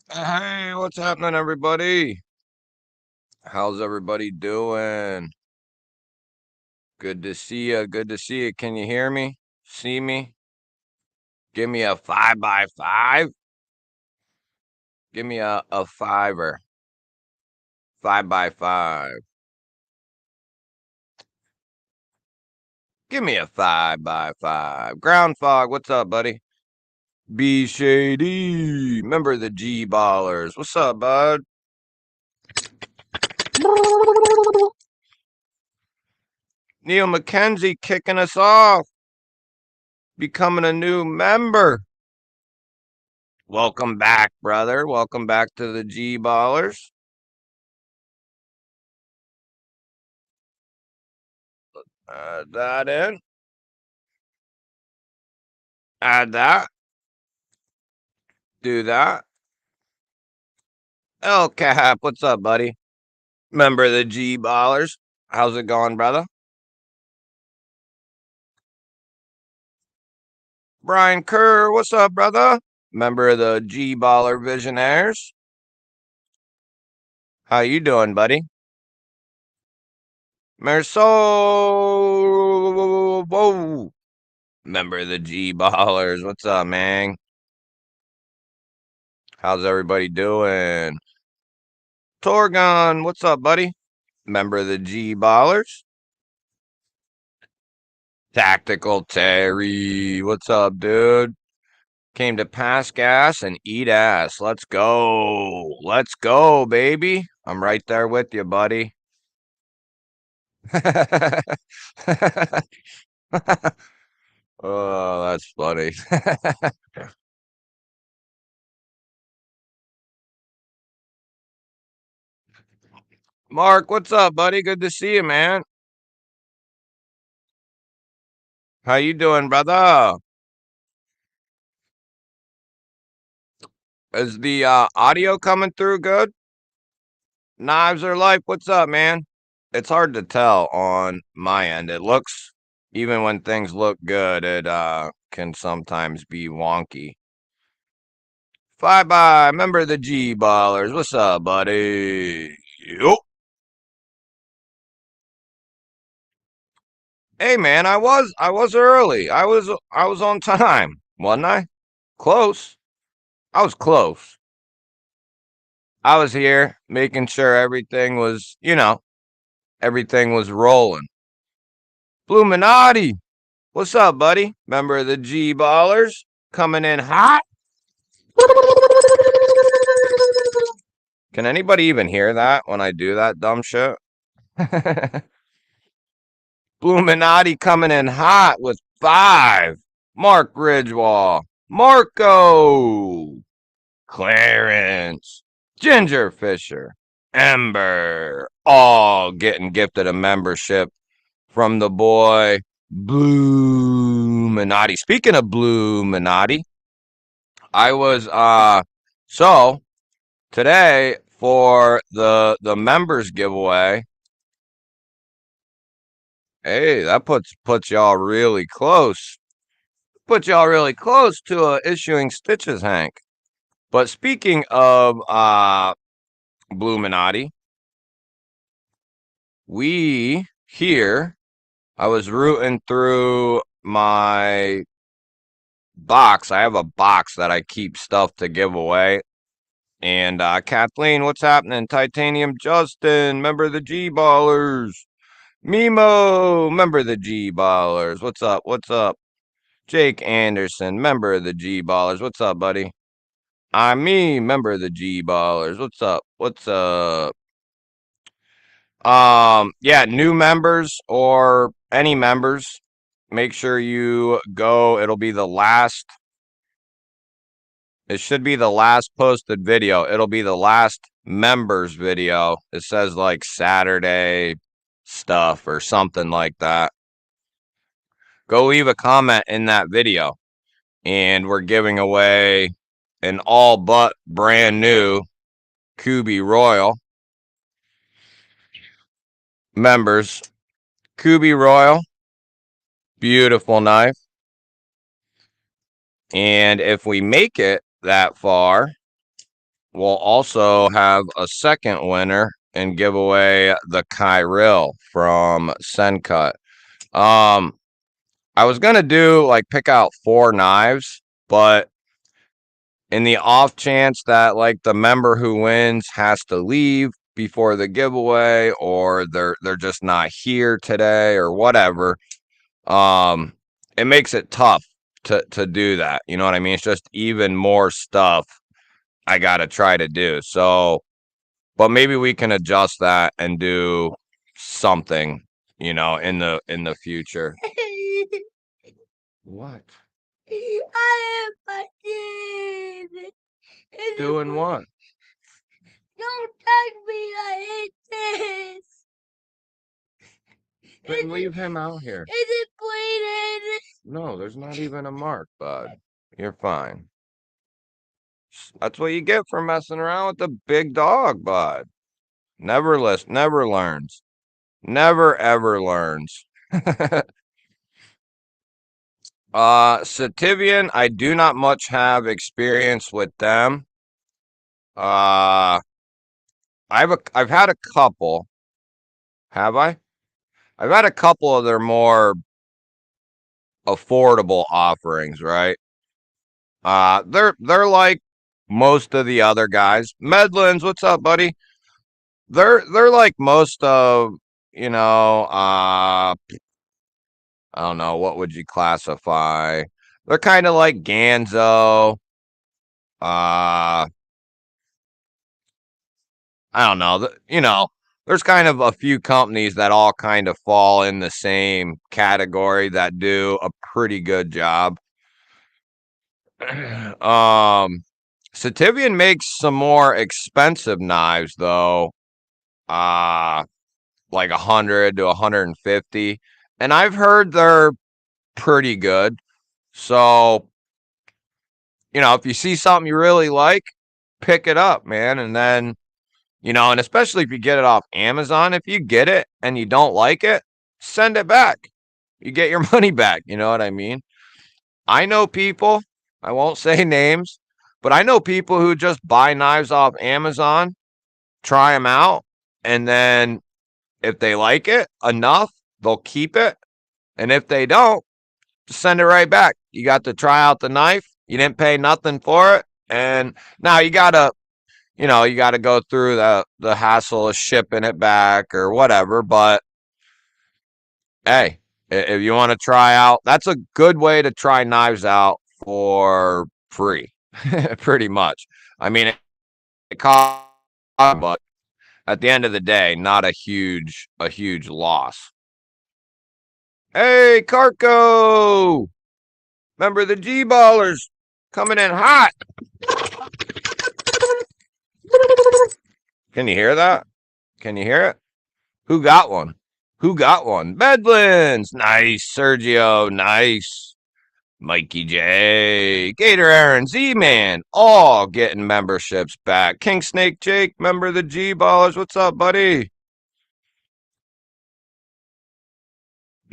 Hey, what's happening, everybody? How's everybody doing? Good to see you. Good to see you. Can you hear me? See me? Give me a 5x5. Give me a fiver. 5x5. Give me a 5x5. Ground fog. What's up, buddy? B Shady. Member of the GBallers. What's up, bud? Neil McKenzie kicking us off. Becoming a new member. Welcome back, brother. Welcome back to the GBallers. Add that in. Add that. Do that. El Cap, what's up, buddy? Member of the GBallers. How's it going, brother? Brian Kerr, what's up, brother? Member of the GBaller Visionaires. How you doing, buddy? Mersol, whoa. Member of the GBallers. What's up, man? How's everybody doing? Torgon, what's up, buddy? Member of the GBallers. Tactical Terry, what's up, dude? Came to pass gas and eat ass. Let's go. Let's go, baby. I'm right there with you, buddy. Oh, that's funny. Mark, what's up, buddy? Good to see you, man. How you doing, brother? Is the audio coming through good? Knives are life. What's up, man? It's hard to tell on my end. It looks, even when things look good, it can sometimes be wonky. Fly by, member of the GBallers. What's up, buddy? Yo. Hey man, I was early. I was on time, wasn't I? Close. I was close. I was here making sure everything was, everything was rolling. Bluminati. What's up, buddy? Member of the GBallers coming in hot. Can anybody even hear that when I do that dumb shit? Bluminati coming in hot with 5. Mark Ridgewall. Marco. Clarence. Ginger Fisher. Ember. All getting gifted a membership from the boy Bluminati. Speaking of Bluminati, I was so today for the members giveaway. Hey, that puts y'all really close. Put y'all really close to issuing stitches, Hank. But speaking of Bluminati, we here, I was rooting through my box. I have a box that I keep stuff to give away. And Kathleen, what's happening? Titanium Justin, member of the GBallers. Mimo, member of the GBallers. What's up? What's up? Jake Anderson, member of the GBallers. What's up, buddy? I'm me, member of the GBallers. What's up? What's up? Yeah, new members or any members, make sure you go. It'll be the last. It should be the last posted video. It'll be the last members video. It says like Saturday stuff or something like that. Go leave a comment in that video. And we're giving away an all but brand new Kubi Royal members. Kubi Royal, beautiful knife. And if we make it that far, we'll also have a second winner and give away the Kyril from Sencut. Um, I was gonna do like pick out 4 knives, but in the off chance that like the member who wins has to leave before the giveaway, or they're just not here today or whatever, um, it makes it tough to do that. You know what I mean? It's just even more stuff I gotta try to do. So, but maybe we can adjust that and do something, in the future. What? I am fucking doing what? Don't touch me, I hate this. Then leave him out here. Is it bleeding? No, there's not even a mark, bud. You're fine. That's what you get for messing around with the big dog, bud. Never learns. Never ever learns. Sativian, I do not much have experience with them. I've had a couple. Have I? I've had a couple of their more affordable offerings, right? They're like most of the other guys. Medlins, what's up, buddy? They're like most of, I don't know, what would you classify? They're kind of like Ganzo. Uh, I don't know. There's kind of a few companies that all kind of fall in the same category that do a pretty good job. Sativian makes some more expensive knives though. Uh, like 100 to 150, and I've heard they're pretty good. So, if you see something you really like, pick it up, man. And then, and especially if you get it off Amazon, if you get it and you don't like it, send it back. You get your money back. You know what I mean? I know people, I won't say names, but I know people who just buy knives off Amazon, try them out, and then if they like it enough, they'll keep it. And if they don't, just send it right back. You got to try out the knife. You didn't pay nothing for it. And now you gotta go through the hassle of shipping it back or whatever. But hey, if you want to try out, that's a good way to try knives out for free, pretty much. I mean, it costs, but at the end of the day, not a huge loss. Hey, Carco! Remember the GBallers coming in hot. Can you hear that? Can you hear it? Who got one? Who got one? Bedlins. Nice. Sergio. Nice. Mikey J. Gator Aaron. Z-Man. All getting memberships back. King Snake Jake. Member of the GBallers. What's up, buddy?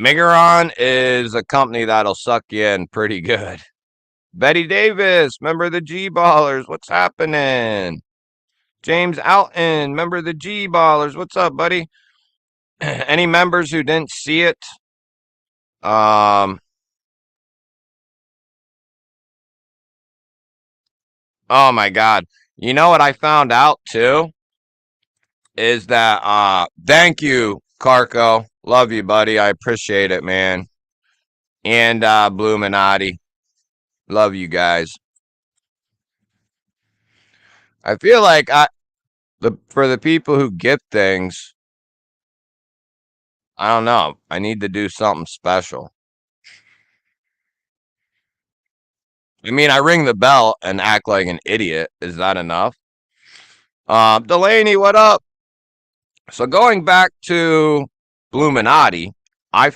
Migaron is a company that'll suck you in pretty good. Betty Davis, member of the GBallers. What's happening? James Alton, member of the GBallers. What's up, buddy? Any members who didn't see it? Oh my God. You know what I found out too? Is that thank you, Carco. Love you, buddy. I appreciate it, man. And Bluminati. Love you guys. I feel like for the people who get things, I don't know. I need to do something special. I mean, I ring the bell and act like an idiot. Is that enough? Delaney, what up? So going back to Bluminati, I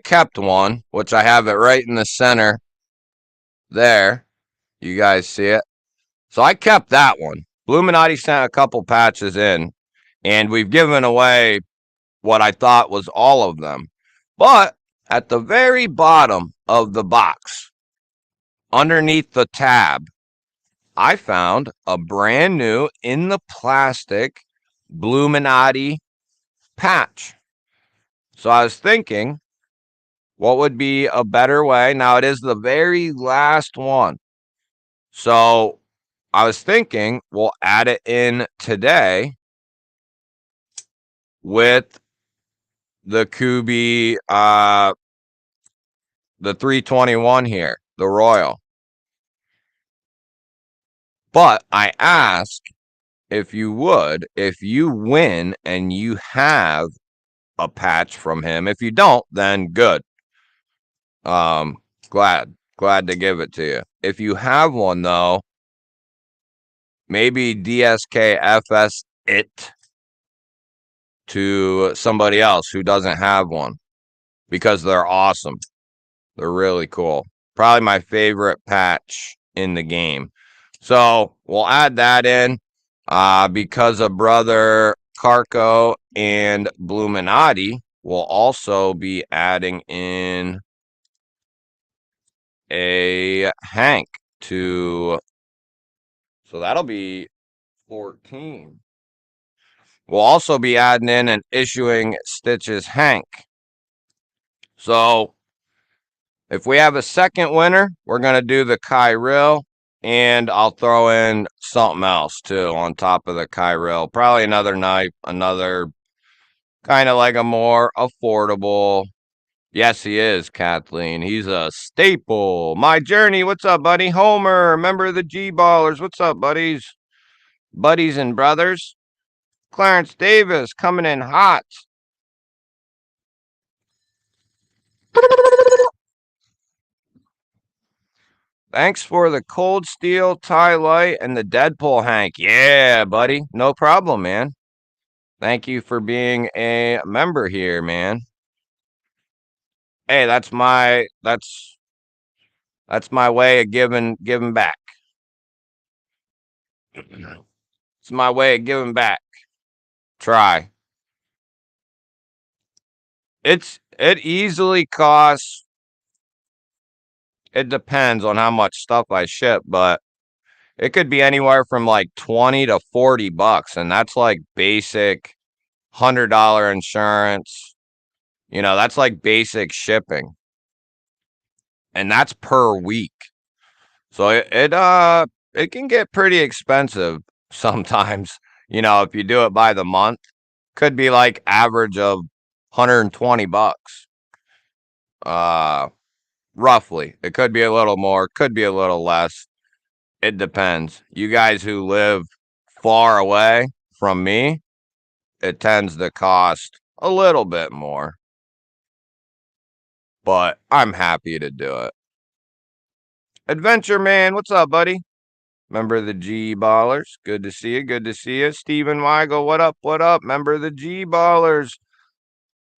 kept one, which I have it right in the center there. You guys see it? So I kept that one. Bluminati sent a couple patches in, and we've given away what I thought was all of them. But at the very bottom of the box, underneath the tab, I found a brand new in the plastic Bluminati patch. So I was thinking, what would be a better way? Now, it is the very last one. So I was thinking we'll add it in today with the Kubi, the 321 here, the Royal. But I ask if you would, if you win and you have a patch from him. If you don't, then good. Glad to give it to you. If you have one though, maybe DSKFS it to somebody else who doesn't have one because they're awesome. They're really cool. Probably my favorite patch in the game. So we'll add that in because of Brother Carco and Bluminati. We'll also be adding in a Hank to, so that'll be 14. We'll also be adding in and issuing Stitches Hank. So if we have a second winner, we're going to do the Kyril, and I'll throw in something else too on top of the Kyril. Probably another knife, another kind of like a more affordable. Yes, he is, Kathleen. He's a staple. My Journey, what's up, buddy? Homer, member of the GBallers. What's up, buddies? Buddies and brothers. Clarence Davis coming in hot. Thanks for the Cold Steel Tie Light and the Deadpool Hank. Yeah, buddy. No problem, man. Thank you for being a member here, man. Hey, that's my way of giving back. It's my way of giving back. Try. It easily costs, it depends on how much stuff I ship, but it could be anywhere from like 20 to 40 bucks, and that's like basic $100 insurance. You know, that's like basic shipping. And that's per week. So it can get pretty expensive sometimes, you know, if you do it by the month. Could be like average of 120 bucks. Roughly. It could be a little more, could be a little less. It depends. You guys who live far away from me, it tends to cost a little bit more. But I'm happy to do it. Adventure Man, what's up, buddy? Member of the GBallers. Good to see you. Good to see you. Steven Weigel, what up? What up? Member of the GBallers.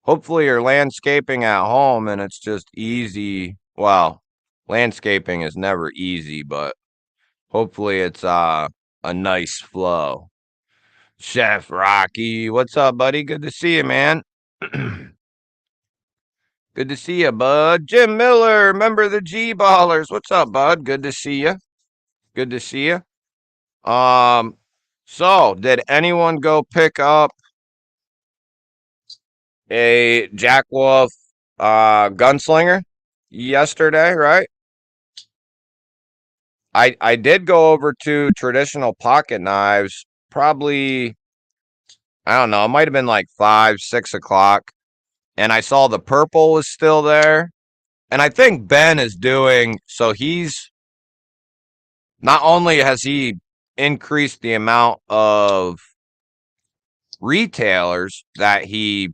Hopefully you're landscaping at home and it's just easy. Well, landscaping is never easy, but hopefully it's a nice flow. Chef Rocky, what's up, buddy? Good to see you, man. Good to see you, bud. Jim Miller, member of the GBallers. What's up, bud? Good to see you. Good to see you. So did anyone go pick up a Jack Wolf gunslinger yesterday, right? I did go over to Traditional Pocket Knives, probably, I don't know, it might have been like 5, 6 o'clock. And I saw the purple was still there. And I think Ben is doing, so he's, not only has he increased the amount of retailers that he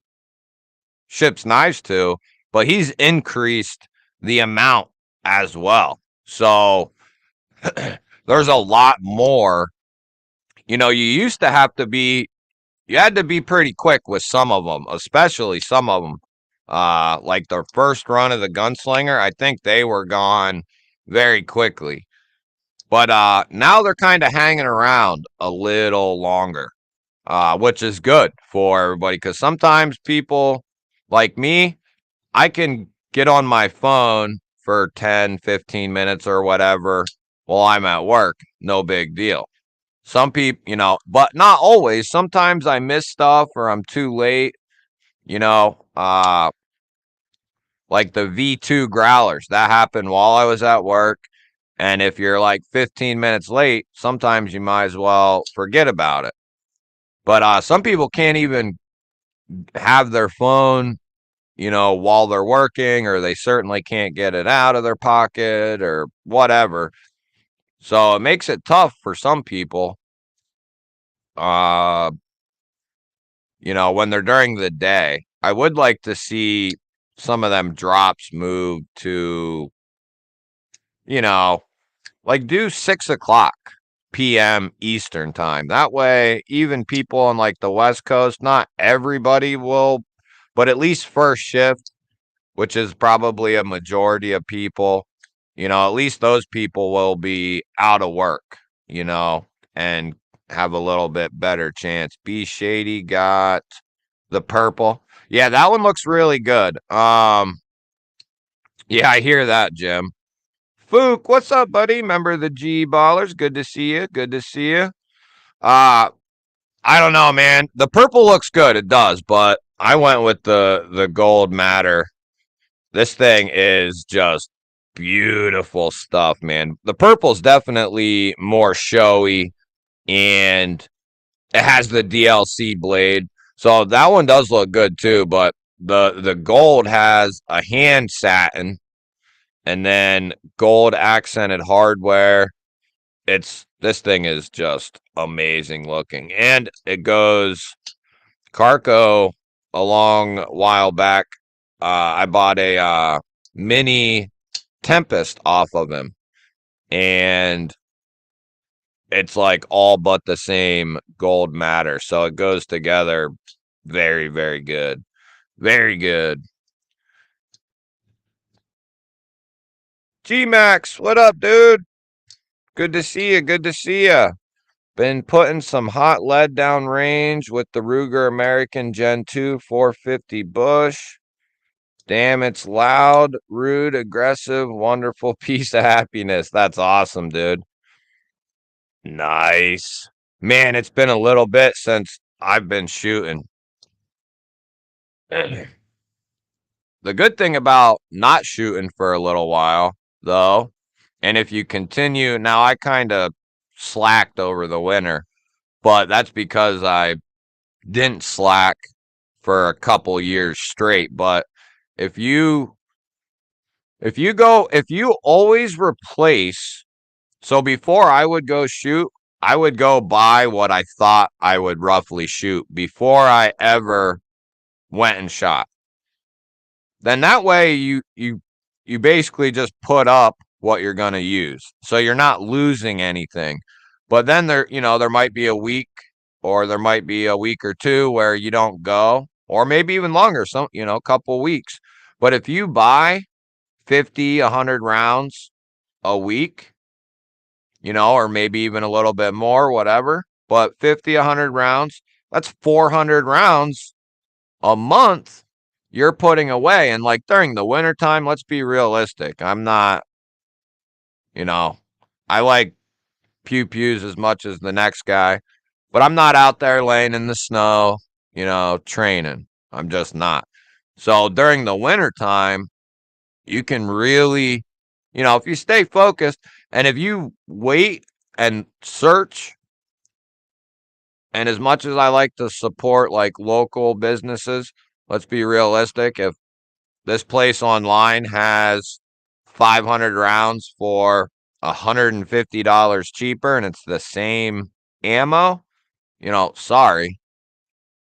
ships knives to, but he's increased the amount as well. So there's a lot more. You know, you used to have to be, you had to be pretty quick with some of them, especially some of them. Like their first run of the gunslinger, I think they were gone very quickly. But now they're kind of hanging around a little longer, which is good for everybody because sometimes people like me, I can get on my phone for 10, 15 minutes or whatever while I'm at work. No big deal. Some people, but not always. Sometimes I miss stuff or I'm too late, you know, like the V2 growlers. That happened while I was at work. And if you're like 15 minutes late, sometimes you might as well forget about it. But some people can't even have their phone, while they're working, or they certainly can't get it out of their pocket or whatever. So it makes it tough for some people, uh, when they're during the day. I would like to see some of them drops move to, you know, like do 6 o'clock p.m. Eastern time. That way, even people on like the West Coast, not everybody will, but at least first shift, which is probably a majority of people, at least those people will be out of work, and have a little bit better chance. Be Shady got the purple. Yeah, that one looks really good. Yeah, I hear that, Jim. Fook, what's up, buddy? Member of the GBallers. Good to see you. Good to see you. Uh, I don't know, man. The purple looks good. It does, but I went with the gold matter. This thing is just beautiful stuff, man. The purple's definitely more showy, and it has the DLC blade. So that one does look good too, but the gold has a hand satin and then gold accented hardware. This thing is just amazing looking. And it goes Carco a long while back. I bought a mini Tempest off of him, and it's like all but the same gold matter. So it goes together very, very good. Very good. G Max, what up, dude? Good to see you. Good to see you. Been putting some hot lead down range with the Ruger American Gen 2 450 Bush. Damn, it's loud, rude, aggressive, wonderful piece of happiness. That's awesome, dude. Nice. Man, it's been a little bit since I've been shooting. The good thing about not shooting for a little while, though, and if you continue, now I kind of slacked over the winter, but that's because I didn't slack for a couple years straight. But if you if you always replace, so before I would go shoot, I would go buy what I thought I would roughly shoot before I ever went and shot. Then that way you basically just put up what you're going to use. So you're not losing anything. But then there might be a week, or there might be a week or two where you don't go, or maybe even longer, a couple weeks. But if you buy 50, 100 rounds a week, or maybe even a little bit more, whatever, but 50, 100 rounds, that's 400 rounds a month you're putting away. And like during the wintertime, let's be realistic. I'm not, I like pew pews as much as the next guy, but I'm not out there laying in the snow, training. I'm just not. So during the wintertime, you can really, if you stay focused and if you wait and search, and as much as I like to support like local businesses, let's be realistic. If this place online has 500 rounds for $150 cheaper and it's the same ammo, sorry.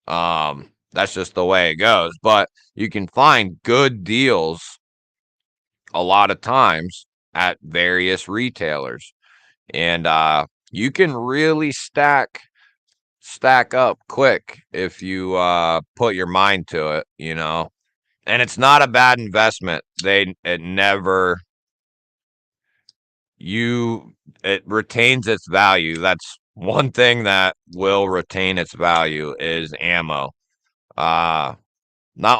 That's just the way it goes. But you can find good deals a lot of times at various retailers. And you can really stack up quick if you put your mind to it, And it's not a bad investment. It retains its value. That's one thing that will retain its value is ammo. Not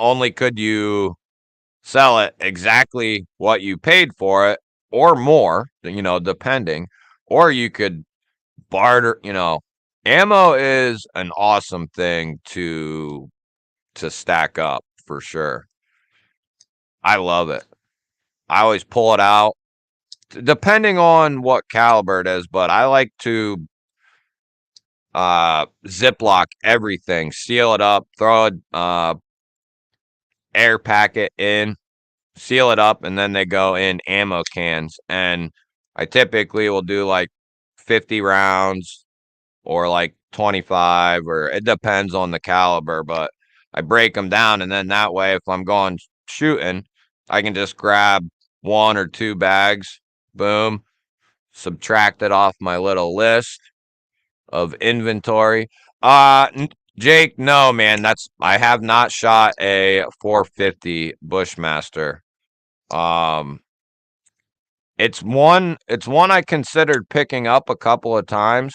only could you sell it exactly what you paid for it, or more, depending, or you could barter, ammo is an awesome thing to stack up for sure. I love it. I always pull it out depending on what caliber it is, but I like to Ziploc everything, seal it up, throw a air packet in, seal it up, and then they go in ammo cans. And I typically will do like 50 rounds or like 25, or it depends on the caliber, but I break them down, and then that way, if I'm going shooting, I can just grab 1 or 2 bags, boom, subtract it off my little list of inventory. Jake, no, man, I have not shot a 450 Bushmaster. Um, it's one I considered picking up a couple of times,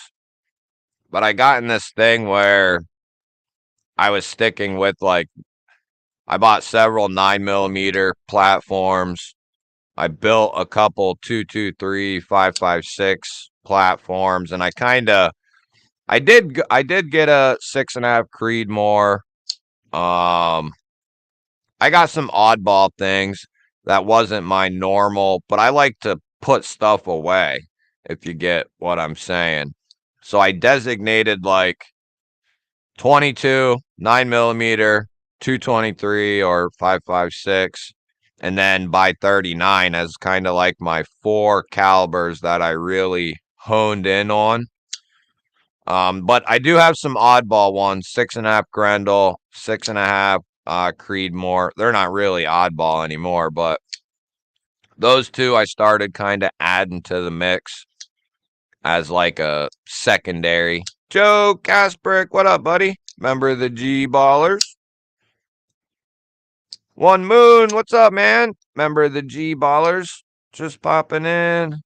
but I got in this thing where I was sticking with I bought several 9mm platforms. I built a couple 223, 5.56 platforms, and I did get a 6.5 Creedmoor. I got some oddball things that wasn't my normal, but I like to put stuff away, if you get what I'm saying. So I designated like 22, 9mm, 223 or 5.56, and then by 39 as kind of like my 4 calibers that I really honed in on. But I do have some oddball ones, 6.5 Grendel, 6.5 Creedmoor. They're not really oddball anymore, but those two I started kind of adding to the mix as like a secondary. Joe Kasprick, what up, buddy? Member of the GBallers. One Moon, what's up, man? Member of the GBallers. Just popping in.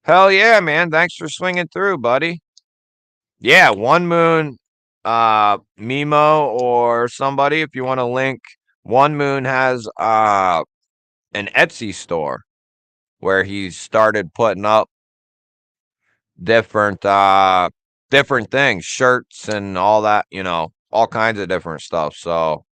Hell yeah, man. Thanks for swinging through, buddy. Yeah, One Moon, Mimo or somebody, if you want to link. One Moon has an Etsy store where he started putting up different different things, shirts and all that, all kinds of different stuff. So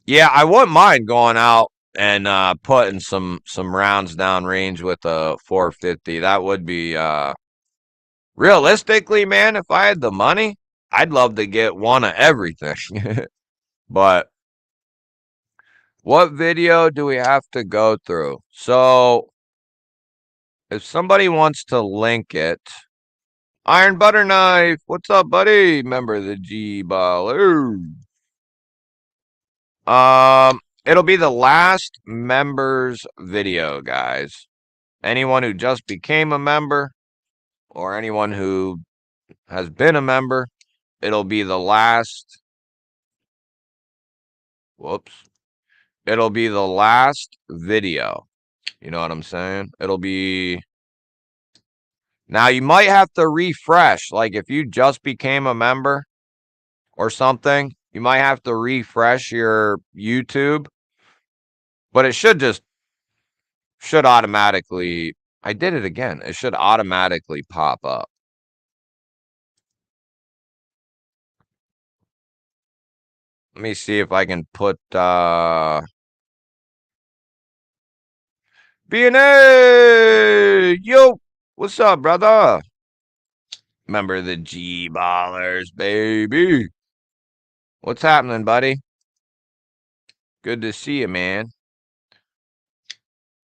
yeah, I wouldn't mind going out and putting some rounds down range with a 450. That would be realistically, man, if I had the money, I'd love to get one of everything. But what video do we have to go through? So if somebody wants to link it, Iron Butter Knife, what's up, buddy? Member of the GBallers. It'll be the last members video, guys. Anyone who just became a member or anyone who has been a member, it'll be the last. Whoops. It'll be the last video. You know what I'm saying? It'll be. Now, you might have to refresh. Like, if you just became a member or something, you might have to refresh your YouTube. But it should automatically. I did it again. It should automatically pop up. Let me see if I can put BNA. Yo, what's up, brother? Member of the GBallers, baby. What's happening, buddy? Good to see you, man.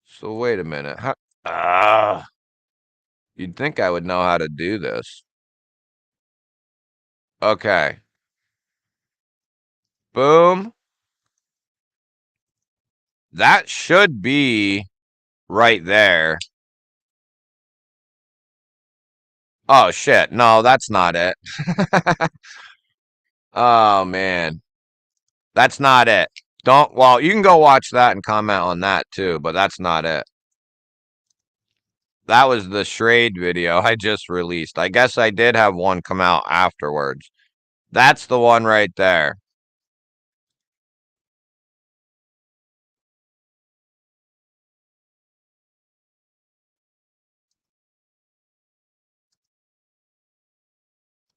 So wait a minute. You'd think I would know how to do this. Okay. Boom. That should be right there. Oh, shit. No, that's not it. Oh, man. That's not it. Well, you can go watch that and comment on that too, but that's not it. That was the Schrade video I just released. I guess I did have one come out afterwards. That's the one right there.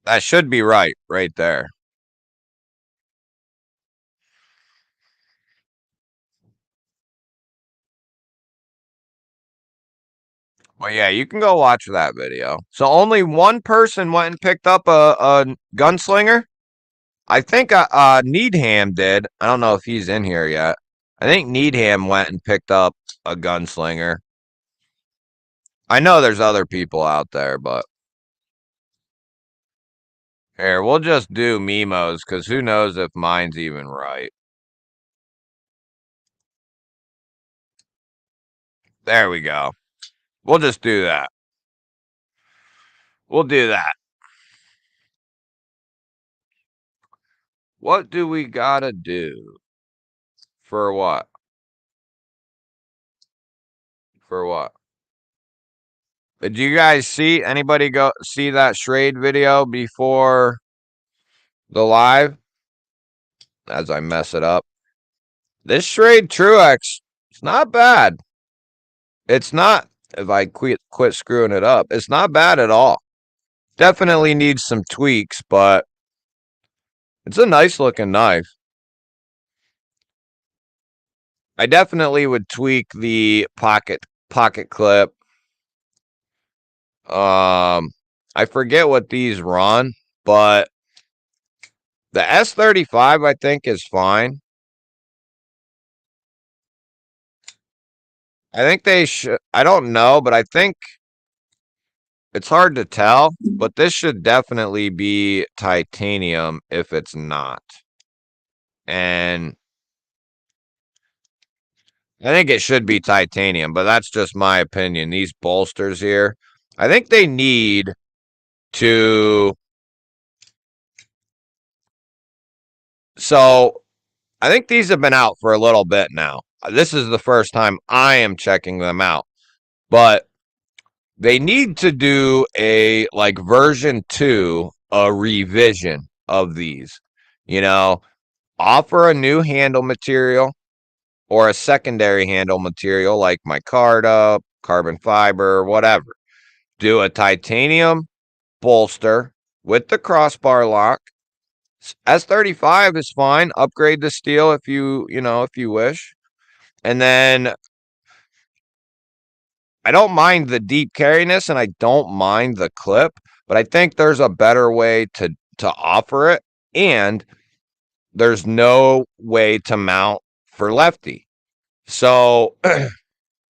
That should be right there. Well, yeah, you can go watch that video. So only one person went and picked up a gunslinger. I think Needham did. I don't know if he's in here yet. I think Needham went and picked up a gunslinger. I know there's other people out there, but here, we'll just do Mimos, because who knows if mine's even right. There we go. We'll just do that. We'll do that. What do we gotta do? For what? For what? Did you guys see anybody go see that Schrade video before the live? As I mess it up. This Schrade Truex, it's not bad. It's not, if I quit screwing it up, it's not bad at all. Definitely needs some tweaks, but it's a nice looking knife. I definitely would tweak the pocket clip. I forget what these run, but the S35 I think is fine. I think they should. I don't know, but I think it's hard to tell. But this should definitely be titanium if it's not. And I think it should be titanium, but that's just my opinion. These bolsters here, I think they need to. So I think these have been out for a little bit now. This is the first time I am checking them out, but they need to do a like version 2, a revision of these. You know, offer a new handle material or a secondary handle material like micarta, carbon fiber, whatever. Do a titanium bolster with the crossbar lock. S35 is fine. Upgrade the steel if if you wish. And then I don't mind the deep carriness and I don't mind the clip, but I think there's a better way to offer it, and there's no way to mount for lefty. So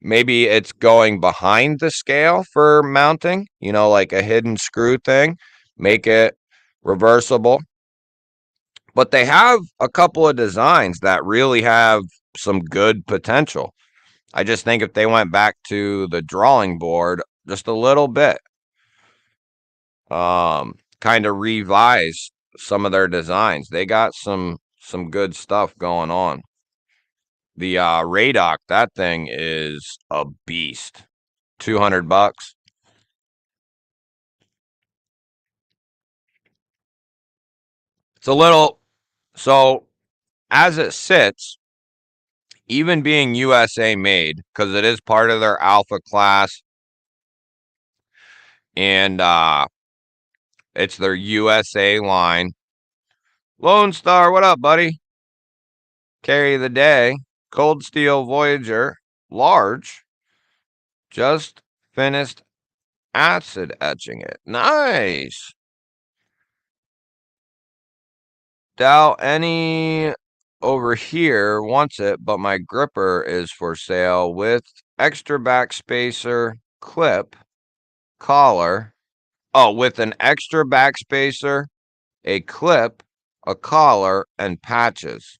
maybe it's going behind the scale for mounting, like a hidden screw thing, make it reversible. But they have a couple of designs that really have some good potential. I just think if they went back to the drawing board just a little bit, kind of revise some of their designs, they got some good stuff going on. The Radoc, that thing is a beast. $200. It's a little, so as it sits, even being USA made, because it is part of their alpha class, and it's their USA line. Lone Star, what up, buddy? Carry the day. Cold Steel Voyager, large. Just finished acid etching it. Nice. Doubt any over here wants it, but my gripper is for sale with extra backspacer, clip, collar. Oh, with an extra backspacer, a clip, a collar, and patches.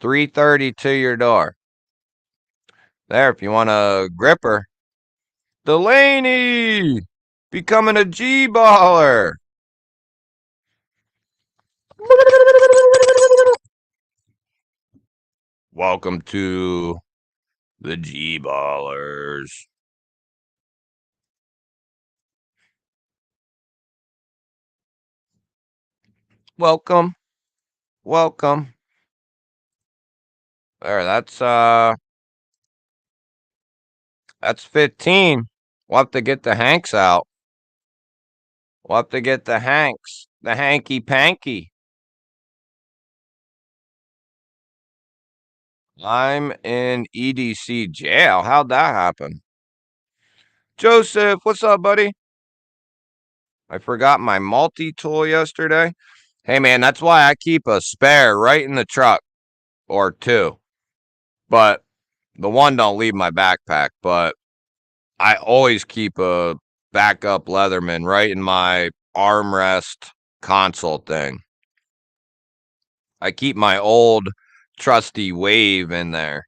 $330 to your door. There, if you want a gripper. Delaney! Becoming a G-baller! Welcome to the G-ballers. Welcome. Welcome. There, that's 15. We'll have to get the Hanks out. We'll have to get the Hanks, the hanky panky. I'm in EDC jail. How'd that happen? Joseph, what's up, buddy? I forgot my multi-tool yesterday. Hey, man, that's why I keep a spare right in the truck or two. But the one don't leave my backpack. But I always keep a backup Leatherman right in my armrest console thing. I keep my old trusty Wave in there.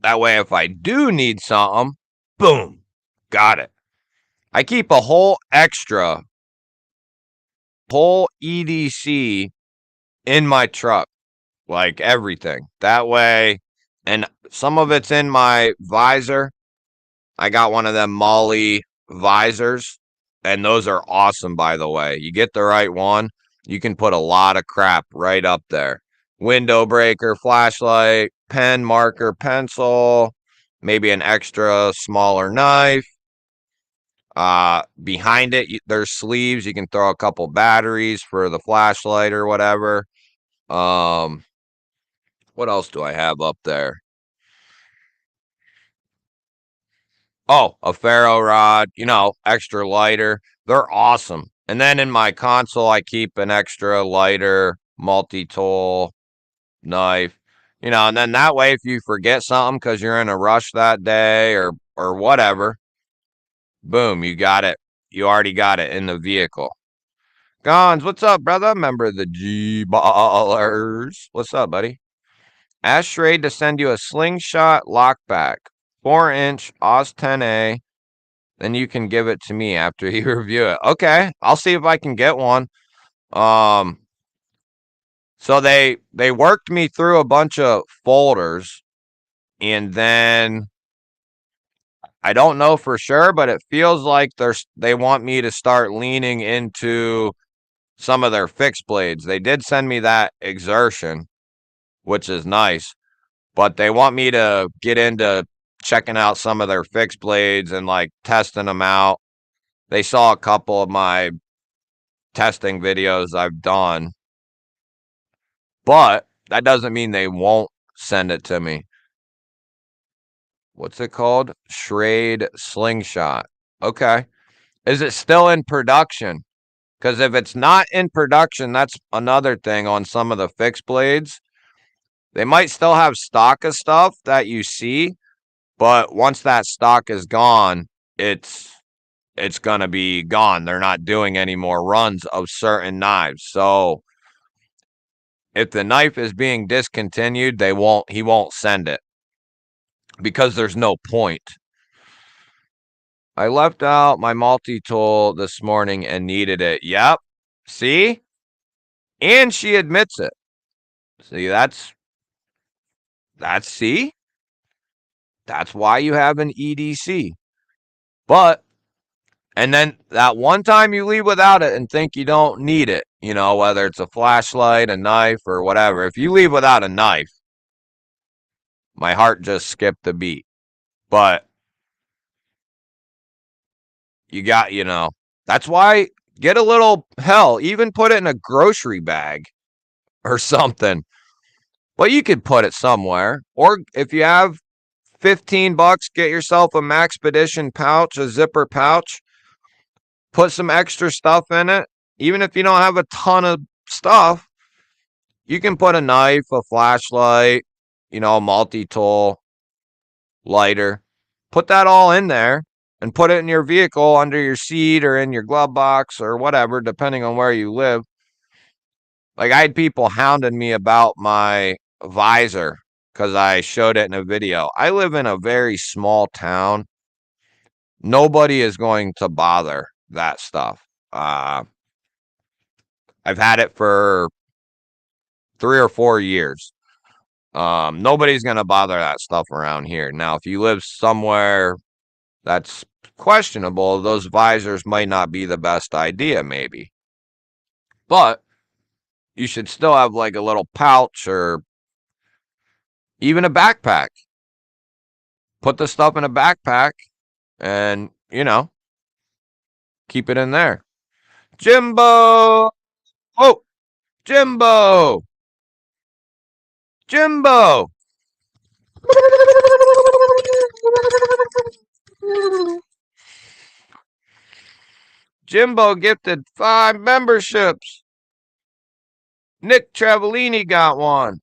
That way, if I do need something, boom, got it. I keep a whole EDC in my truck, like everything. That way, and some of it's in my visor. I got one of them Molly visors, and those are awesome, by the way. You get the right one, you can put a lot of crap right up there. Window breaker, flashlight, pen, marker, pencil, maybe an extra smaller knife. Behind it, there's sleeves. You can throw a couple batteries for the flashlight or whatever. What else do I have up there? Oh, a ferro rod, extra lighter. They're awesome. And then in my console, I keep an extra lighter, multi-tool knife. And then that way, if you forget something because you're in a rush that day or whatever, boom, you got it. You already got it in the vehicle. Gons, what's up, brother? Member of the GBallers. What's up, buddy? Ask Shrade to send you a slingshot lockback, 4-inch Oz 10A. Then you can give it to me after you review it. Okay, I'll see if I can get one. So they worked me through a bunch of folders, and then I don't know for sure, but it feels like they want me to start leaning into some of their fixed blades. They did send me that exertion, which is nice, but they want me to get into checking out some of their fixed blades and like testing them out. They saw a couple of my testing videos I've done, but that doesn't mean they won't send it to me. What's it called? Shrade Slingshot. Okay. Is it still in production? Because if it's not in production, that's another thing on some of the fixed blades. They might still have stock of stuff that you see, but once that stock is gone, it's gonna be gone. They're not doing any more runs of certain knives. So if the knife is being discontinued, he won't send it because there's no point. I left out my multi-tool this morning and needed it. Yep. See? And she admits it. See, see? That's why you have an EDC. But and then that one time you leave without it and think you don't need it, whether it's a flashlight, a knife, or whatever. If you leave without a knife, my heart just skipped a beat. But you got, that's why get a little, hell, even put it in a grocery bag or something. But you could put it somewhere. Or if you have $15, get yourself a Maxpedition pouch, a zipper pouch. Put some extra stuff in it. Even if you don't have a ton of stuff, you can put a knife, a flashlight, a multi-tool, lighter. Put that all in there and put it in your vehicle under your seat or in your glove box or whatever, depending on where you live. Like, I had people hounding me about my visor because I showed it in a video. I live in a very small town. Nobody is going to bother that stuff. I've had it for 3 or 4 years. Nobody's going to bother that stuff around here. Now, if you live somewhere that's questionable, those visors might not be the best idea, maybe. But you should still have like a little pouch or even a backpack. Put the stuff in a backpack and, Keep it in there. Jimbo! Oh, Jimbo! Jimbo! Jimbo gifted 5 memberships. Nick Travellini got one.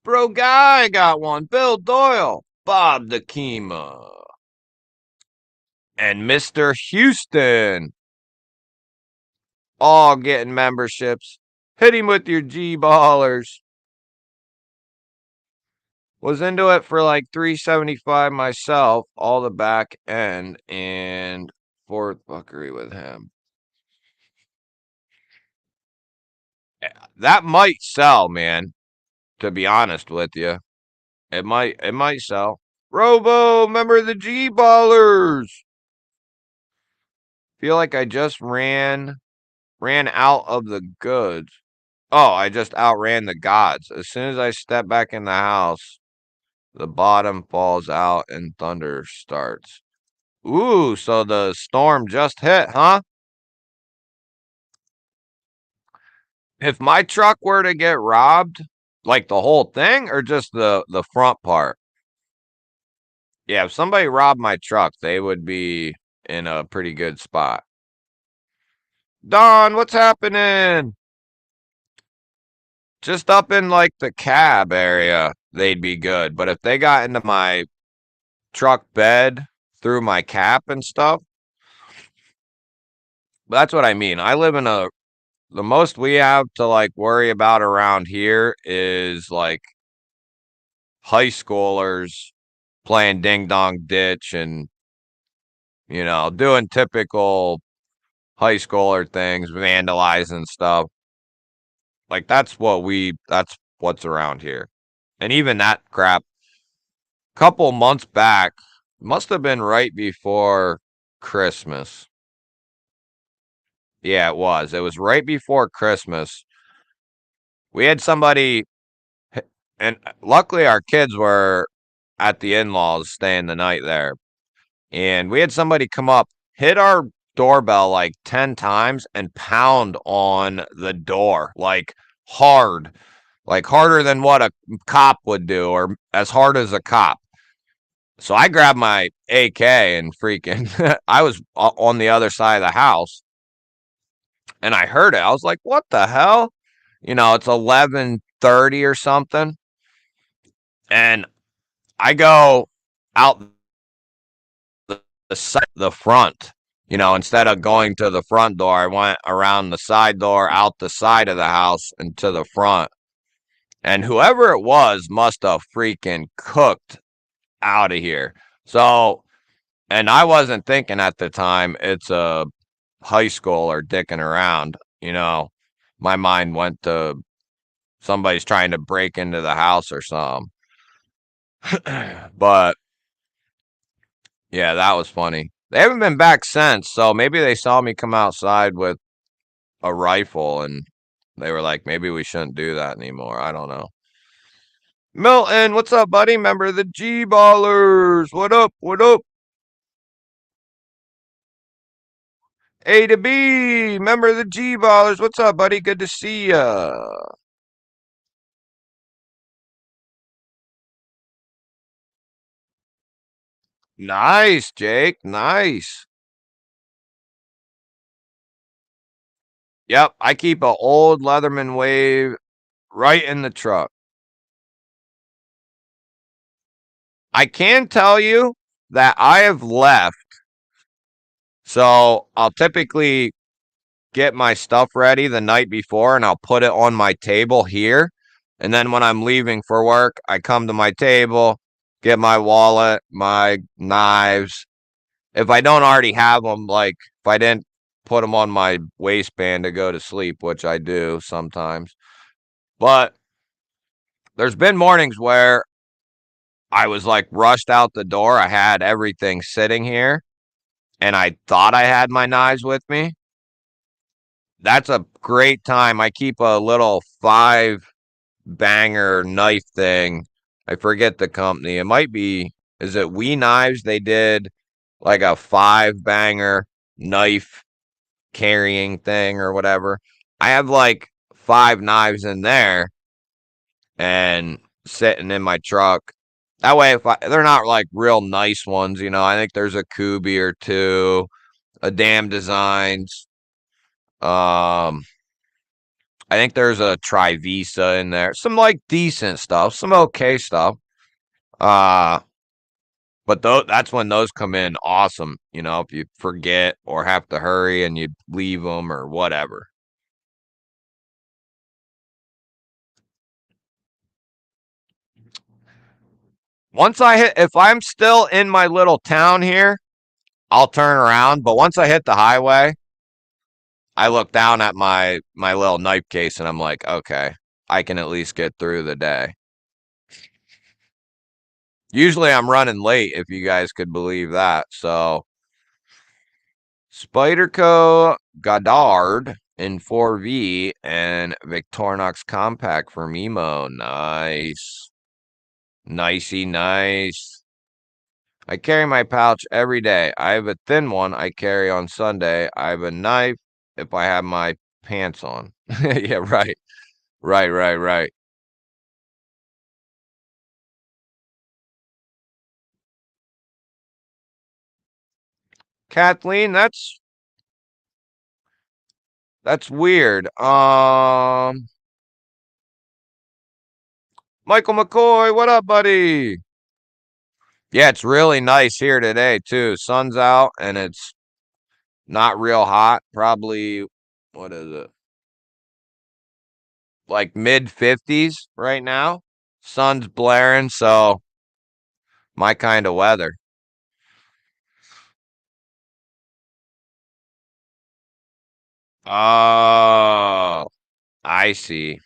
Bro Guy got one. Bill Doyle. Bob Dakima. And Mr. Houston. All getting memberships. Hit him with your GBallers. Was into it for like $3.75 myself, all the back end, and fourth fuckery with him. That might sell, man. To be honest with you, it might sell. Robo, remember the GBallers? Feel like I just ran out of the goods. Oh, I just outran the gods. As soon as I step back in the house, the bottom falls out and thunder starts. Ooh, so the storm just hit, huh? If my truck were to get robbed, like the whole thing or just the front part? Yeah, if somebody robbed my truck, they would be in a pretty good spot. Don, what's happening? Just up in like the cab area, they'd be good. But if they got into my truck bed through my cap and stuff, that's what I mean. I live in the most we have to like worry about around here is like high schoolers playing ding dong ditch and doing typical high schooler things, vandalizing stuff. Like that's what's around here. And even that crap, couple months back, must have been right before Christmas. Yeah, it was. It was right before Christmas. We had somebody, and luckily our kids were at the in-laws staying the night there. And we had somebody come up, hit our doorbell like 10 times and pound on the door like hard, like harder than what a cop would do or as hard as a cop. So I grabbed my AK and freaking, I was on the other side of the house and I heard it. I was like, what the hell? It's 11:30 or something. And I go out the front. Instead of going to the front door, I went around the side door, out the side of the house, and to the front. And whoever it was must have freaking cooked out of here. So, and I wasn't thinking at the time it's a high schooler dicking around. My mind went to somebody's trying to break into the house or something. But yeah, that was funny. They haven't been back since, so maybe they saw me come outside with a rifle and they were like, maybe we shouldn't do that anymore. I don't know. Milton, what's up, buddy? Member of the GBallers. What up? What up? A to B, member of the GBallers. What's up, buddy? Good to see ya. Nice, Jake. Nice. Yep, I keep an old Leatherman Wave right in the truck. I can tell you that I have left. So I'll typically get my stuff ready the night before and I'll put it on my table here. And then when I'm leaving for work, I come to my table, get my wallet, my knives. If I don't already have them, like if I didn't put them on my waistband to go to sleep, which I do sometimes. But there's been mornings where I was like rushed out the door. I had everything sitting here and I thought I had my knives with me. That's a great time. I keep a little 5-banger knife thing. I forget the company. It might be, is it We Knives? They did like a 5-banger knife carrying thing or whatever. I have like 5 knives in there and sitting in my truck. That way, if they're not like real nice ones, I think there's a Kubi or two, a Damn Designs. I think there's a Trivisa in there. Some like decent stuff, some okay stuff. Uh, but that's when those come in awesome. If you forget or have to hurry and you leave them or whatever. If I'm still in my little town here, I'll turn around. But once I hit the highway, I look down at my little knife case and I'm like, okay, I can at least get through the day. Usually I'm running late, if you guys could believe that. So Spyderco Goddard in 4V and Victorinox Compact for Mimo. Nice. Nicey nice. I carry my pouch every day. I have a thin one I carry on Sunday. I have a knife if I have my pants on. Yeah, right. Right, right, right. Kathleen, that's weird. Michael McCoy, what up, buddy? Yeah, it's really nice here today too. Sun's out and it's not real hot. Probably what is it? Like mid 50s right now. Sun's blaring, so my kind of weather. Oh, I see.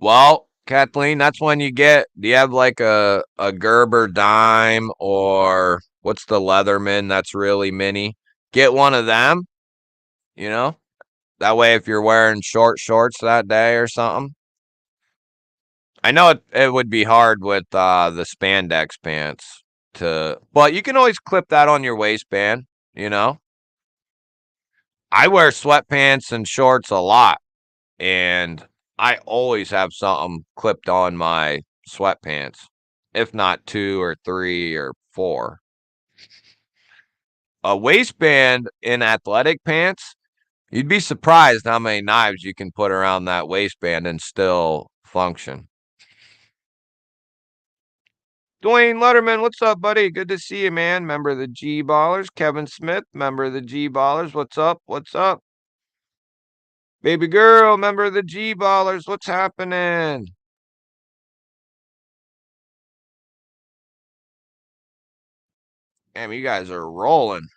Well, Kathleen, that's when do you have like a Gerber dime or what's the Leatherman that's really mini? Get one of them, you know? That way if you're wearing short shorts that day or something. I know it would be hard with the spandex pants but you can always clip that on your waistband, you know? I wear sweatpants and shorts a lot, and I always have something clipped on my sweatpants, if not two or three or four. A waistband in athletic pants, you'd be surprised how many knives you can put around that waistband and still function. Dwayne Letterman, what's up, buddy? Good to see you, man. Member of the GBallers. Kevin Smith, member of the GBallers. What's up? What's up? Baby girl, member of the GBallers. What's happening? Damn, you guys are rolling.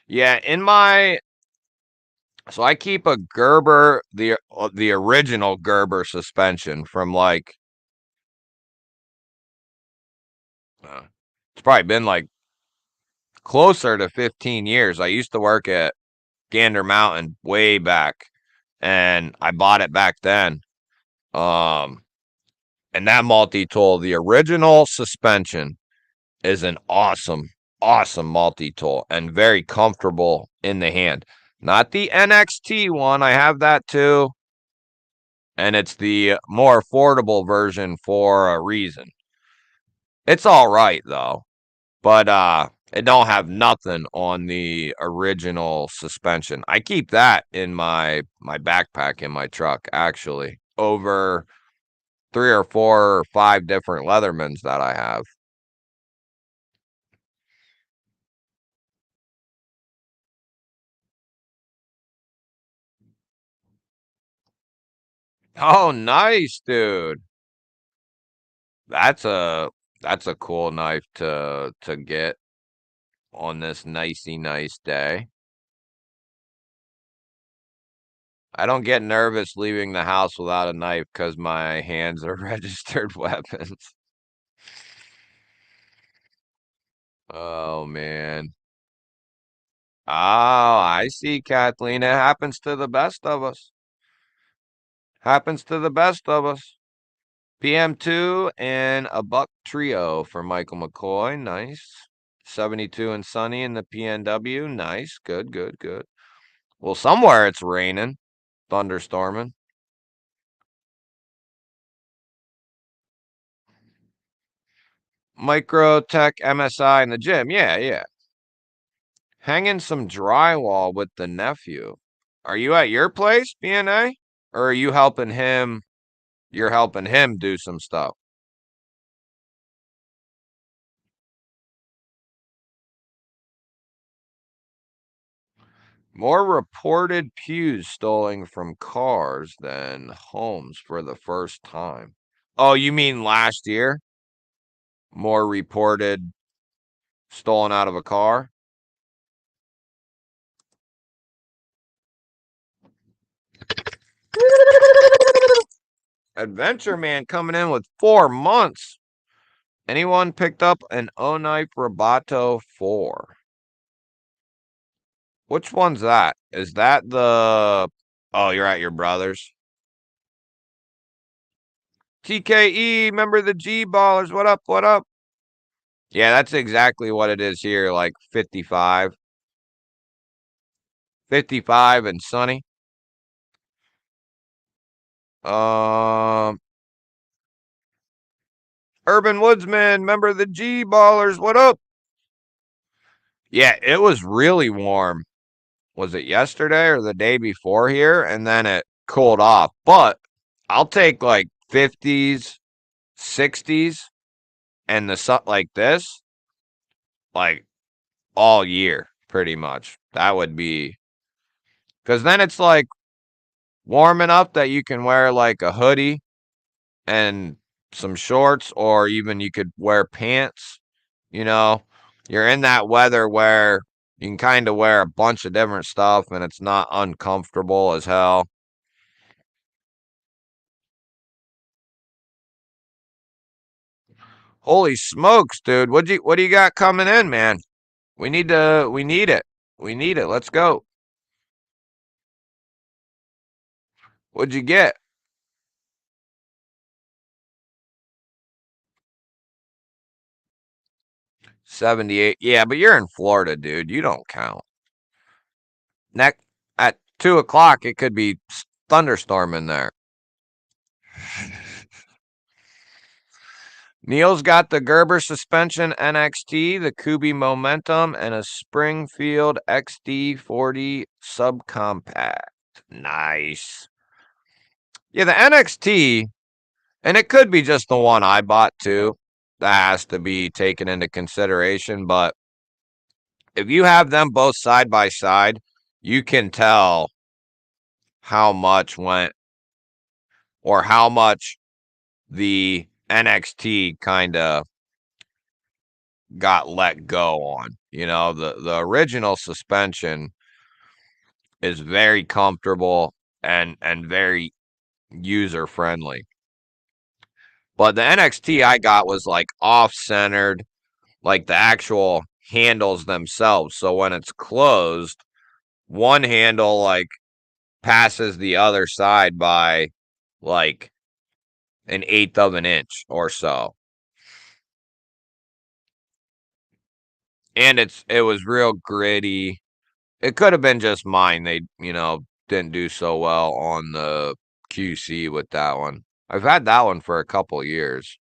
Yeah, so I keep a Gerber, the original Gerber suspension from like it's probably been like closer to 15 years. I used to work at Gander Mountain way back, and I bought it back then. Um, and that multi-tool, the original suspension, is an awesome multi-tool and very comfortable in the hand. Not the NXT one. I have that too. And it's the more affordable version for a reason. It's all right though. But it don't have nothing on the original suspension. I keep that in my backpack in my truck actually over 3 or 4 or 5 different Leathermans that I have. Oh, nice, dude. That's a that's a cool knife to get on this nicey nice day. I don't get nervous leaving the house without a knife because my hands are registered weapons. Oh man. Oh, I see, Kathleen. It happens to the best of us. Happens to the best of us. PM2 and a buck trio for Michael McCoy. Nice. 72 and sunny in the PNW. Nice. Good, good, good. Well, somewhere it's raining, thunderstorming. Microtech MSI in the gym. Yeah, yeah. Hanging some drywall with the nephew. Are you at your place, BNA? Or are you helping him? You're helping him do some stuff. More reported pews stolen from cars than homes for the first time. Oh, you mean last year? More reported stolen out of a car? Adventure Man coming in with 4 months. Anyone picked up an O-Knife Roboto 4? Which one's that? Is that the... Oh, you're at your brother's? TKE, member of the GBallers. What up, what up? Yeah, that's exactly what it is here, like 55. 55 and sunny. Um, Urban Woodsman, member of the GBallers. What up? Yeah, it was really warm. Was it yesterday or the day before here? And then it cooled off. But I'll take like 50s, 60s, and the sun like this, like all year, pretty much. That would be because then it's like warm enough that you can wear like a hoodie and some shorts, or even you could wear pants. You know, you're in that weather where you can kind of wear a bunch of different stuff and it's not uncomfortable as hell. Holy smokes, dude. What do you got coming in, man? We need it. We need it. Let's go. What'd you get? 78. Yeah, but you're in Florida, dude. You don't count. Next at 2 o'clock it could be thunderstorming there. Neil's got the Gerber suspension NXT, the Kubi Momentum, and a Springfield XD40 subcompact. Nice. Yeah, the NXT, and it could be just the one I bought too. That has to be taken into consideration. But if you have them both side by side, you can tell how much went or how much the NXT kind of got let go on. You know, the original suspension is very comfortable and very user friendly. But the NXT I got was like off centered, like the actual handles themselves. So when it's closed, one handle like passes the other side by like an eighth of an inch or so. And it was real gritty. It could have been just mine. They, didn't do so well on the QC with that one. I've had that one for a couple years.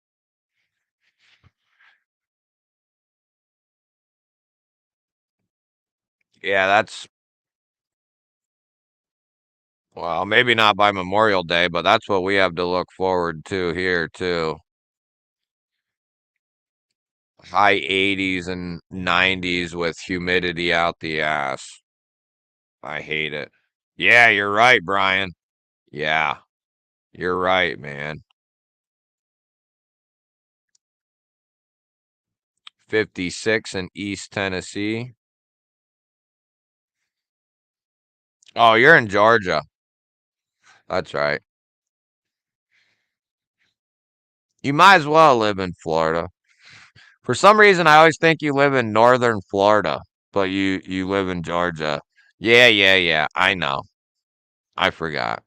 Yeah, that's well, maybe not by Memorial Day, but that's what we have to look forward to here too. High 80s and 90s with humidity out the ass. I hate it. Yeah, you're right, Brian. Yeah, you're right, man. 56 in East Tennessee. Oh, you're in Georgia. That's right. You might as well live in Florida. For some reason, I always think you live in northern Florida, but you live in Georgia. Yeah, yeah, yeah. I know. I forgot.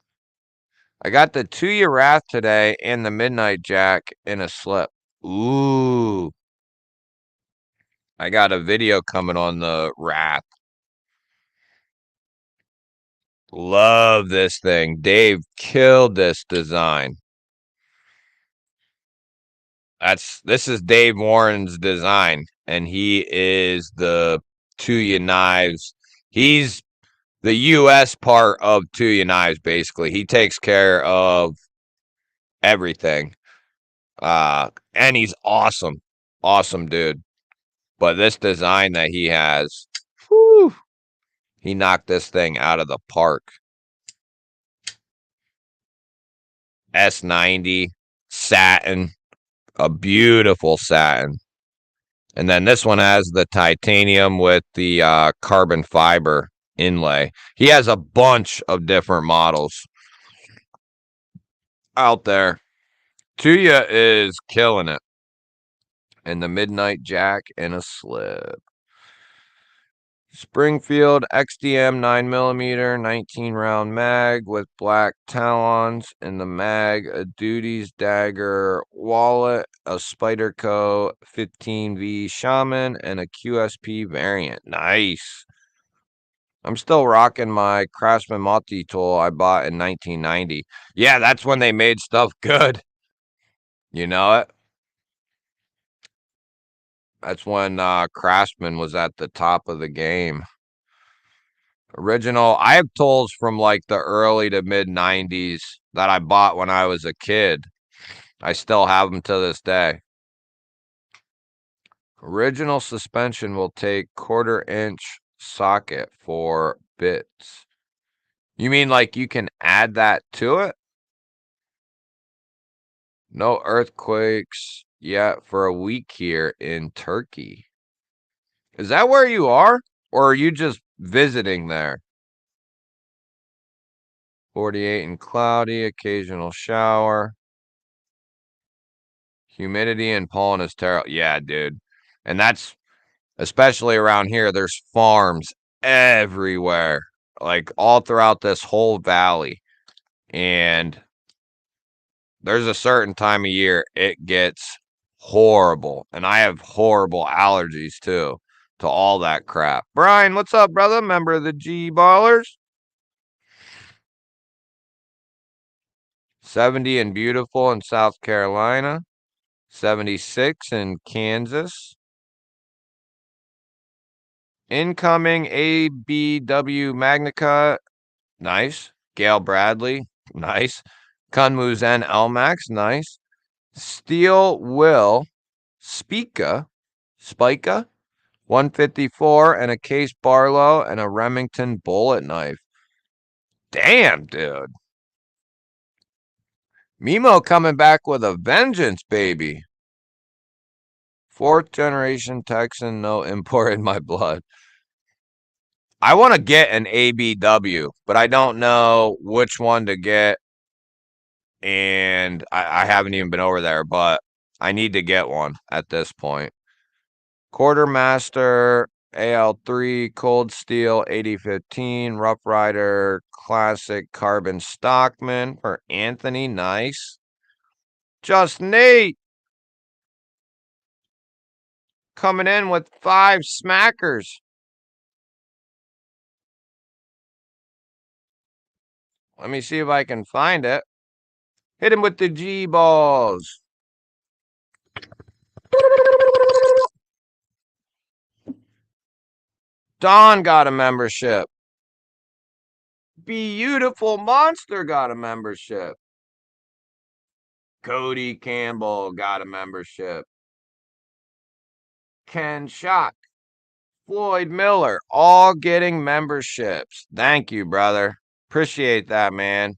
I got the Tuya Wrath today and the Midnight Jack in a slip. Ooh. I got a video coming on the wrap. Love this thing. Dave killed this design. This is Dave Warren's design, and he is the Tuya Knives. He's the U.S. part of Tuya Knives, basically. He takes care of everything. And he's awesome. Awesome dude. But this design that he has, whew, he knocked this thing out of the park. S90 satin, a beautiful satin. And then this one has the titanium with the carbon fiber inlay. He has a bunch of different models out there. Tuya is killing it. And the Midnight Jack in a slip. Springfield XDM 9mm 19 round mag with black talons in the mag, a Duty's Dagger wallet, a Spyderco 15V Shaman, and a QSP variant. Nice. I'm still rocking my Craftsman multi-tool I bought in 1990. Yeah, that's when they made stuff good. You know it? That's when Craftsman was at the top of the game. Original. I have tools from like the early to mid 90s that I bought when I was a kid. I still have them to this day. Original suspension will take 1/4-inch socket for bits. You mean like you can add that to it? No earthquakes yet for a week here in Turkey. Is that where you are? Or are you just visiting there? 48 and cloudy, occasional shower. Humidity and pollen is terrible. Yeah, dude. And that's especially around here. There's farms everywhere, like all throughout this whole valley. And there's a certain time of year it gets horrible. And I have horrible allergies too to all that crap. Brian, what's up, brother? Member of the GBallers. 70 and beautiful in South Carolina. 76 in Kansas. Incoming ABW Magnica. Nice. Gail Bradley. Nice. Kunmu Zen Elmax. Nice. Steel Will Spica. 154 and a Case Barlow and a Remington bullet knife. Damn, dude. Mimo coming back with a vengeance, baby. 4th generation Texan, no import in my blood. I want to get an ABW, but I don't know which one to get. And I haven't even been over there, but I need to get one at this point. Quartermaster AL3 Cold Steel 8015 Rough Rider Classic Carbon Stockman for Anthony. Nice. Just Nate coming in with 5 smackers. Let me see if I can find it. Hit him with the G balls. Don got a membership. Beautiful Monster got a membership. Cody Campbell got a membership. Ken Shock. Floyd Miller, all getting memberships. Thank you, brother. Appreciate that, man.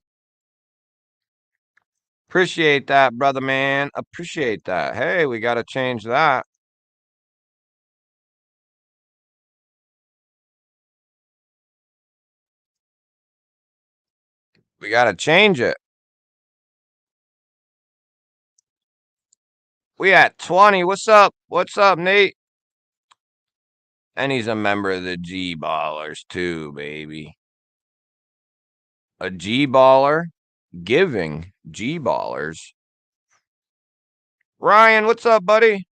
Appreciate that, brother, man. Appreciate that. Hey, we got to change that. We got to change it. We at 20. What's up? What's up, Nate? And he's a member of the GBallers too, baby. A GBaller giving GBallers. Ryan, what's up, buddy?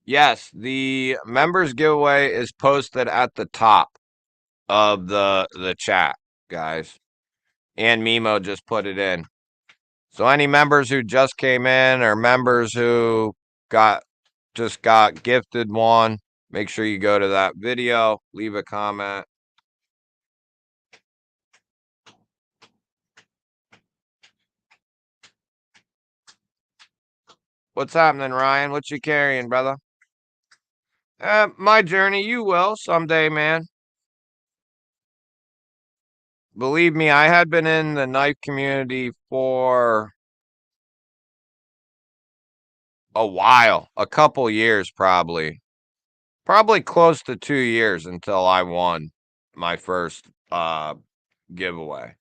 Yes, the members giveaway is posted at the top of the chat, guys. And Mimo just put it in. So any members who just came in or members who got gifted one, make sure you go to that video, leave a comment. What's happening, Ryan? What you carrying, brother? My journey, you will someday, man. Believe me, I had been in the knife community for a while, a couple years probably. Probably close to 2 years until I won my first giveaway.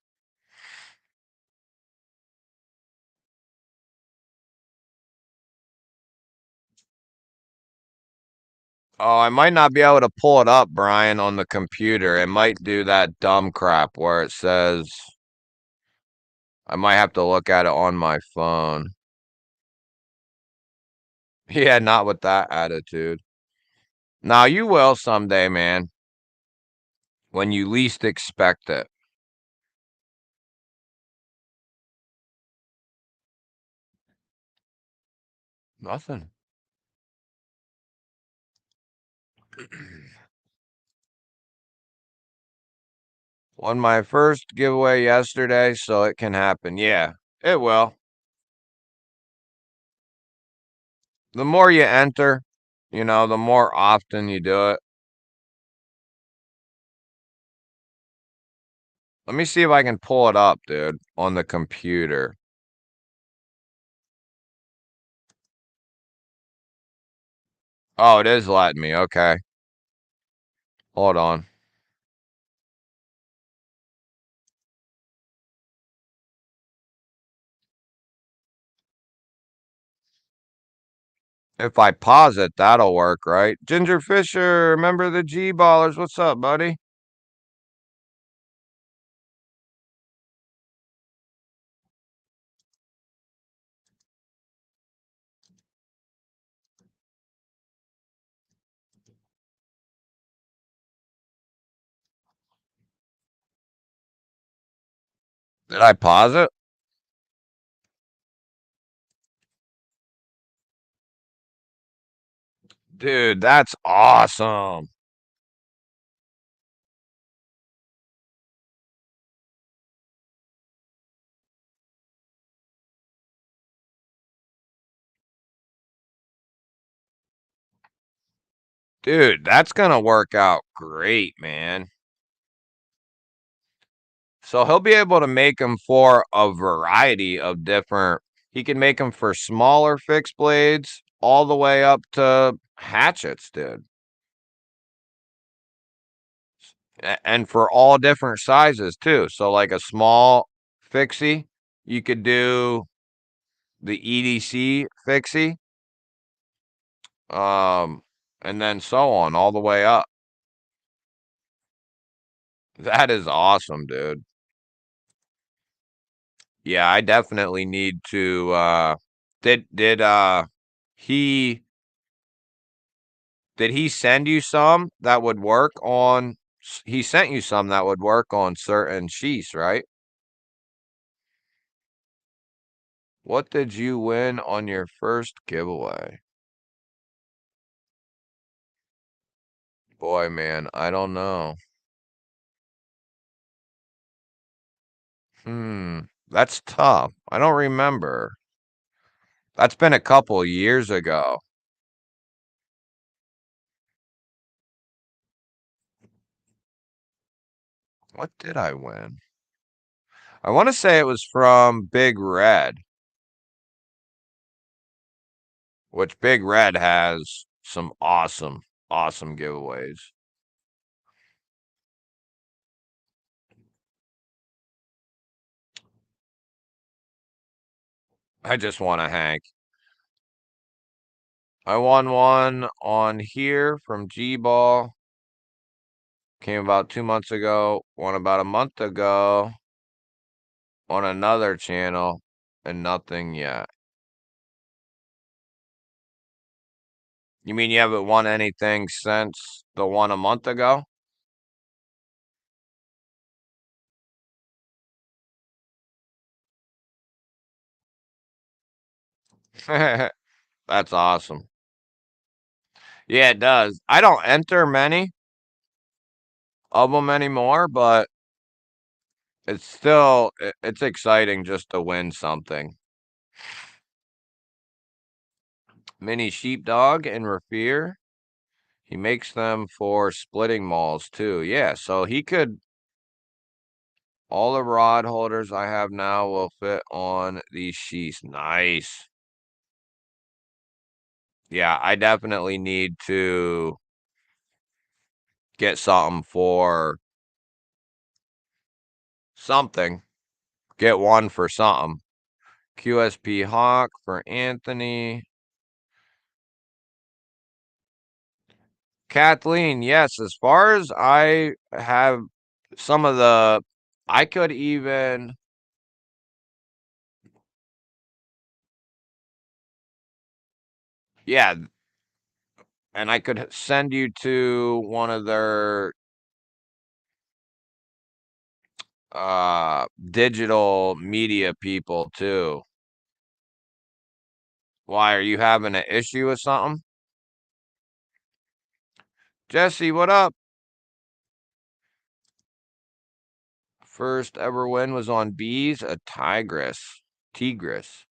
Oh, I might not be able to pull it up, Brian, on the computer. It might do that dumb crap where it says I might have to look at it on my phone. Yeah, not with that attitude. Now you will someday, man. When you least expect it. Nothing. Won my first giveaway yesterday, so it can happen. Yeah, it will. The more you enter, the more often you do it. Let me see if I can pull it up, dude, on the computer. Oh, it is letting me. Okay. Hold on. If I pause it, that'll work, right? Ginger Fisher, remember the GBallers. What's up, buddy? Did I pause it? Dude, that's awesome. Dude, that's going to work out great, man. So he'll be able to make them for a variety of different. He can make them for smaller fixed blades all the way up to hatchets, dude. And for all different sizes too. So like a small fixie, you could do the EDC fixie, and then so on all the way up. That is awesome, dude. Yeah, I definitely need to did he did he send you some that would work on he sent you some that would work on certain sheaths, right? What did you win on your first giveaway? Boy, man, I don't know. That's tough. I don't remember. That's been a couple years ago. What did I win? I want to say it was from Big Red, which Big Red has some awesome, awesome giveaways. I just want to Hank. I won one on here from G-Ball. Came about 2 months ago. Won about a month ago on another channel, and nothing yet. You mean you haven't won anything since the one a month ago? That's awesome. Yeah, it does. I don't enter many of them anymore, but it's still it's exciting just to win something. Mini sheepdog and Rafir. He makes them for splitting malls too. Yeah, so he could. All the rod holders I have now will fit on these sheaths. Nice. Yeah, I definitely need to get something for something. Get one for something. QSP Hawk for Anthony. Kathleen, yes, as far as I have some of the, I could even, yeah, and I could send you to one of their digital media people too. Why, are you having an issue with something? Jesse, what up? First ever win was on bees, a tigress. Tigris.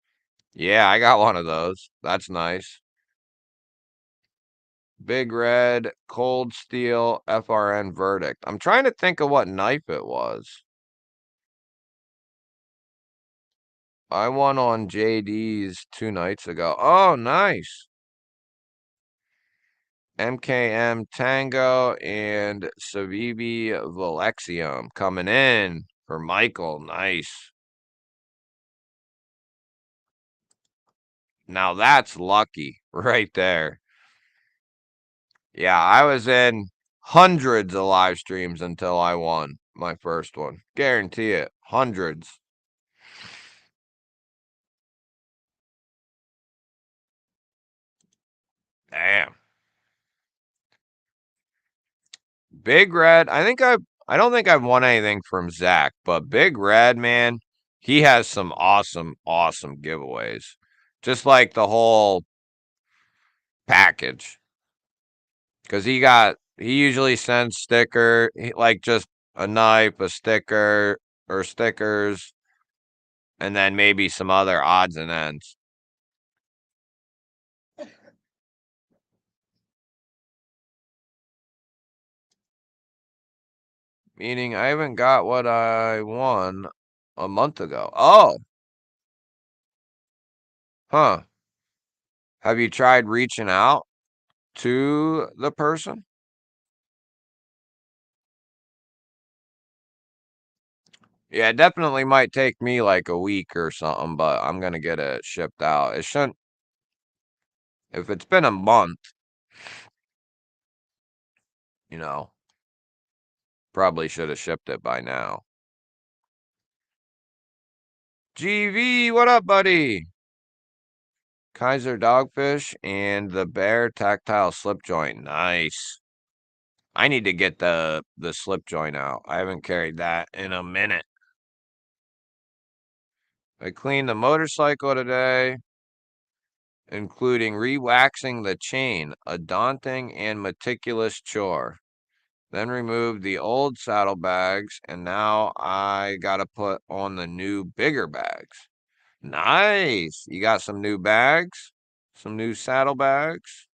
Yeah, I got one of those. That's nice. Big Red, Cold Steel, FRN Verdict. I'm trying to think of what knife it was. I won on JD's 2 nights ago. Oh, nice. MKM Tango and Savivi Valexium coming in for Michael. Nice. Now that's lucky right there. Yeah, I was in hundreds of live streams until I won my first one. Guarantee it. Hundreds. Damn. Big Red. I don't think I've won anything from Zach, but Big Red, man, he has some awesome, awesome giveaways. Just like the whole package. Because he usually sends like just a knife, a sticker, or stickers, and then maybe some other odds and ends. Meaning I haven't got what I won a month ago. Oh, huh. Have you tried reaching out to the person? Yeah, it definitely might take me like a week or something, but I'm gonna get it shipped out. It shouldn't, if it's been a month, you know, probably should have shipped it by now. GV, what up, buddy? Kaiser Dogfish and the Bear Tactile Slip Joint. Nice. I need to get the slip joint out. I haven't carried that in a minute. I cleaned the motorcycle today, including re-waxing the chain, a daunting and meticulous chore. Then removed the old saddlebags, and now I gotta put on the new, bigger bags. Nice. You got some new bags? Some new saddlebags?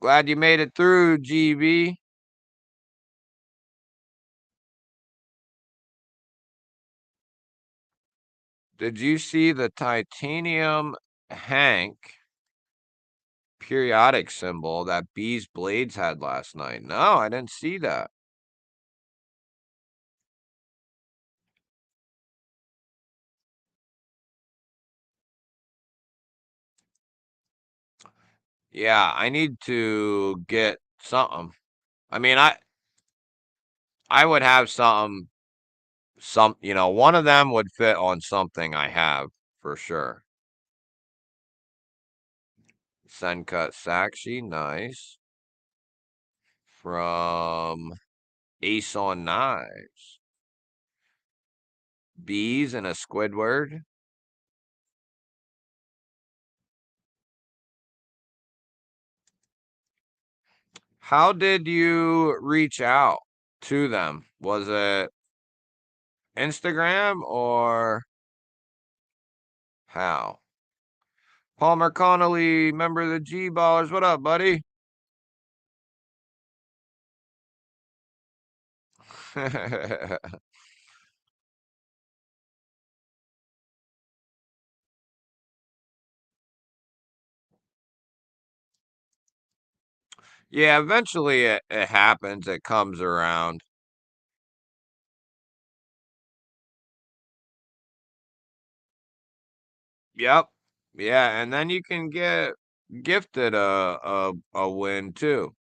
Glad you made it through, GB. Did you see the titanium Hank periodic symbol that Bee's Blades had last night? No, I didn't see that. Yeah, I need to get something. I mean, I would have some, one of them would fit on something I have for sure. Sencut Sakshi, nice. From Ace on Knives. Bees and a Squidward. How did you reach out to them? Was it Instagram or how? Palmer Connolly, member of the GBallers. What up, buddy? Yeah, eventually it happens. It comes around. Yep. Yeah, and then you can get gifted a win too.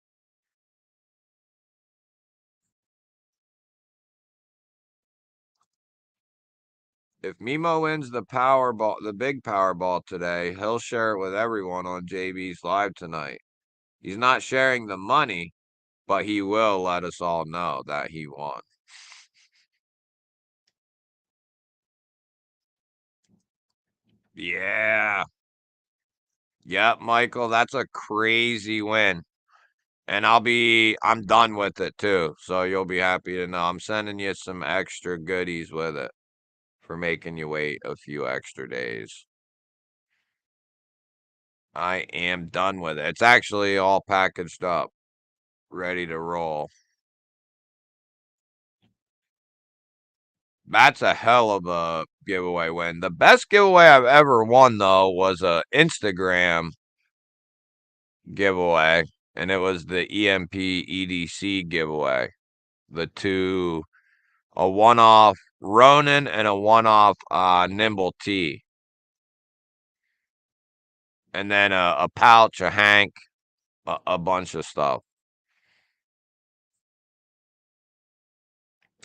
If Mimo wins the Powerball, the big Powerball today, he'll share it with everyone on JB's live tonight. He's not sharing the money, but he will let us all know that he won. Yeah. Yep, Michael, that's a crazy win. And I'm done with it too. So you'll be happy to know I'm sending you some extra goodies with it for making you wait a few extra days. I am done with it. It's actually all packaged up, ready to roll. That's a hell of a giveaway win. The best giveaway I've ever won though was a Instagram giveaway, and it was the EMP EDC giveaway. The two, a one-off Ronin and a one-off Nimble T, and then a pouch, a Hank, a bunch of stuff.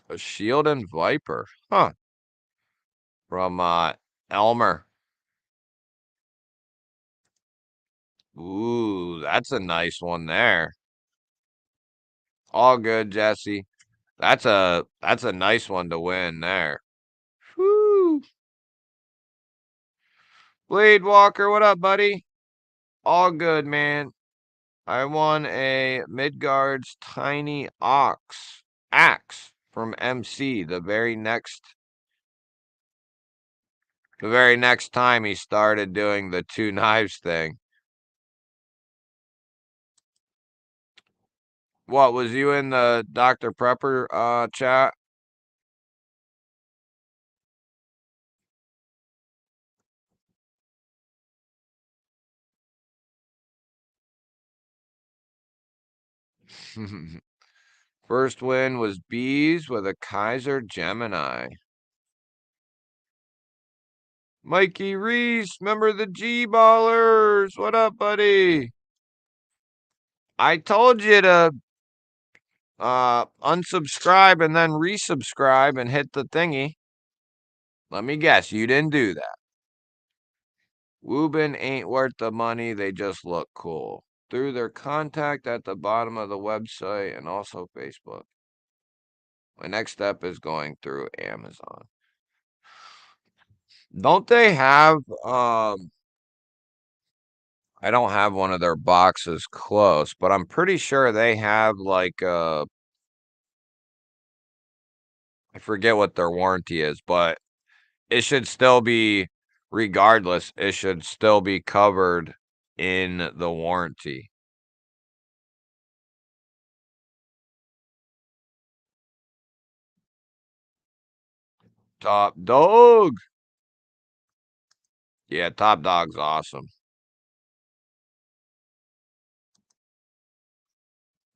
A Shield and Viper, huh? From Elmer. Ooh, that's a nice one there. All good, Jesse. That's a nice one to win there. Whoo! Blade Walker, what up, buddy? All good, man. I won a Midgard's Tiny Axe from MC the very next time he started doing the two knives thing. What was you in the Dr. Prepper chat? First win was Bees with a Kaiser Gemini. Mikey Reese, member of the GBallers. What up, buddy? I told you to unsubscribe and then resubscribe and hit the thingy. Let me guess, you didn't do that. Woobin ain't worth the money, they just look cool. Through their contact at the bottom of the website and also Facebook. My next step is going through Amazon. Don't they have I don't have one of their boxes close, but I'm pretty sure they have like I forget what their warranty is, but it should still be regardless, it should still be covered in the warranty. Top Dog. Yeah, Top Dog's awesome.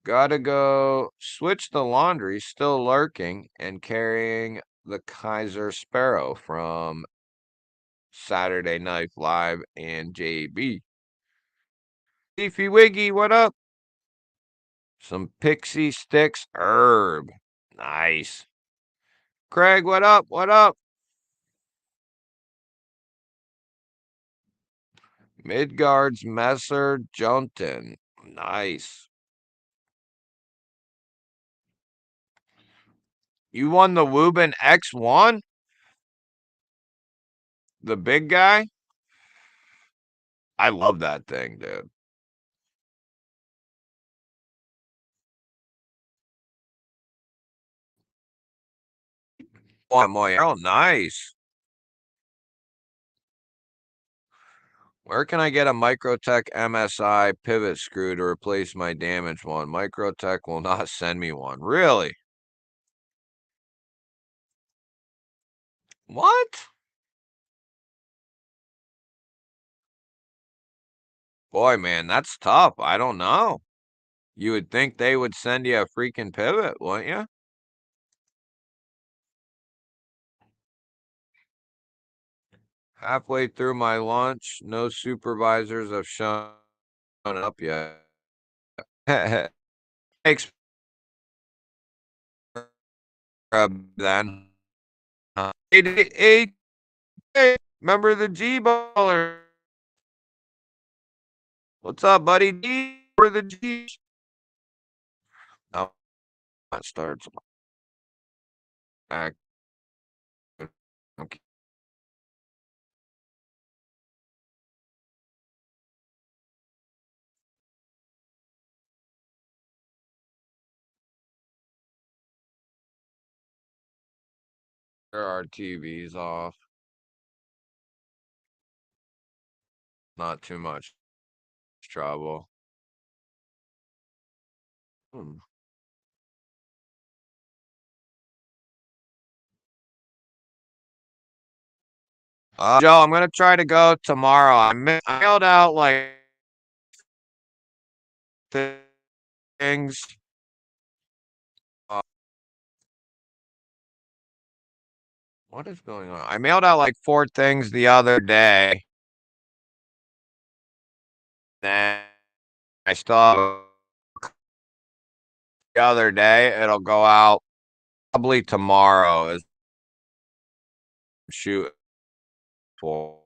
Gotta go switch the laundry, still lurking and carrying the Kaiser Sparrow from Saturday Night Live and JB. Leafy Wiggy, what up? Some Pixie Sticks Herb. Nice. Craig, what up? What up? Midgard's Messer Junten. Nice. You won the Wubin X1? The big guy? I love that thing, dude. Oh, Moyero, nice. Where can I get a Microtech MSI pivot screw to replace my damaged one? Microtech will not send me one. Really? What? Boy, man, that's tough. I don't know. You would think they would send you a freaking pivot, wouldn't you? Halfway through my lunch, no supervisors have shown up yet. Thanks, then. Hey, remember the GBallers? What's up, buddy? D for the G. Oh, that starts back. Okay. There are TVs off. Not too much trouble. Hmm. Joe, I'm gonna try to go tomorrow. I mailed out like things. Uh, what is going on? I mailed out like 4 things the other day. Then I still have the other day. It'll go out probably tomorrow. Is shooting for.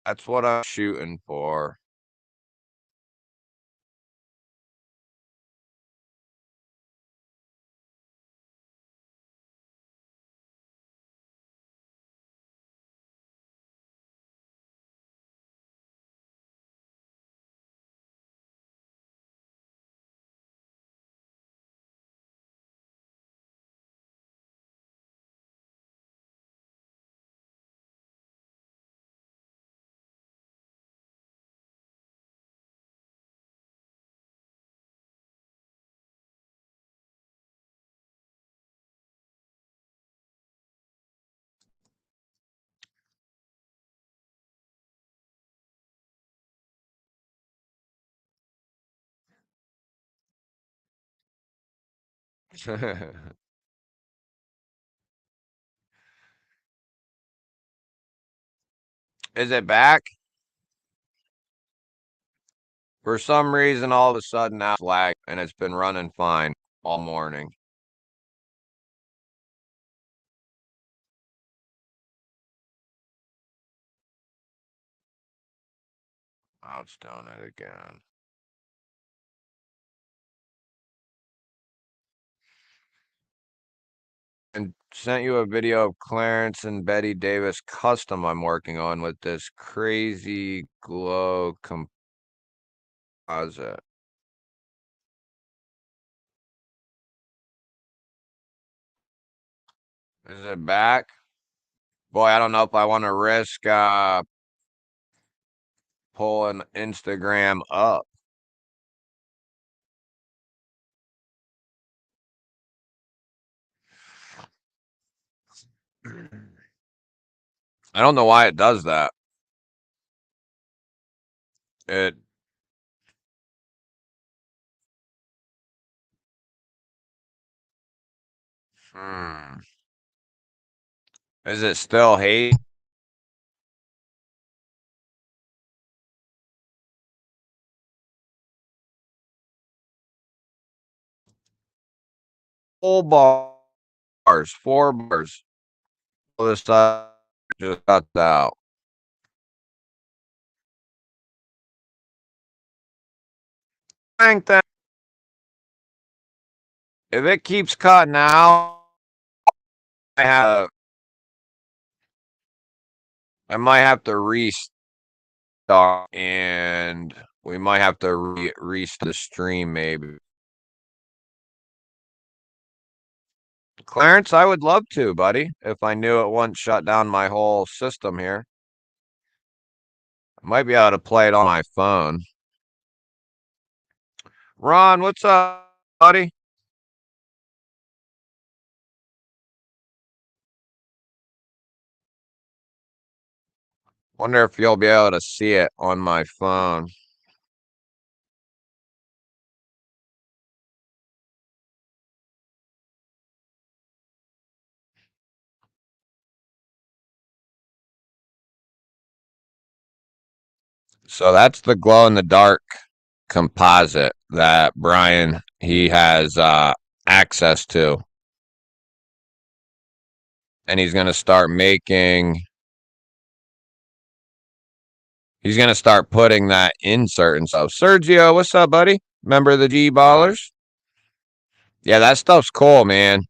That's what I'm shooting for. Is it back? For some reason, all of a sudden now it's lag, and it's been running fine all morning. Oh, it's doing it again. And sent you a video of Clarence and Betty Davis custom I'm working on with this crazy glow composite. Is it back? Boy, I don't know if I want to risk pulling Instagram up. I don't know why it does that. It hmm. Is it still hate? Full bars, 4 bars. All this stuff just cuts out. thing. If it keeps cutting out, I might have to restart, and we might have to restart the stream maybe. Clarence, I would love to, buddy, if I knew it wouldn't shut down my whole system here. I might be able to play it on my phone. Ron, what's up, buddy? Wonder if you'll be able to see it on my phone. So that's the glow in the dark composite that Brian he has access to, and he's going to start making. He's going to start putting that insert and stuff. Sergio, what's up, buddy? Member of the GBallers? Yeah, that stuff's cool, man.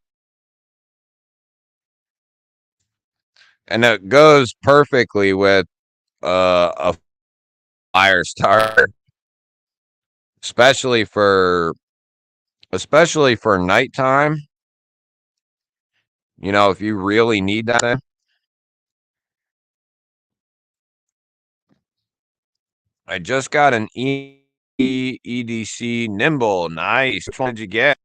And it goes perfectly with a fire starter, especially for nighttime. You know, if you really need that thing. I just got an EDC Nimble. Nice. Which one did you get?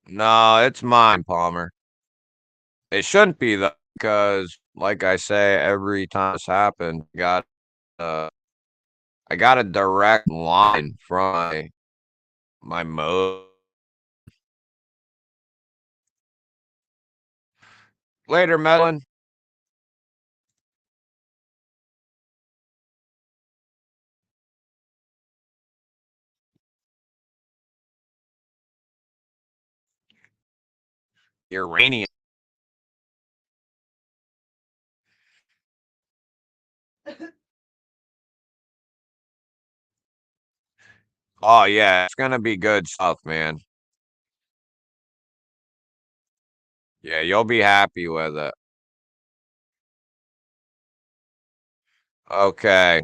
No, it's mine, Palmer. It shouldn't be though, because, like I say, every time this happened, uh, I got a direct line from my mode. Later, Melon. Uranium. Oh yeah, it's gonna be good stuff, man. Yeah, you'll be happy with it. Okay.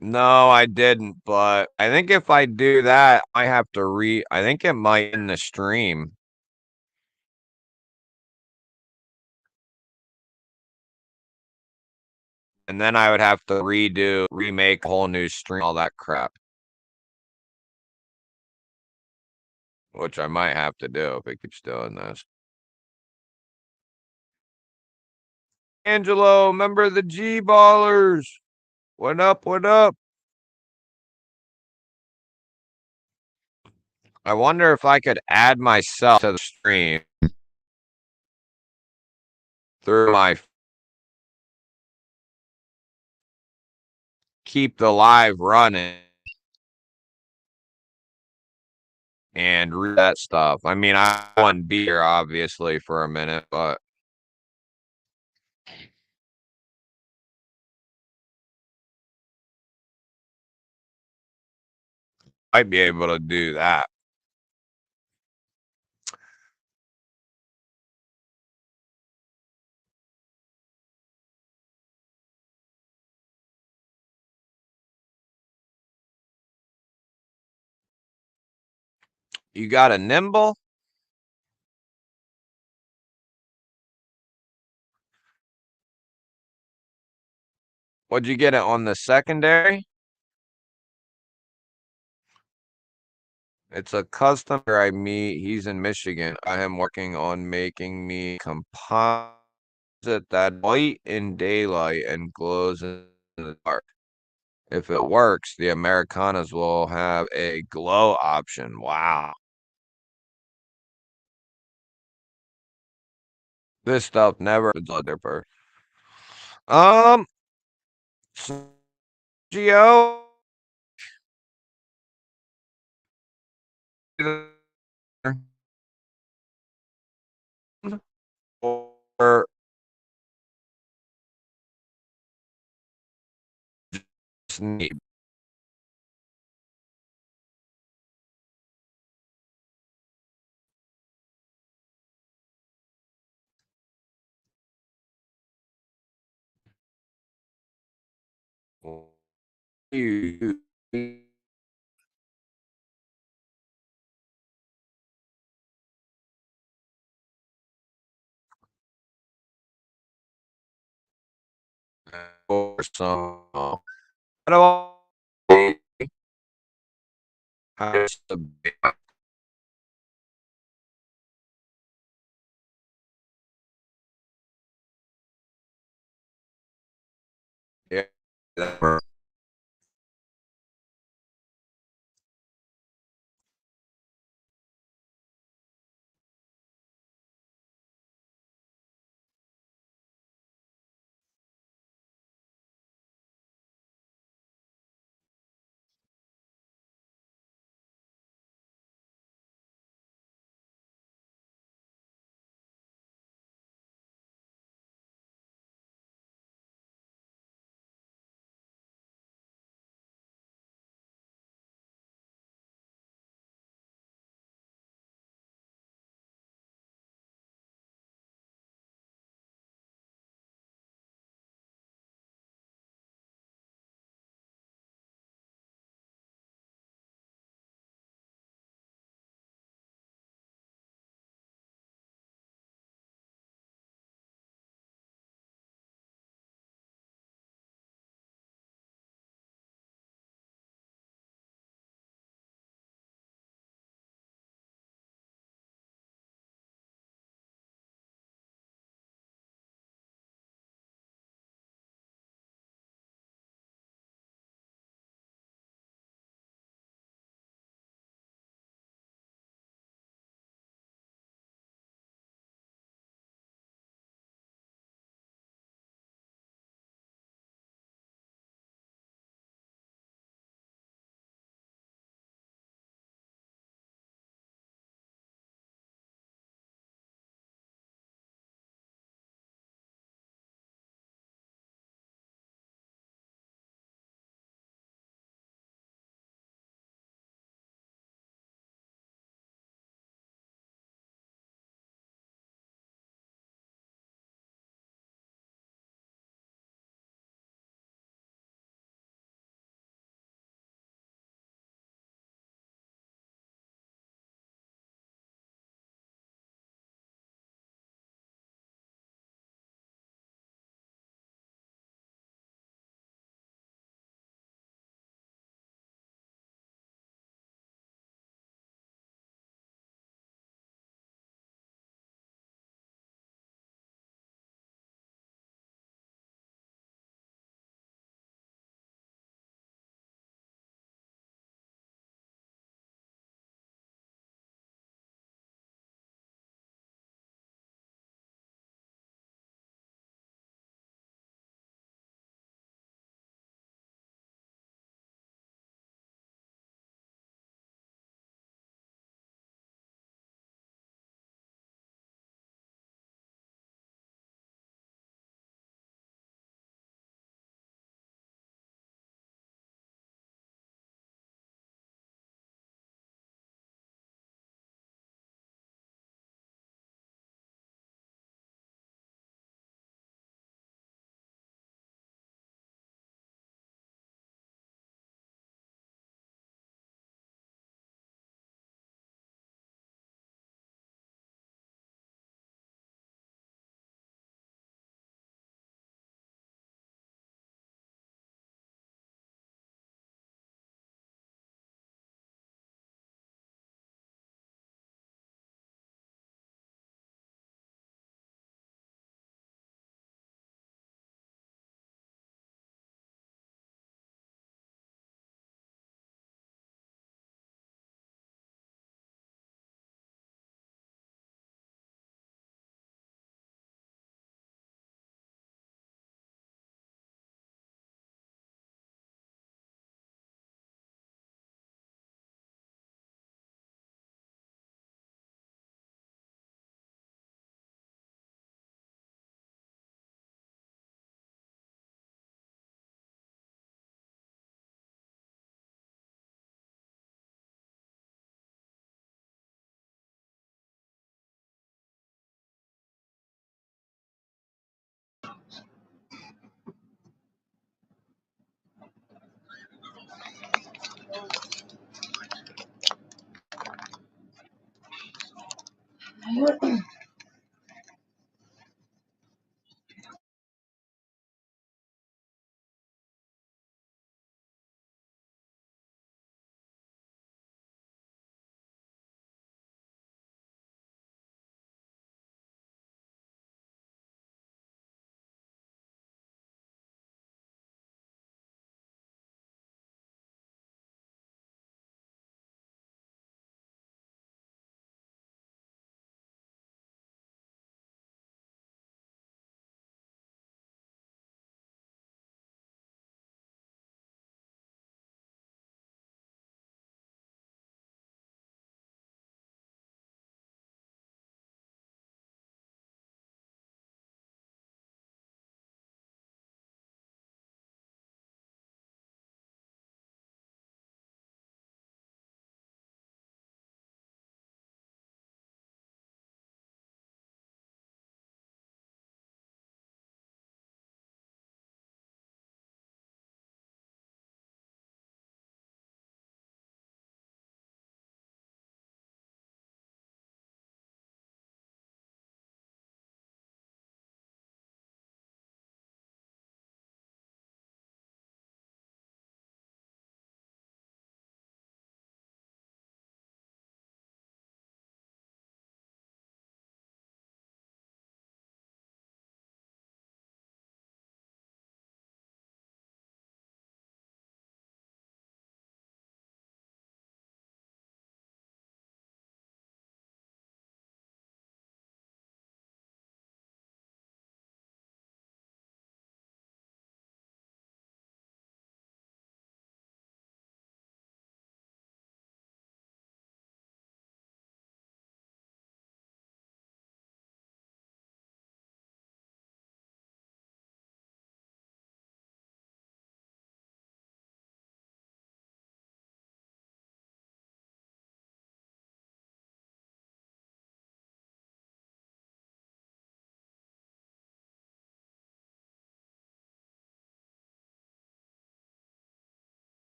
No, I didn't, but I think if I do that, I have to I think it might end the stream. And then I would have to remake a whole new stream, all that crap. Which I might have to do if it keeps doing this. Angelo, member of the GBallers. What up? What up? I wonder if I could add myself to the stream through my keep the live running and read that stuff. I mean, I wouldn't be here obviously for a minute, but I'd be able to do that. You got a nimble? Would you get it on the secondary? It's a customer I meet. He's in Michigan. I am working on making me composite that white in daylight and glows in the dark. If it works, the Americanas will have a glow option. Wow. This stuff never is a dipper. Um, Geo, or need. You or some how do I how does the yeah, that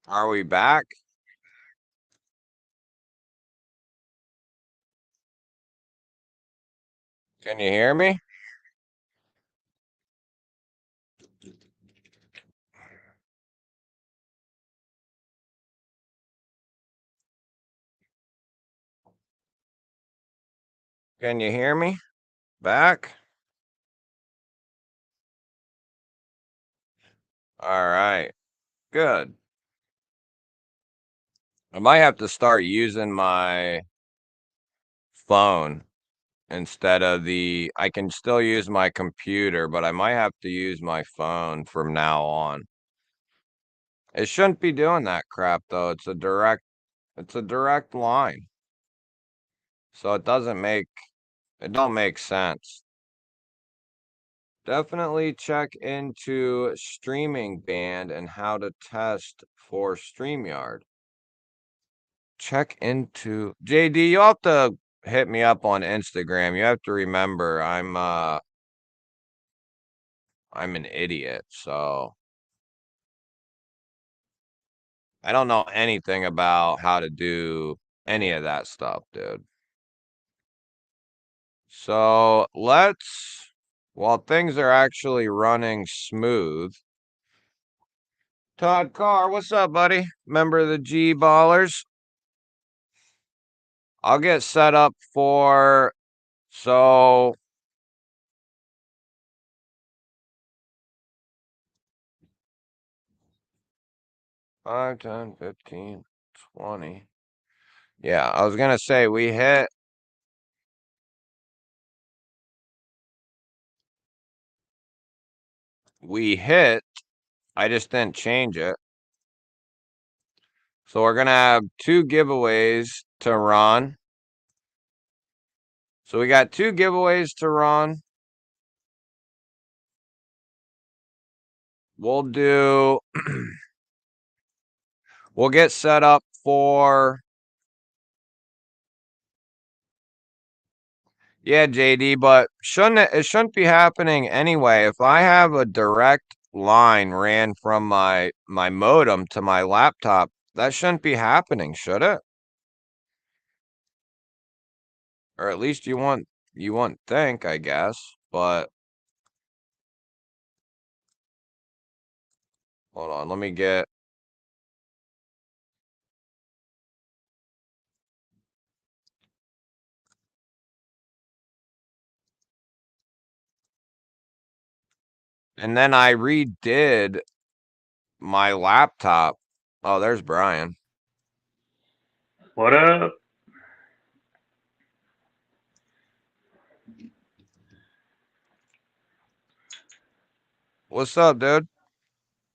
Are we back? Can you hear me? Can you hear me? Back? All right. Good. I might have to start using my phone instead of I can still use my computer, but I might have to use my phone from now on. It shouldn't be doing that crap though. It's a direct line. So it don't make sense. Definitely check into Streaming Band and how to test for StreamYard. Check into JD, you'll have to hit me up on Instagram. You have to remember I'm an idiot, so I don't know anything about how to do any of that stuff, dude. So while things are actually running smooth. Todd Carr, what's up, buddy? Member of the GBallers. I'll get set up for, so 5, 10, 15, 20. Yeah, I was going to say we hit. I just didn't change it. So we're going to have 2 giveaways to run. So we got 2 giveaways to run. We'll do, we'll get set up for, yeah, JD, but it shouldn't be happening anyway. If I have a direct line ran from my modem to my laptop, that shouldn't be happening, should it? Or at least you wouldn't think, I guess, but hold on, let me get. And then I redid my laptop. Oh, there's Brian. What up? What's up, dude?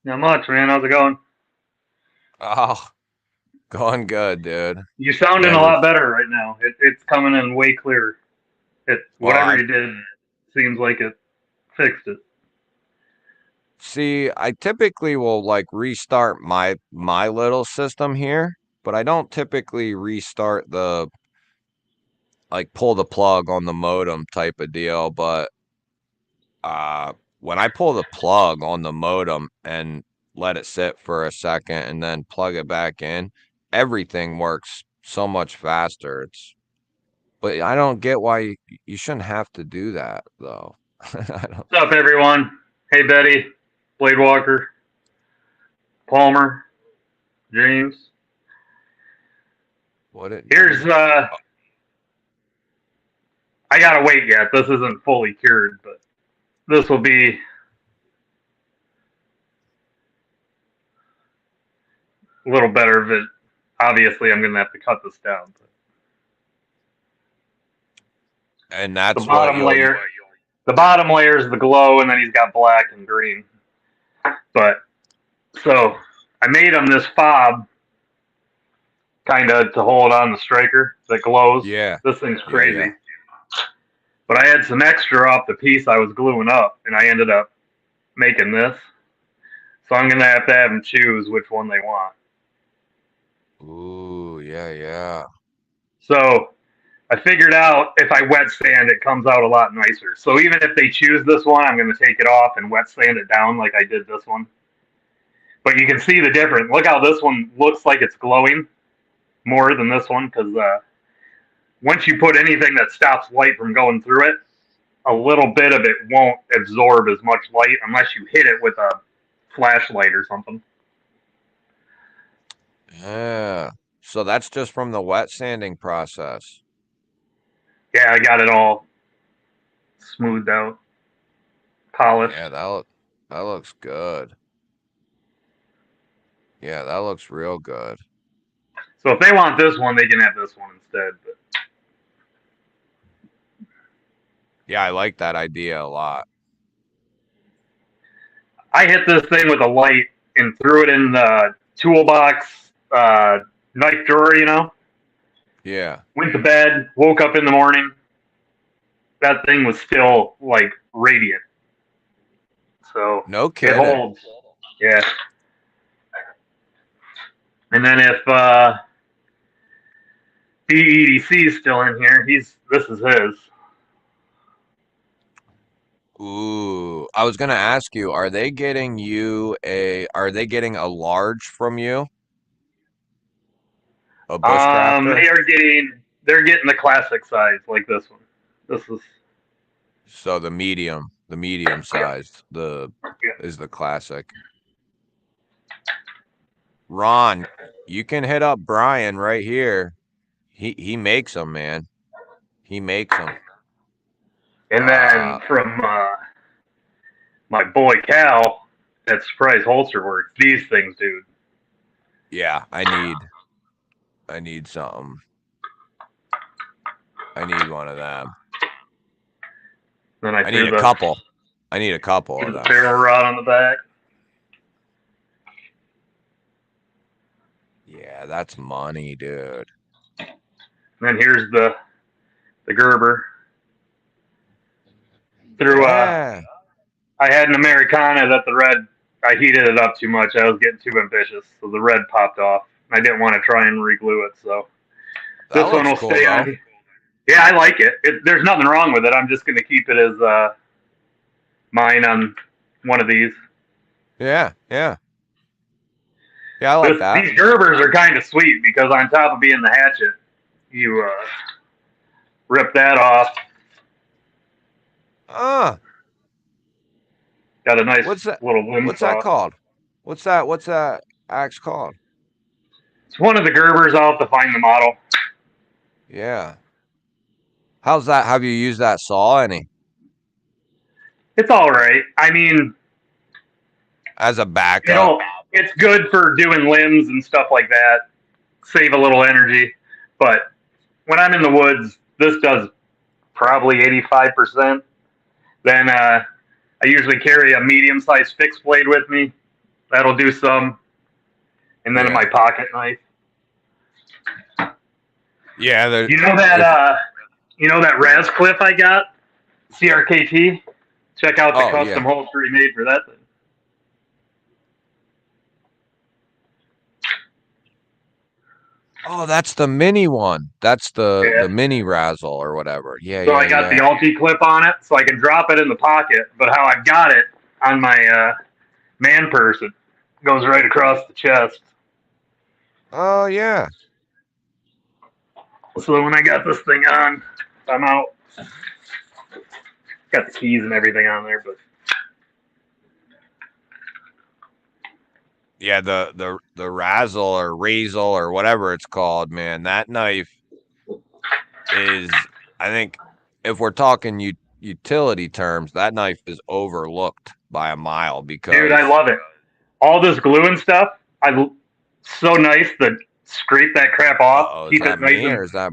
Not much, man. How's it going? Oh, going good, dude. You're sounding Yeah, a lot just better right now. It's coming in way clearer. well, Whatever you did seems like it fixed it. I typically will like restart my little system here, but I don't typically restart the like pull the plug on the modem type of deal, but when I pull the plug on the modem and let it sit for a second and then plug it back in, everything works so much faster. But I don't get why you shouldn't have to do that though. I don't. What's up, everyone? Hey, Betty, Blade Walker, Palmer, James. What it Here's I gotta wait yet. This isn't fully cured, but this will be a little better. But obviously, I'm gonna have to cut this down. And The that's what bottom you'll. layer, the bottom layer is the glow, and then he's got black and green. But so I made him this fob, kind of to hold on the striker that glows. Yeah. This thing's Yeah, crazy. yeah. But I had some extra off the piece I was gluing up, and I ended up making this. So I'm gonna have to have them choose which one they want. Ooh, yeah, yeah. So I figured out if I wet sand, it comes out a lot nicer. So even if they choose this one, I'm gonna take it off and wet sand it down like I did this one. But you can see the difference. Look how this one looks like it's glowing more than this one, because once you put anything that stops light from going through it, a little bit of it won't absorb as much light unless you hit it with a flashlight or something. Yeah. So that's just from the wet sanding process. Yeah, I got it all smoothed out, polished. Yeah, that looks good. Yeah, that looks real good. So if they want this one, they can have this one instead. But Yeah, I like that idea a lot. I hit this thing with a light and threw it in the toolbox knife drawer, Yeah. Went to bed, woke up in the morning. That thing was still like radiant. So No it kidding. holds. Yeah. And then if BEDC is still in here, this is his. Ooh, I was gonna ask you, are they getting a large from you? A bushcrafter? They're getting the classic size like this one. This is So the medium yeah, sized, the yeah. is the classic. Ron, you can hit up Brian right here. He makes them, man. He makes them. And then from my boy Cal at Surprise Holster Works, these things, dude. Yeah, I need something. I need one of them. Then I I need threw a couple. I need a couple of the them. ferro rod on the back. Yeah, that's money, dude. And then here's the Gerber. Through Yeah. I had an Americana that the red I heated it up too much. I was getting too ambitious, so the red popped off. I didn't want to try and reglue it, so That this one looks will cool stay though. on. Yeah, I like it. There's nothing wrong with it. I'm just going to keep it as mine on one of these. Yeah, yeah. Yeah, I like that. These Gerbers are kind of sweet because on top of being the hatchet, you rip that off. Uh, Got a nice what's that little what's that windsaw. called? What's that axe called? It's one of the Gerbers. I'll have to find the model. Yeah. How's that? Have you used that saw any? It's all right. I mean, As a backup? it'll it's good for doing limbs and stuff like that. Save a little energy, but when I'm in the woods, this does probably 85%. Then I usually carry a medium-sized fixed blade with me. That'll do some, and then my Yeah. pocket knife. Yeah, there You know that if Raz Cliff I got, CRKT. Check out the oh custom yeah. holster he made for that thing. Oh, that's the mini one. That's the Yeah. mini razzle or whatever. Yeah, So yeah, I got the yeah. Alti clip on it, so I can drop it in the pocket. But how I've got it on my man purse, it goes right across the chest. Oh yeah. So when I got this thing on, I'm out. Got the keys and everything on there, but Yeah, the razzle or razel or whatever it's called, man. That knife is, I think, if we're talking utility terms, that knife is overlooked by a mile dude, I because love it. All this glue and stuff, so nice to scrape that crap off, uh-oh, is keep it that nice me and or is that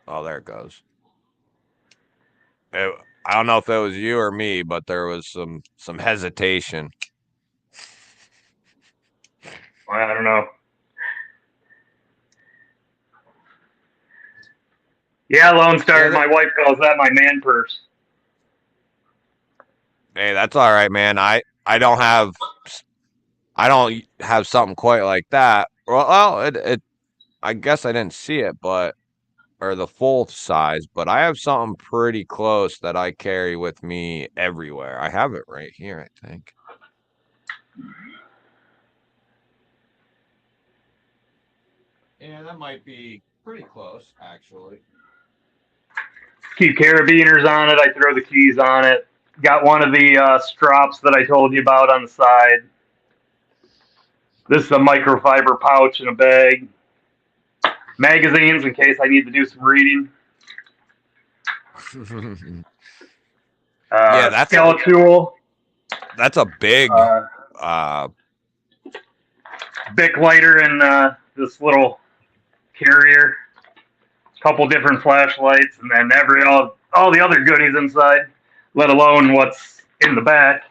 oh, there it goes. I don't know if it was you or me, but there was some hesitation. I don't know. Yeah, Lone Yeah, Star. My wife calls that my man purse. hey, that's all right, man. I don't have something quite like that. Well, it I guess I didn't see it, but or the full size, but I have something pretty close that I carry with me everywhere. I have it right here, I think. Yeah, that might be pretty close, actually. Keep carabiners on it. I throw the keys on it. Got one of the strops that I told you about on the side. This is a microfiber pouch in a bag. Magazines in case I need to do some reading. Yeah, Skeletool. that's a big Uh, uh Bic lighter in this little carrier. Couple different flashlights, and then all the other goodies inside, let alone what's in the back.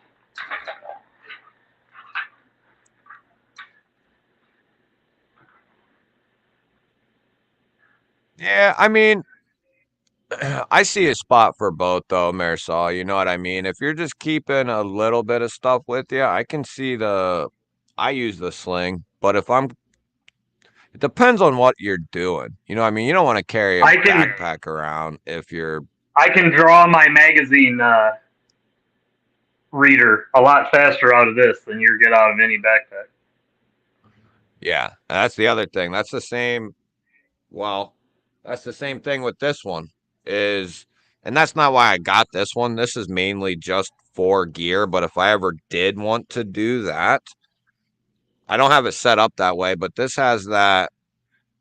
Yeah, I mean, I see a spot for both though, Marisol. You know what I mean? If you're just keeping a little bit of stuff with you, I can see the. I use the sling, but if I'm, it depends on what you're doing. You know what I mean? You don't want to carry a I can backpack around if you're. I can draw my magazine reader a lot faster out of this than you get out of any backpack. Yeah, that's the other thing. That's the same. Well, that's the same thing with this one. Is and that's not why I got this one. This is mainly just for gear. But if I ever did want to do that, I don't have it set up that way, but this has that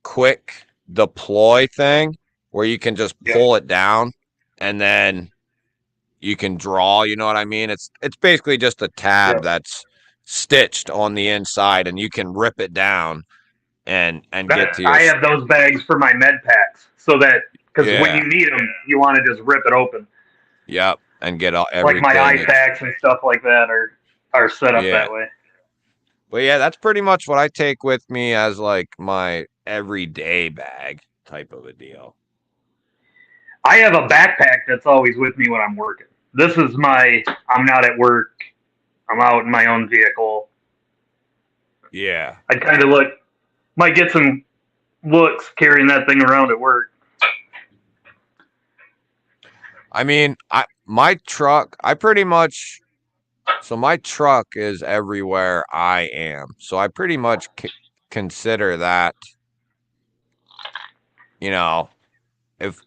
quick deploy thing where you can just Yep. pull it down and then you can draw, you know what I mean? It's basically just a tab Yep. that's stitched on the inside and you can rip it down and get That to your I have those bags for my med packs, so that because when yeah, you need them, you want to just rip it open. yep, and get all Like my everything. eye It's packs and stuff like that are set up yeah. that way. But yeah, that's pretty much what I take with me as like my everyday bag type of a deal. I have a backpack that's always with me when I'm working. This is my I'm not at work. I'm out in my own vehicle. Yeah. I kind of might get some looks carrying that thing around at work. I mean, my truck, I pretty much so my truck is everywhere I am. So I pretty much consider that, you know, if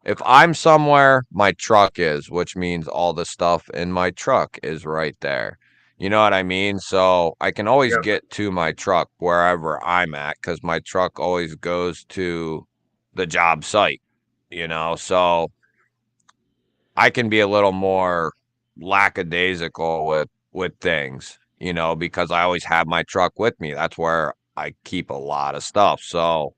if I'm somewhere, my truck is, which means all the stuff in my truck is right there. You know what I mean? So I can always Yep. get to my truck wherever I'm at because my truck always goes to the job site, you know? So I can be a little more lackadaisical with things, you know, because I always have my truck with me. That's where I keep a lot of stuff. So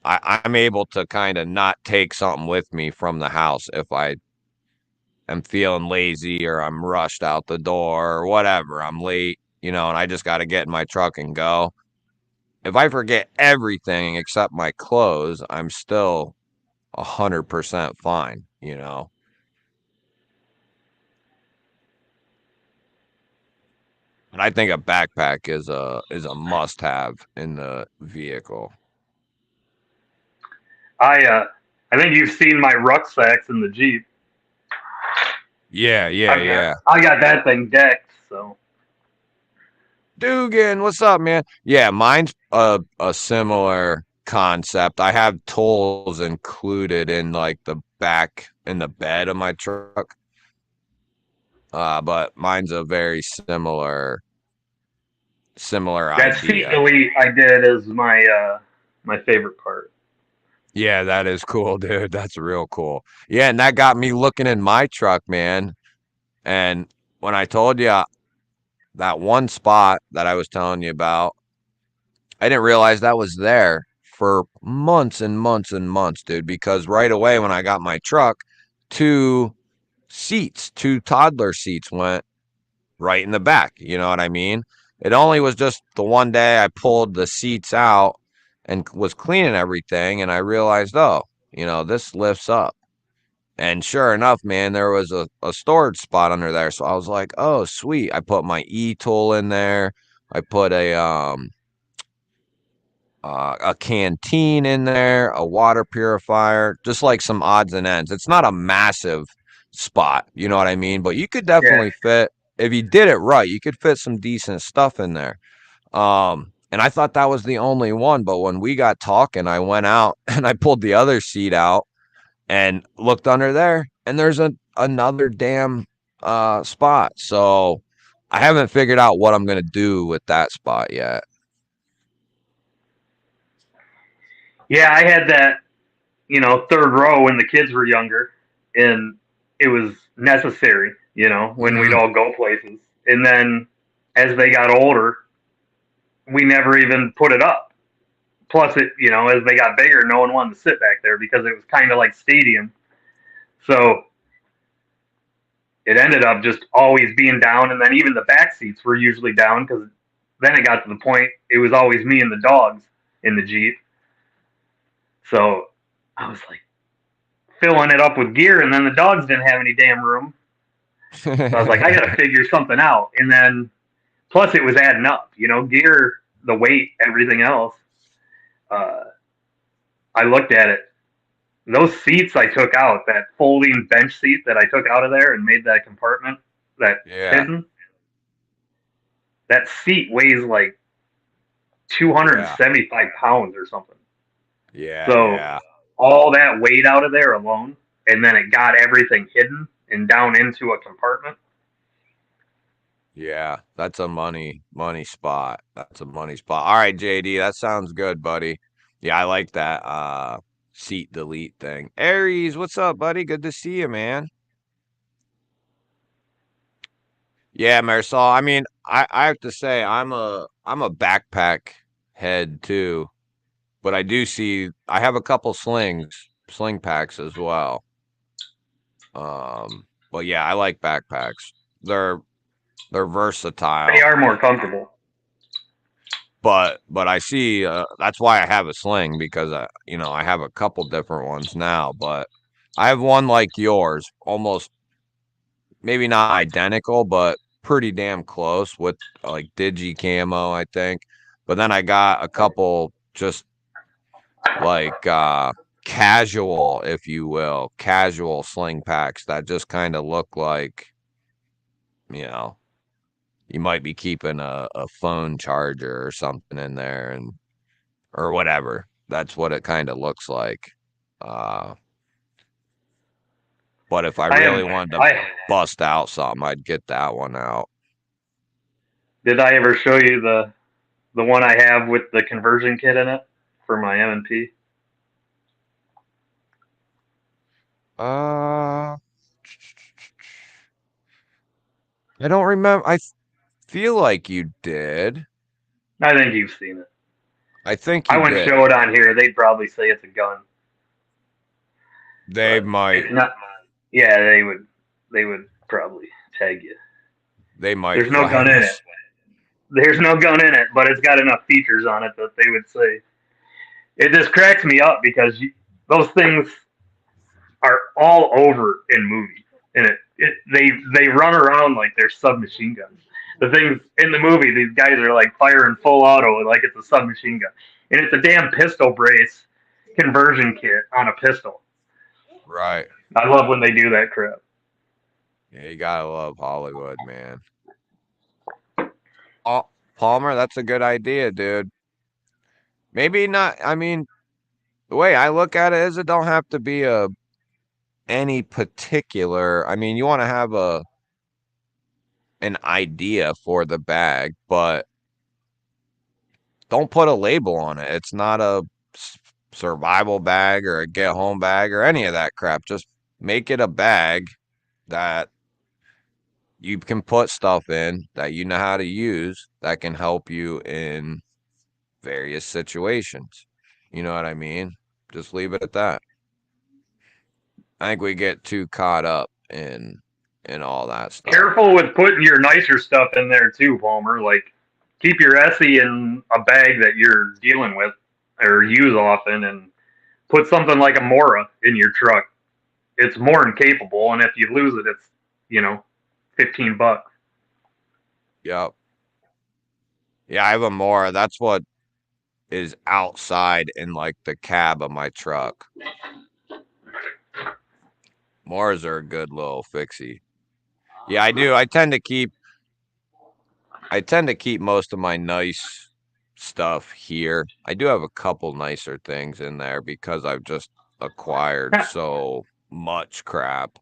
I'm able to kind of not take something with me from the house if I am feeling lazy or I'm rushed out the door or whatever. I'm late, you know, and I just got to get in my truck and go. If I forget everything except my clothes, I'm still 100% fine, you know. And I think a backpack is a must have in the vehicle. I think you've seen my rucksacks in the Jeep. Yeah, yeah, yeah. I got that thing decked. So Dugan, what's up, man? Yeah, mine's a similar concept. I have tools included in like the back in the bed of my truck. But mine's a very similar that seat idea. delete I did is my favorite part. Yeah, that is cool, dude. That's real cool. Yeah, and that got me looking in my truck, man. And when I told you that one spot that I was telling you about, I didn't realize that was there for months and months and months, dude, because right away when I got my truck, two two toddler seats went right in the back. You know what I mean? It only was just the one day I pulled the seats out and was cleaning everything, and I realized, oh, you know, this lifts up. And sure enough, man, there was a storage spot under there. So I was like, oh, sweet. I put my e-tool in there. I put a canteen in there, a water purifier, just like some odds and ends. It's not a massive spot, you know what I mean? But you could Yeah, definitely fit, if you did it right, you could fit some decent stuff in there. And I thought that was the only one, but when we got talking, I went out and I pulled the other seat out and looked under there, and there's another damn spot. So I haven't figured out what I'm gonna do with that spot yet. yeah, I had that third row when the kids were younger, and it was necessary. When we'd Hmm. all go places, and then as they got older, we never even put it up. Plus, as they got bigger, no one wanted to sit back there because it was kind of like stadium. So it ended up just always being down, and then even the back seats were usually down because then it got to the point it was always me and the dogs in the Jeep. So I was like filling it up with gear, and then the dogs didn't have any damn room. So I was like, I got to figure something out. And then plus it was adding up, gear, the weight, everything else. Uh, I looked at it. Those seats I took out, that folding bench seat that I took out of there and made that compartment, that Yeah, hidden, that seat weighs like yeah, 275 pounds or something. yeah, So yeah, all that weight out of there alone, and then it got everything hidden and down into a compartment. yeah. That's a money spot. That's a money spot. All right, JD, that sounds good, buddy. Yeah, I like that seat delete thing. Aries, what's up, buddy? Good to see you, man. Yeah, Marisol. I mean, I have to say I'm a backpack head too, but I do see I have a couple sling packs as well. But yeah, I like backpacks. They're they're They versatile. are more comfortable. But I see that's why I have a sling because I have a couple different ones now, but I have one like yours, almost maybe not identical, but pretty damn close with like digi camo, I think. But then I got a couple just like casual, if you will, casual sling packs that just kind of look like, you know, you might be keeping a phone charger or something in there and or whatever. That's what it kind of looks like. Uh, but if I I really have wanted to I bust out something, I'd get that one out. did I ever show you the one I have with the conversion kit in it for my M&P? Uh, I don't remember. Feel like you did. I think you've seen it. I think I you wouldn't did. show it on here. They'd probably say it's a gun, They but might. it's not. Yeah, they would. They would probably tag you. They might There's no flag gun in it. us. There's no gun in it, but it's got enough features on it that they would say. It just cracks me up because those things are all over in movies, and they run around like they're submachine guns. The things in the movie, these guys are like firing full auto like it's a submachine gun, and it's a damn pistol brace conversion kit on a pistol. Right. I love when they do that crap. Yeah, you gotta love Hollywood, man. Oh, Palmer, that's a good idea, dude. Maybe not. I mean, the way I look at it is it don't have to be a any particular. I mean, you want to have a an idea for the bag, but don't put a label on it. It's not a survival bag or a get home bag or any of that crap. Just make it a bag that you can put stuff in that you know how to use that can help you in various situations. You know what I mean? Just leave it at that. I think we get too caught up in all that stuff. Careful with putting your nicer stuff in there too, Palmer. Like keep your Essie in a bag that you're dealing with or use often, and put something like a Mora in your truck. It's more than capable, and if you lose it, it's you know, $15. Yep. Yeah, I have a more. That's what is outside in like the cab of my truck. Mores are a good little fixie. Yeah, I do. I tend to keep most of my nice stuff here. I do have a couple nicer things in there because I've just acquired so much crap.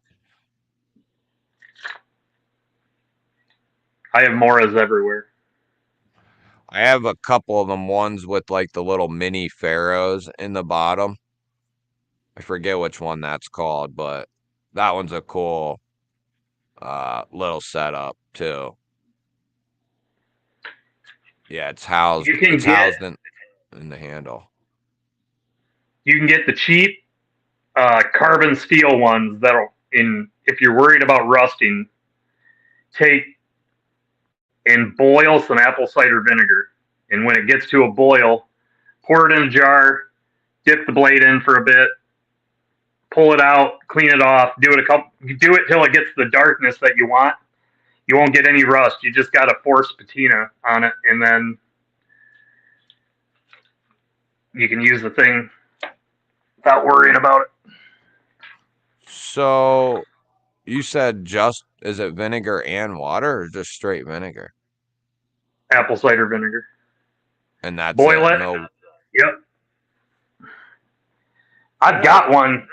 I have Moras everywhere. I have a couple of them ones with like the little mini pharaohs in the bottom. I forget which one that's called, but that one's a cool little setup too. Yeah, it's housed You can it's get housed in the handle. you can get the cheap carbon steel ones that'll in if you're worried about rusting, take and boil some apple cider vinegar. And when it gets to a boil, pour it in a jar, dip the blade in for a bit, pull it out, clean it off, do it till it gets the darkness that you want. You won't get any rust. You just got to force patina on it, and then you can use the thing without worrying about it. So you said is it vinegar and water or just straight vinegar? Apple cider vinegar. And that's Boil it. it. No. Yep. I've got one.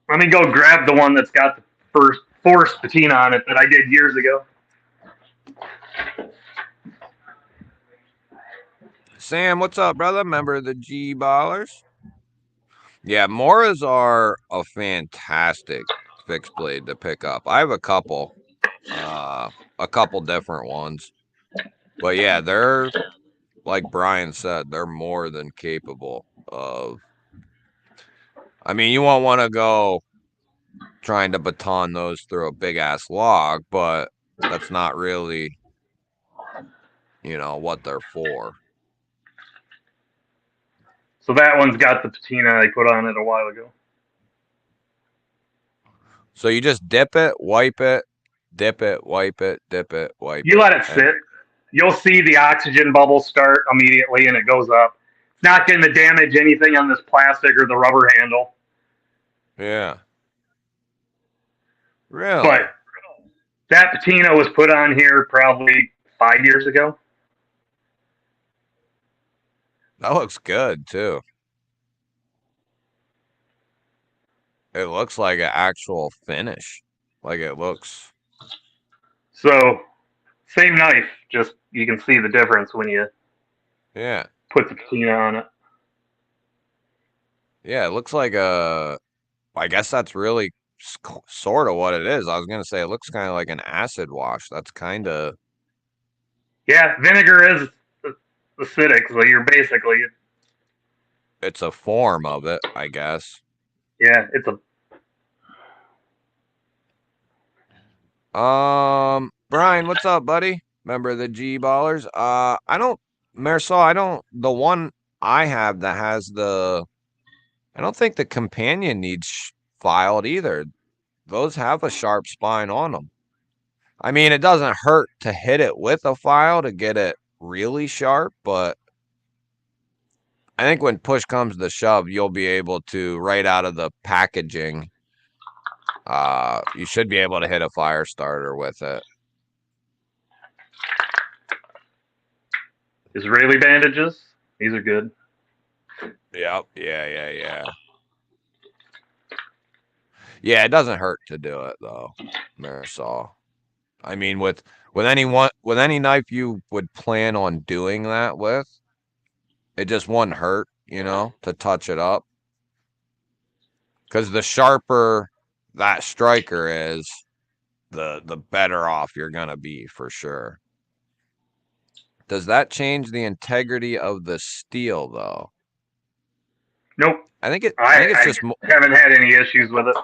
Let me go grab the one that's got the first force patina on it that I did years ago. Sam, what's up, brother? Member of the GBallers? Yeah, Moras are a fantastic fixed blade to pick up. I have a couple different ones. But yeah, they're like Brian said, they're more than capable of. I mean, you won't want to go trying to baton those through a big ass log, but that's not really, what they're for. So that one's got the patina I put on it a while ago. So you just dip it, wipe it, dip it, wipe it, dip it, wipe You it. let it sit. You'll see the oxygen bubbles start immediately and it goes up. It's not going to damage anything on this plastic or the rubber handle. Yeah. Really? But that patina was put on here probably 5 years ago. That looks good too. It looks like an actual finish. Like it looks. So, same knife, just you can see the difference when you put the patina on it. Yeah, it looks like I guess that's really sort of what it is. I was going to say it looks kind of like an acid wash. That's kind of. Yeah, vinegar is acidic, so you're basically. It's a form of it, I guess. Yeah, it's a. Brian, what's up, buddy? Member of the GBallers. The one I have that has I don't think the companion needs filed either. Those have a sharp spine on them. I mean, it doesn't hurt to hit it with a file to get it really sharp, but I think when push comes to shove, you'll be able to, right out of the packaging, you should be able to hit a fire starter with it. Israeli bandages. These are good. Yep. Yeah. Yeah, it doesn't hurt to do it though, Marisol. I mean, with any knife you would plan on doing that with, it just wouldn't hurt, to touch it up. Because the sharper that striker is, the better off you're gonna be for sure. Does that change the integrity of the steel though? Nope. I think it's just. Haven't had any issues with it.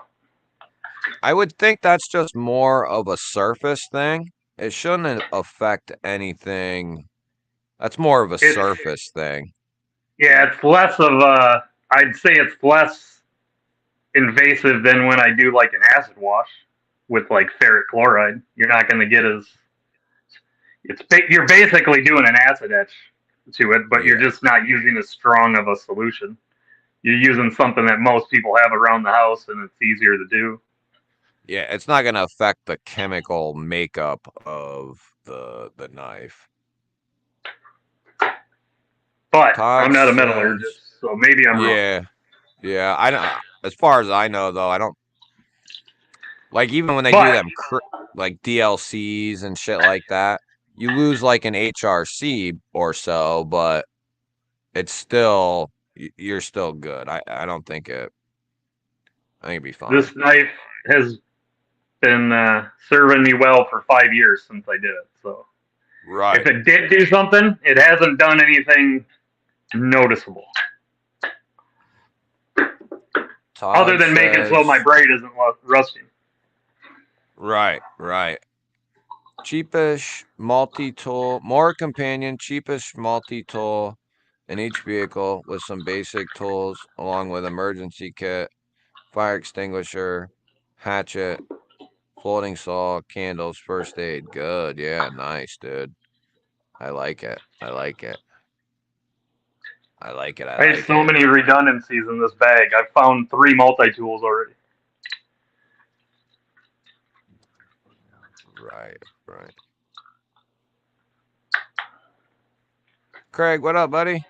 I would think that's just more of a surface thing. It shouldn't affect anything. That's more of a surface thing. Yeah, it's less of I'd say it's less invasive than when I do like an acid wash with like ferric chloride. You're not going to get as you're basically doing an acid etch to it, but you're just not using as strong of a solution. You're using something that most people have around the house, and it's easier to do. Yeah, it's not going to affect the chemical makeup of the knife. But I'm not a metallurgist, so maybe I'm wrong. Yeah. I don't. As far as I know, though, I don't. Like even when they do them like DLCs and shit like that, you lose like an HRC or so, but it's still you're still good. I don't think it. I think it'd be fine. This knife has been serving me well for 5 years since I did it. So, right. If it did do something, it hasn't done anything noticeable. Other than making so my braid isn't rusting. Right. Cheapish multi-tool, more companion, cheapish multi-tool in each vehicle with some basic tools along with emergency kit, fire extinguisher, hatchet, folding saw, candles, first aid. Good. Yeah, nice, dude. I like it. I like it. I like it. I I have like so it. many redundancies in this bag. I've found 3 multi-tools already. Right, right. Craig, what up, buddy?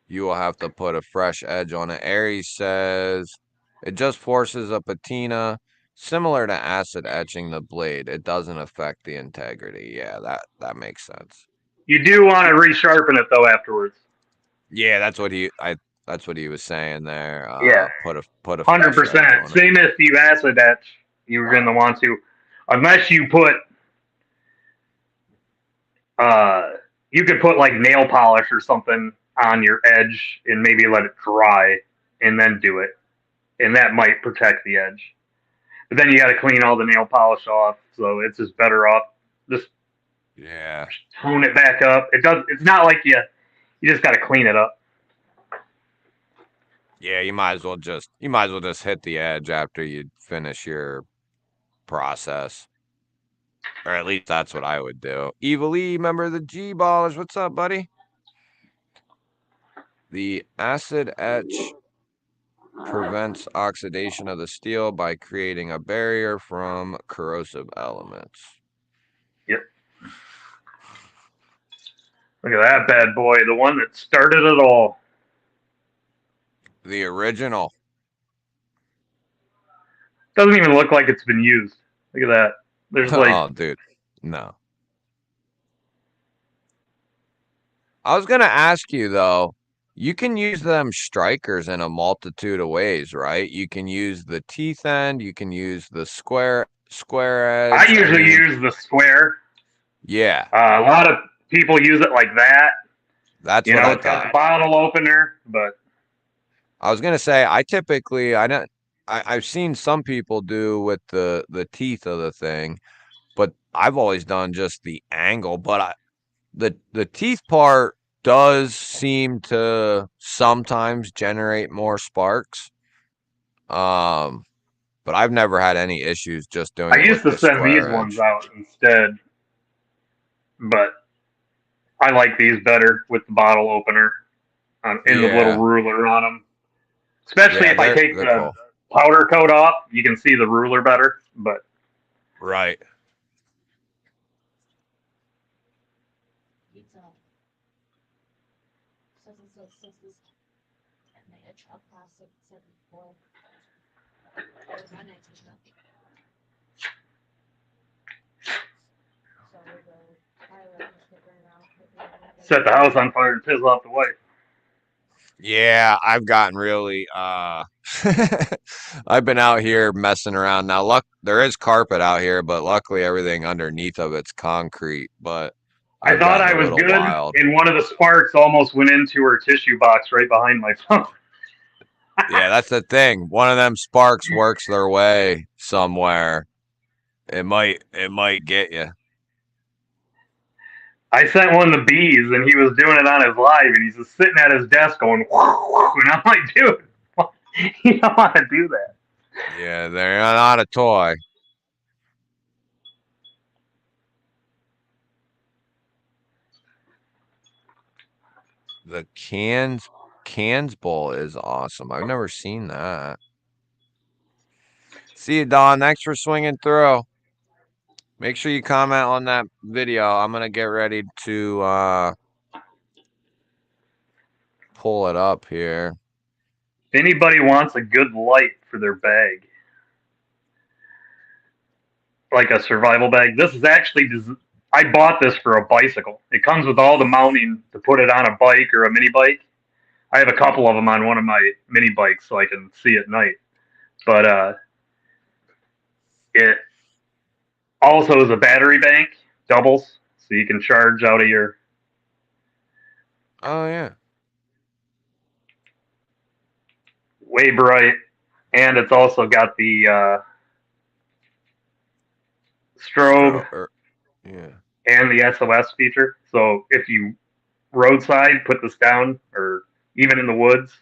You will have to put a fresh edge on it. Aries says it just forces a patina similar to acid etching the blade. It doesn't affect the integrity. Yeah, that makes sense. You do want to resharpen it though afterwards. Yeah, that's what he was saying there. Yeah, Put a hundred fresh edge percent. on it. Same if you acid etch, you're going to want to, unless you put, uh, you could put like nail polish or something on your edge and maybe let it dry and then do it, and that might protect the edge. But then you got to clean all the nail polish off, so it's just better off just Yeah. tone it back up. It does. It's not like you just got to clean it up. Yeah, you might as well just hit the edge after you finish your process. Or at least that's what I would do. Evil E, member of the GBallers. What's up, buddy? The acid etch prevents oxidation of the steel by creating a barrier from corrosive elements. Yep. Look at that bad boy, the one that started it all. The original. Doesn't even look like it's been used. Look at that. There's like Oh, dude. No. I was going to ask you, though, you can use them strikers in a multitude of ways, right? You can use the teeth end. You can use the square I edge. usually use the square. Yeah, A lot of people use it like that. that's You what know, I it's got the thought. bottle opener, but I was gonna say I typically I don't I've seen some people do with the teeth of the thing, but I've always done just the angle. But the teeth part does seem to sometimes generate more sparks. Um, but I've never had any issues just doing I it with used to the send these square ones edge. out instead. But I like these better with the bottle opener and the little Yeah, ruler on them. Especially yeah, if I take they're the cool. powder coat off, you can see the ruler better. But Right. set the house on fire and piss off the wife. Yeah, I've gotten really I've been out here messing around. Now there is carpet out here, but luckily everything underneath of it's concrete, but I I've thought gotten I a was little good, wild. and one of the sparks almost went into her tissue box right behind my phone. Yeah, that's the thing. One of them sparks works their way somewhere. It might get you. I sent one to Bees, and he was doing it on his live, and he's just sitting at his desk going, and I'm like, dude, you don't want to do that. Yeah, they're not a toy. The cans bowl is awesome. I've never seen that. See you, Don. Thanks for swinging through. Make sure you comment on that video. I'm gonna get ready to pull it up here. If anybody wants a good light for their bag, like a survival bag, this is actually, I bought this for a bicycle. It comes with all the mounting to put it on a bike or a mini bike. I have a couple of them on one of my mini bikes so I can see at night. But it also is a battery bank, doubles, so you can charge out of your Oh yeah. way bright, and it's also got the strobe, Yeah. and the SOS feature. So if you roadside, put this down, or even in the woods,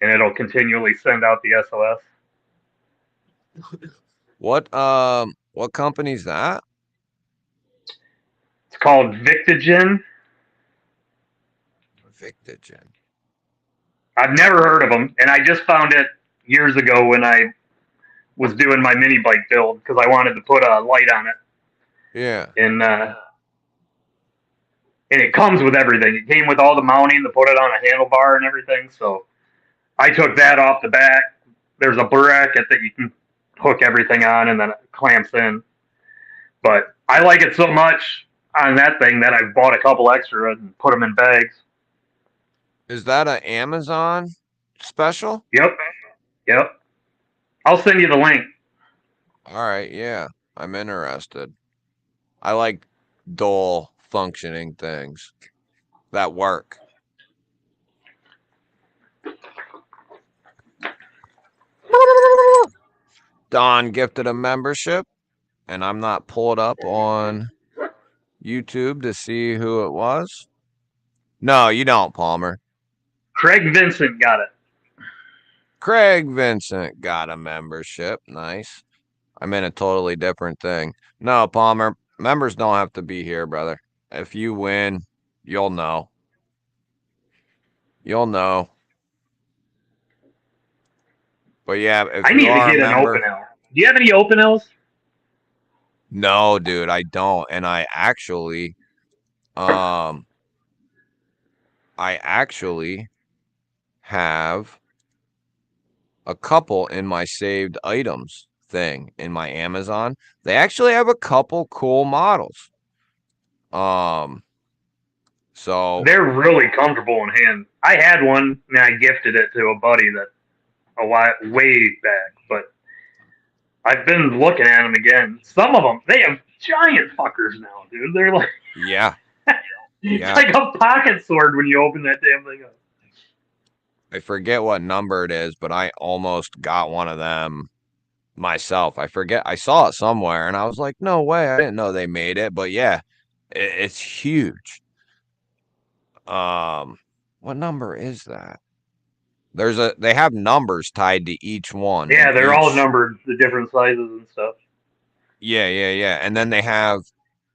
and it'll continually send out the SOS. What company's that? It's called Victogen. Victogen. I've never heard of them, and I just found it years ago when I was doing my mini bike build because I wanted to put a light on it, Yeah. and it comes with everything. It came with all the mounting to put it on a handlebar and everything. So I took that off the back. There's a bracket that you can hook everything on, and then it clamps in. But I like it so much on that thing that I've bought a couple extra and put them in bags. Is that an Amazon special? Yep, yep. I'll send you the link. All right, yeah. I'm interested. I like dull functioning things that work. Don gifted a membership, and I'm not pulled up on YouTube to see who it was. No, you don't, Palmer. Craig Vincent got it. Craig Vincent got a membership. Nice. I'm in a totally different thing. No, Palmer, members don't have to be here, brother. If you win, you'll know. You'll know. But yeah, if I you need to are a get an member, open L. Do you have any open Ls? no, dude, I don't. And um, I actually have a couple in my saved items thing in my Amazon. They actually have a couple cool models. Um, so They're really comfortable in hand. I had one and I gifted it to a buddy that a while way back, but I've been looking at them again. Some of them, they have giant fuckers now, dude. They're like, yeah, it's yeah. like a pocket sword when you open that damn thing up. I forget what number it is, but I almost got one of them myself. I forget. I saw it somewhere and I was like, no way. I didn't know they made it. But yeah, it's huge. Um, what number is that? They have numbers tied to each one Yeah, and they're all each, numbered, the different sizes and stuff. yeah. And then they have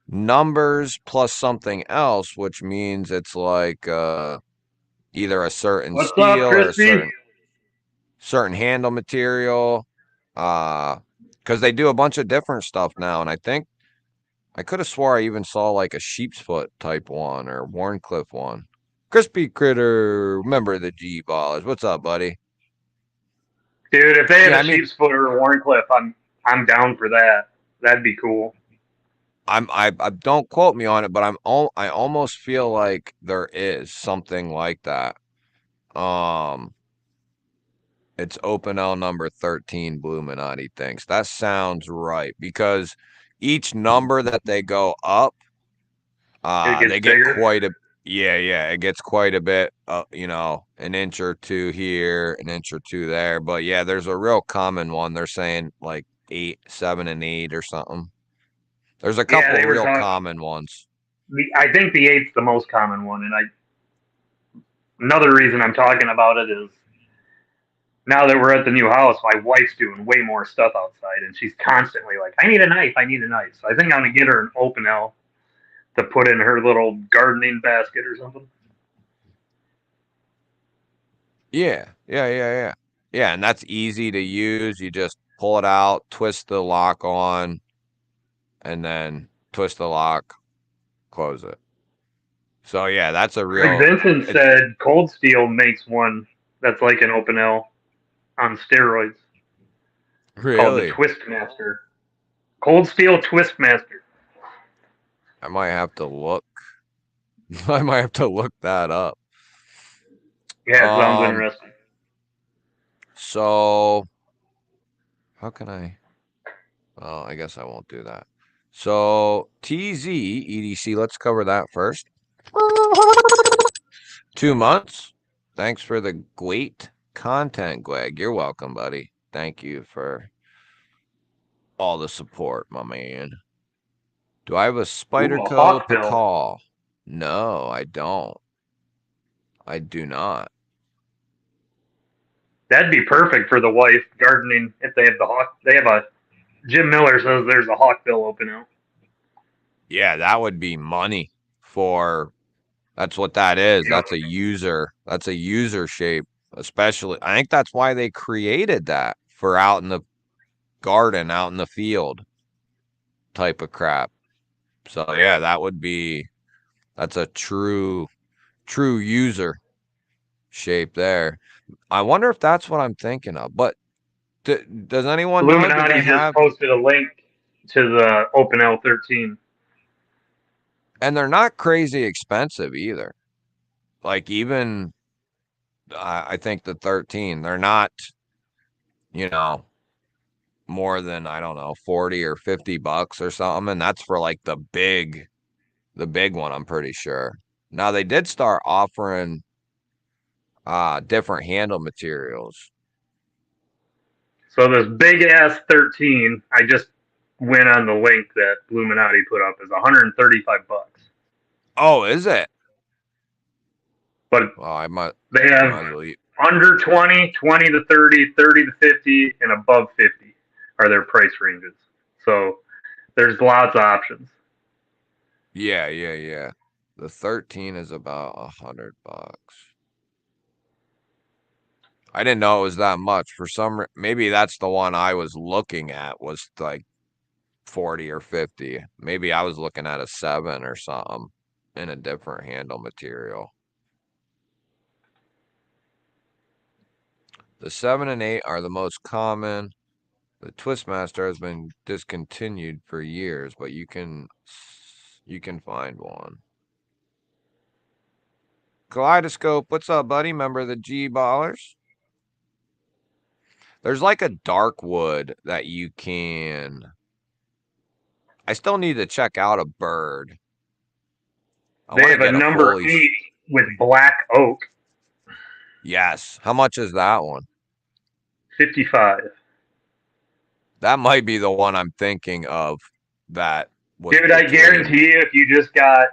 numbers plus something else, which means it's like, either a certain What's up, steel or a Crispy? certain handle material. Because they do a bunch of different stuff now, and I could have swore I even saw like a sheep's foot type one or Warncliffe one. Crispy Critter, member of the GBallers. What's up, buddy? Dude, if they had Yeah, a I mean, sheep's foot or a Warncliffe, I'm down for that. That'd be cool. I don't quote me on it, but I almost feel like there is something like that. Um, it's Open L number 13. Bluminati thinks that sounds right because each number that they go up, It gets they get bigger. quite a yeah, it gets quite a bit, an inch or two here, an inch or two there. But yeah, there's a real common one. They're saying like 8, 7, and 8 or something. There's a Yeah, couple they were real talking. common ones. I think the eight's the most common one, and another reason I'm talking about it is now that we're at the new house, my wife's doing way more stuff outside, and she's constantly like, "I need a knife. I need a knife." So I think I'm gonna get her an open L to put in her little gardening basket or something. Yeah, and that's easy to use. You just pull it out, twist the lock on, and then twist the lock, close it. So yeah, that's a Craig real Vincent it's said Cold Steel makes one that's like an open L on steroids called the really. Twist Master. Cold Steel Twist Master. I might have to look. I might have to look that up. Yeah, it sounds Um, interesting. so how can I? Well, I guess I won't do that. So TZ EDC, let's cover that first. 2 months. Thanks for the great content, Greg. You're welcome, buddy. Thank you for all the support, my man. Do I have a Ooh, spider a coat to hawkbill. call? No, I don't. I do not. That'd be perfect for the wife gardening if they have the hawk. They have a Jim Miller says there's a hawkbill open out. Yeah, that would be money for that's what that is. Yep. That's a user. That's a user shape, especially. I think that's why they created that for out in the garden, out in the field type of crap. So yeah, that's a true user shape there. I wonder if that's what I'm thinking of. But does anyone know? Do they Illuminati just have? posted a link to the Open L13. And they're not crazy expensive either. Like even I think the 13, they're not, you know, more than I don't know, 40 or $50 or something. And that's for like the big one, I'm pretty sure. Now they did start offering different handle materials. So this big ass 13, I just went on the link that Illuminati put up, is 135 bucks. Oh, is it? But Well, I might they I have might as well eat. under 20, 20 to 30, 30 to 50, and above 50 are their price ranges. So there's lots of options. Yeah, yeah, yeah. The 13 is about $100. I didn't know it was that much. For maybe that's the one I was looking at was like 40 or 50. Maybe I was looking at a 7 or something in a different handle material. The 7 and 8 are the most common. The Twistmaster has been discontinued for years, but you can find one. Kaleidoscope, what's up, buddy? Member of the GBallers? There's like a dark wood that you can. I still need to check out a bird. I They want to have a get a number fully. 8 with black oak, Yes. How much is that one? 55. That might be the one I'm thinking of that was Dude, I between. guarantee you, if you just got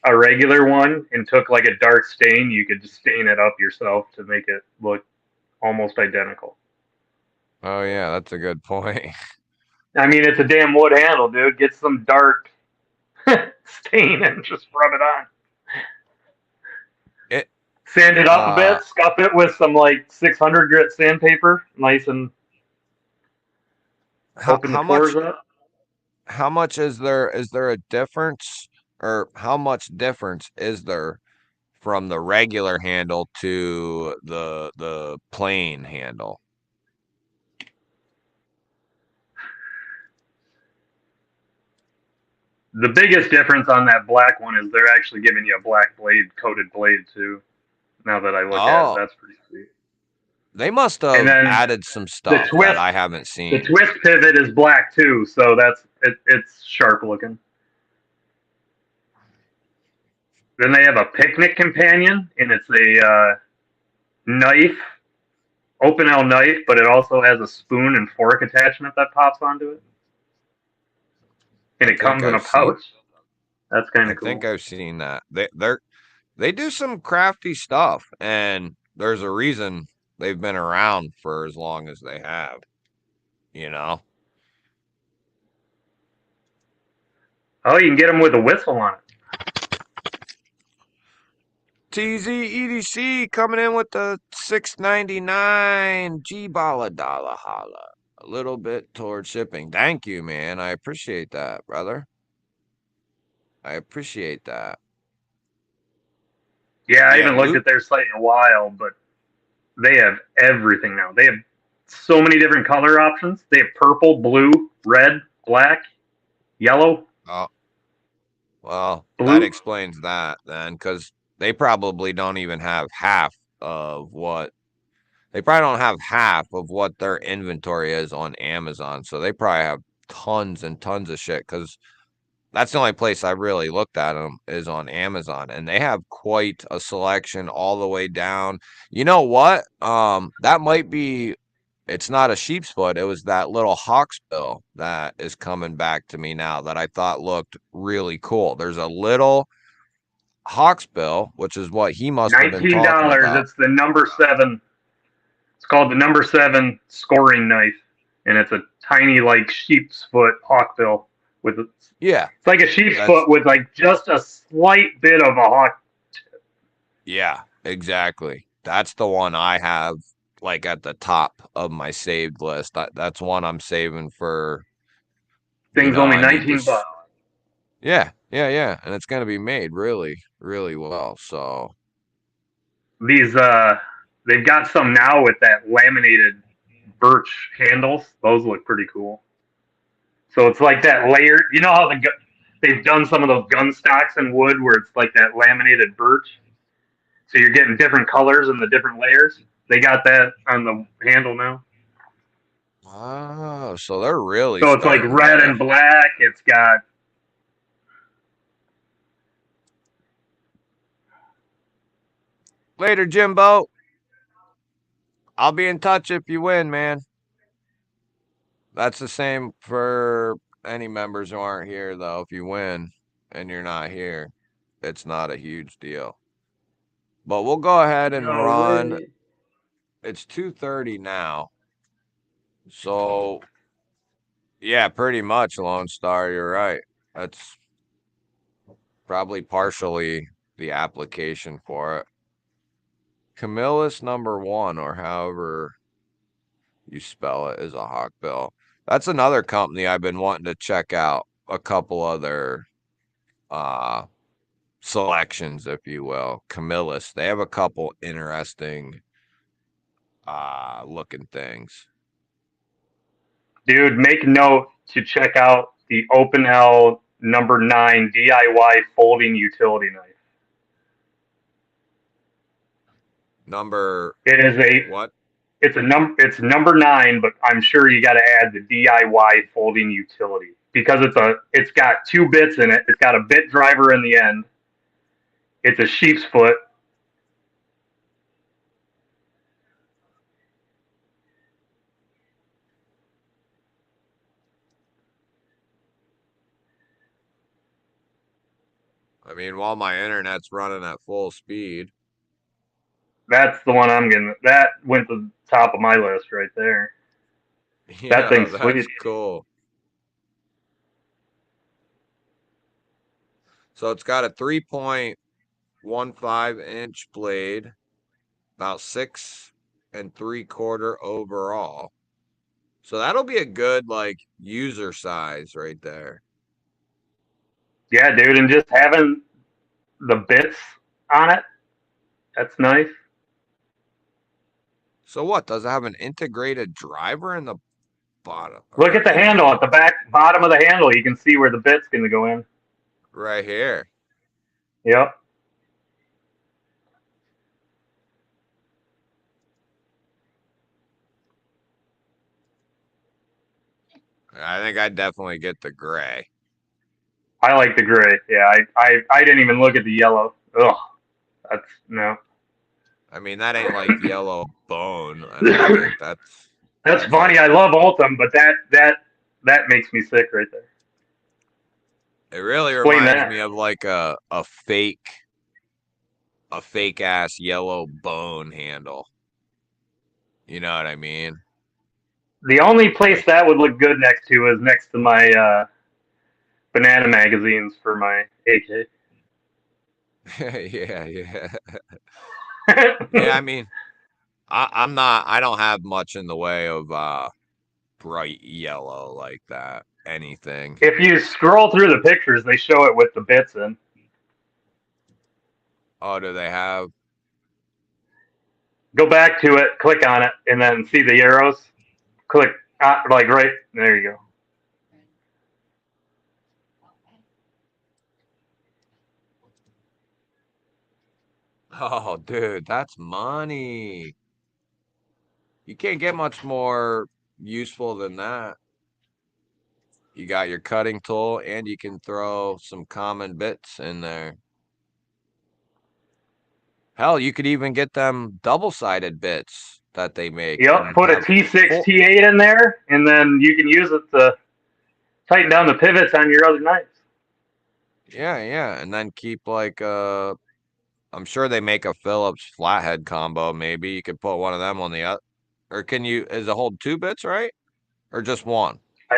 a regular one and took like a dark stain, you could just stain it up yourself to make it look almost identical. Oh, yeah, that's a good point. I mean, it's a damn wood handle, dude. Get some dark stain and just rub it on. It, Sand it up a uh, bit, scuff it with some like 600 grit sandpaper, nice and how, open the how pores much, up. how much is there a difference or how much difference is there from the regular handle to the plain handle? The biggest difference on that black one is they're actually giving you a black blade, coated blade too. Now that I look at it, Oh, that's pretty sweet. they must And have then added some the stuff that twist, I haven't the seen. twist pivot is black too, so it's sharp looking. Then they have a picnic companion, and it's a knife, open L knife, but it also has a spoon and fork attachment that pops onto it, I and it think comes in a I've seen pouch. That's kind I of think cool. I've seen that. They do some crafty stuff, and there's a reason they've been around for as long as they have. You know, Oh, you can get them with a whistle on it. TZEDC coming in with the 6.99 G-Balla dollar holla. A little bit towards shipping. Thank you, man. I appreciate that, brother. I appreciate that. Yeah, I Yeah, haven't looked loot. at their site in a while, but they have everything now. They have so many different color options. They have purple, blue, red, black, yellow, Oh, well, that blue. explains that then, because they probably don't even have half of what they probably don't have half of what their inventory is on Amazon. So they probably have tons and tons of shit because that's the only place I really looked at them is on Amazon, and they have quite a selection all the way down. You know what? That might be. It's not a sheep's foot. It was that little hawksbill that is coming back to me now that I thought looked really cool. There's a little hawksbill, which is what he must have been talking $19. about. It's the number 7. It's called the number 7 scoring knife, and it's a tiny like sheep's foot hawkbill with Yeah, it's like a sheep's that's foot with like just a slight bit of a hawk. yeah, exactly. That's the one I have like at the top of my saved list. That's one I'm saving for, Thing's only I need to 19 bucks. yeah, yeah, yeah, and it's going to be made really, really well. So, These they've got some now with that laminated birch handles. Those look pretty cool. So it's like that layered. You know how they've done some of those gun stocks in wood where it's like that laminated birch. So you're getting different colors and the different layers. They got that on the handle now. oh, so they're really So it's like starting red to and black. It's got later, Jimbo. I'll be in touch if you win, man. That's the same for any members who aren't here, though. If you win and you're not here, it's not a huge deal. But we'll go ahead and no run. way. It's 2:30 now. So, yeah, pretty much, Lone Star. You're right. That's probably partially the application for it. Camillus number 1, or however you spell it, is a hawkbill. That's another company I've been wanting to check out. A couple other uh selections, if you will. Camillus. They have a couple interesting looking things. Dude, make note to check out the Open L number 9 DIY folding utility knife. Number It is a what? it's number 9, but I'm sure you got to add the DIY folding utility because it's got 2 bits in it. It's got a bit driver in the end. It's a sheep's foot. I mean, while my internet's running at full speed. That's the one I'm getting. That went to the top of my list right there. That Yeah, thing's that's sweet. cool. So it's got a 3.15-inch blade, about 6 3/4 overall. So that'll be a good like user size right there. Yeah, dude, and just having the bits on it, that's nice. So what? Does it have an integrated driver in the bottom Look or at the in handle at the the back bottom of the handle. You can see where the bit's going to go in. right here? Yep. I think I'd definitely get the gray. I like the gray. Yeah, I didn't even look at the yellow. Ugh, that's no. I mean, that ain't like yellow bone. I don't think that's That's funny. I love Ultim, but that makes me sick right there. it really Explain reminds that. me of like a fake ass yellow bone handle. You know what I mean? The only place Like that would look good next to is next to my banana magazines for my AK. yeah, yeah. Yeah, I mean, I don't have much in the way of bright yellow like that. Anything. If you scroll through the pictures, they show it with the bits in. Oh, do they have? Go back to it, click on it, and then see the arrows. Click like right there. You go. Oh, dude, that's money. You can't get much more useful than that. You got your cutting tool and you can throw some common bits in there. Hell, you could even get them double-sided bits that they make Yep, and put a have T6, full. T8 in there, and then you can use it to tighten down the pivots on your other knives. Yeah, yeah, and then keep like I'm sure they make a Phillips flathead combo. Maybe you could put one of them on the other, or can you? Is it hold 2 bits, right, or just one? I,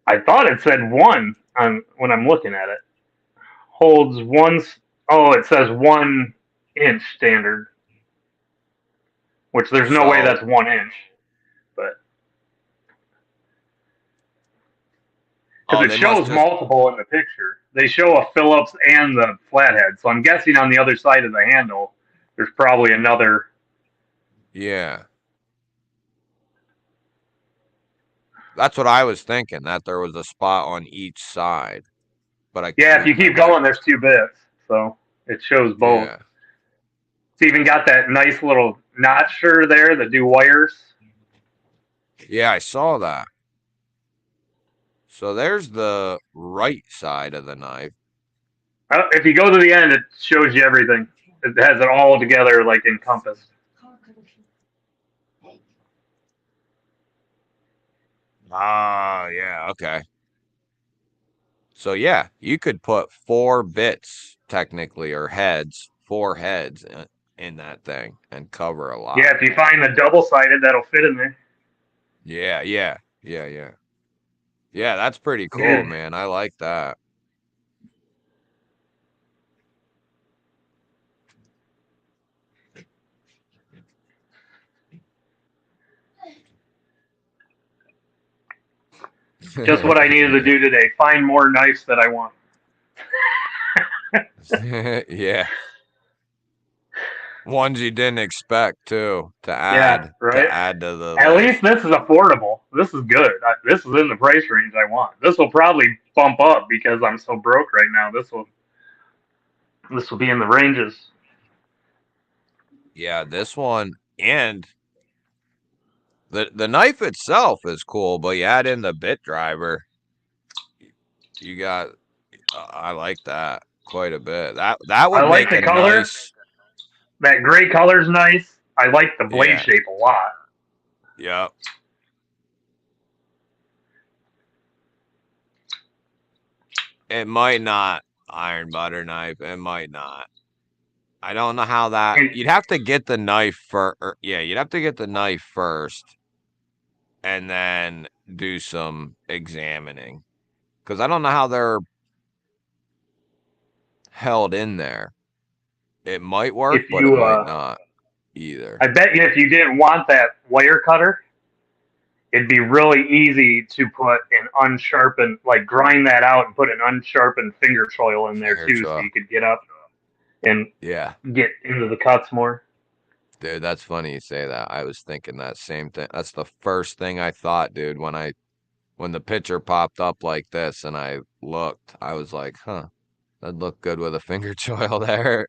I thought it said one on when I'm looking at it. Holds one. Oh, it says 1 inch standard, which there's no way So, that's 1 inch, but because oh, it they must shows just, multiple in the picture. They show a Phillips and the flathead, so I'm guessing on the other side of the handle, there's probably another. yeah. That's what I was thinking, that there was a spot on each side, but Yeah, if you I keep might, going, there's 2 bits, so it shows both. yeah, It's even got that nice little notcher there that do wires. yeah, I saw that. So there's the right side of the knife. If you go to the end, it shows you everything. It has it all together, like encompassed. Ah, yeah, okay. So yeah, you could put 4 bits technically, or heads, 4 heads in that thing and cover a Yeah, lot. if you find the double sided, that'll fit in there. Yeah, yeah, yeah, yeah. Yeah, that's pretty cool, Yeah. man. I like that. Just what I needed to do today. Find more knives that I want. Yeah. Ones you didn't expect too Yeah, right. to add to the At least list. this is affordable. This is good. This is in the price range I want. This will probably bump up because I'm so broke right now. This will be in the ranges. Yeah, this one, and the knife itself is cool, but you add in the bit driver, you got I like that quite a bit. That I would like make the a color. nice. That gray color's nice. I like the blade Yeah. shape a lot. Yep. It might not iron butter knife. It might not. I don't know how that. And You'd have to get the knife for. Yeah, you'd have to get the knife first, and then do some examining, because I don't know how they're held in there. It might work, if but it you, might not either. I bet you if you didn't want that wire cutter, it'd be really easy to put an unsharpened, like grind that out and put an unsharpened finger choil in there Finger too, so choil. you could get up and Yeah, get into the cuts more. dude, that's funny you say that. I was thinking that same thing. That's the first thing I thought, dude, when the picture popped up like this and I looked. I was like, huh, that'd look good with a finger choil there.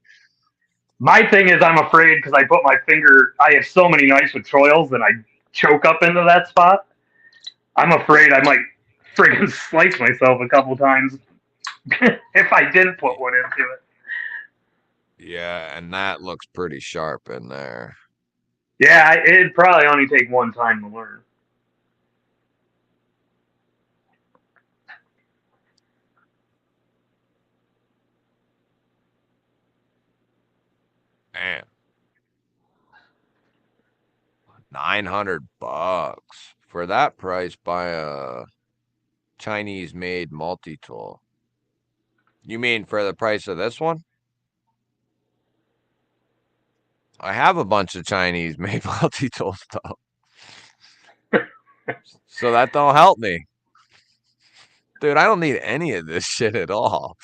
My thing is, I'm afraid because I put my finger. I have so many knives with choils, and I choke up into that spot. I'm afraid I might friggin' slice myself a couple times if I didn't put one into it. Yeah, and that looks pretty sharp in there. Yeah, it'd probably only take one time to learn. Man, $900 for that price by a Chinese made multi-tool. You mean for the price of this one? I have a bunch of Chinese made multi-tool stuff. So that don't help me. Dude, I don't need any of this shit at all.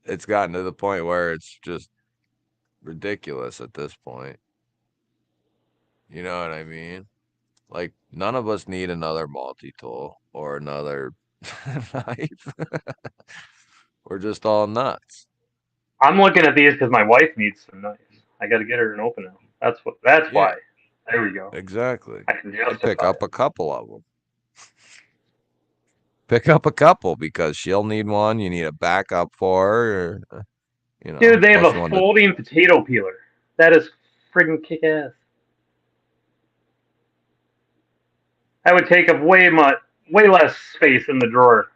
It's gotten to the point where it's just ridiculous at this point. You know what I mean? Like, none of us need another multi-tool or another knife. We're just all nuts. I'm looking at these because my wife needs some knives. I got to get her an opener. That's what. That's Yeah, why. There we go. exactly. I can I'd pick justify up it. a couple of them. Pick up a couple because she'll need one. You need a backup for her, or, Dude, they have plus a you want to. folding potato peeler. That is friggin' kick ass. That would take up way less space in the drawer.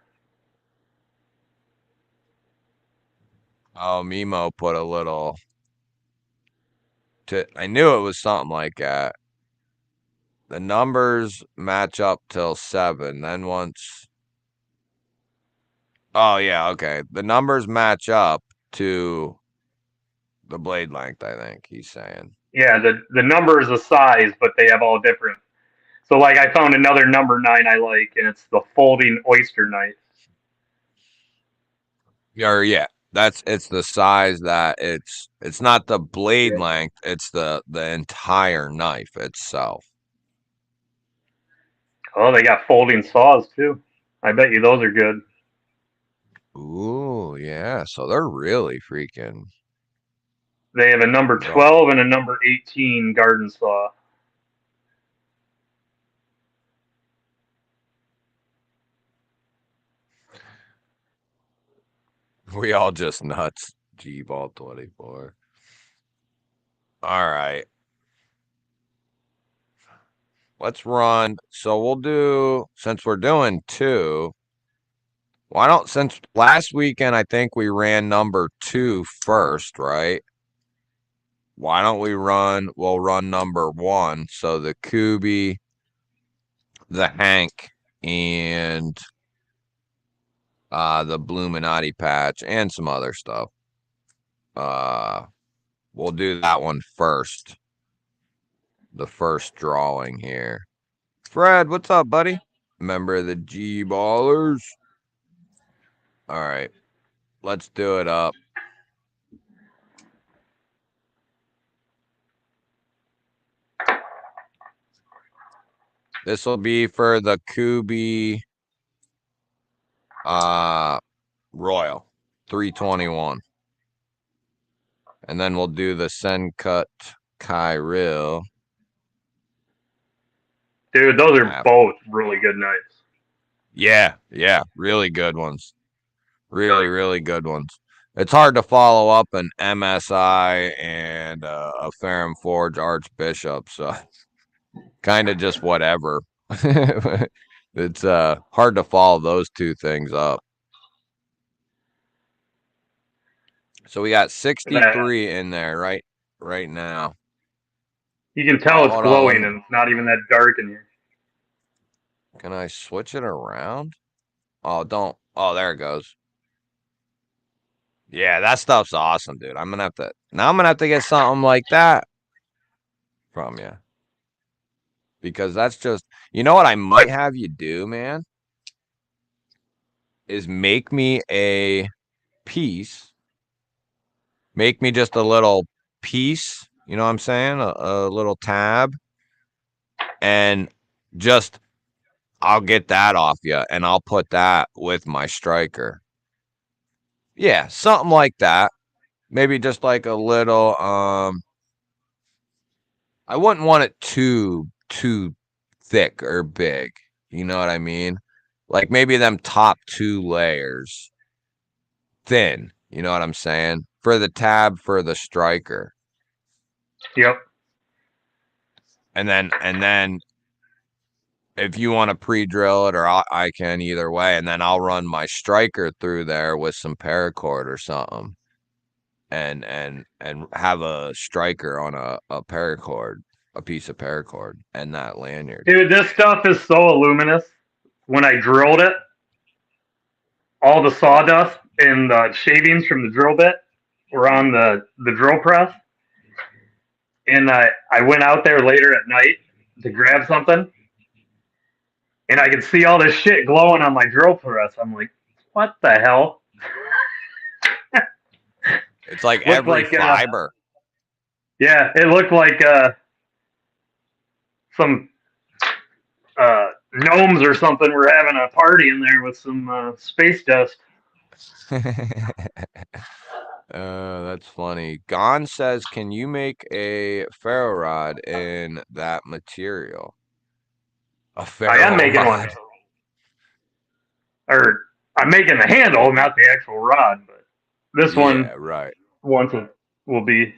Oh, Mimo put a little. I knew it was something like that. The numbers match up till 7. Then once. Oh yeah, okay. The numbers match up to the blade length. I think he's saying. Yeah, the number is a size, but they have all different. So like I found another number 9 I like, and it's the folding oyster knife. Yeah, it's the size that it's not the blade Yeah. length, it's the entire knife itself. Oh, they got folding saws too. I bet you those are good. Ooh, yeah. So they're really freaking They have a number go. 12 and a number 18 garden saw. We all just nuts. G-ball 24. All right. Let's run. So we'll do, since we're doing 2, why don't, since last weekend I think we ran number 2 first, right? Why don't we'll run number 1. So the Kubi, the Hank, and the Bluminati patch, and some other stuff. We'll do that one first. The first drawing here. Fred, what's up, buddy? Member of the GBallers. All right, let's do it up. This will be for the Kubi Royal 321. And then we'll do the Sencut Kyril. Dude, those are both really good knives. Yeah, really good ones. Really good ones. It's hard to follow up an MSI and a Ferrum Forge Archbishop, so kind of just whatever. It's hard to follow those two things up. So we got 63 in there right now. You can tell it's Hold glowing on, and it's not even that dark in here. can I switch it around? Oh, don't. Oh, there it goes. Yeah, that stuff's awesome, dude. I'm gonna have to get something like that from you. Because that's just, you know what I might have you do, man? Is make me a piece. Make me just a little piece, you know what I'm saying? A little tab. And just, I'll get that off you and I'll put that with my striker. Yeah, something like that. Maybe just like a little, I wouldn't want it too thick or big. You know what I mean? Like maybe them top 2 layers thin. You know what I'm saying? For the tab for the striker. Yep. And then if you want to pre-drill it, or I can either way, and then I'll run my striker through there with some paracord or something, and have a striker on a paracord, a piece of paracord, and that lanyard. Dude, this stuff is so luminous. When I drilled it, all the sawdust and the shavings from the drill bit were on the drill press. And I went out there later at night to grab something, and I could see all this shit glowing on my drill press. I'm like, what the hell? It's like every fiber. Yeah, it looked like some gnomes or something were having a party in there with some space dust. That's funny. Gon says, "Can you make a ferro rod in that material?" A ferro I am making rod. one. Or I'm making the handle, not the actual rod, but this one Right. once will be.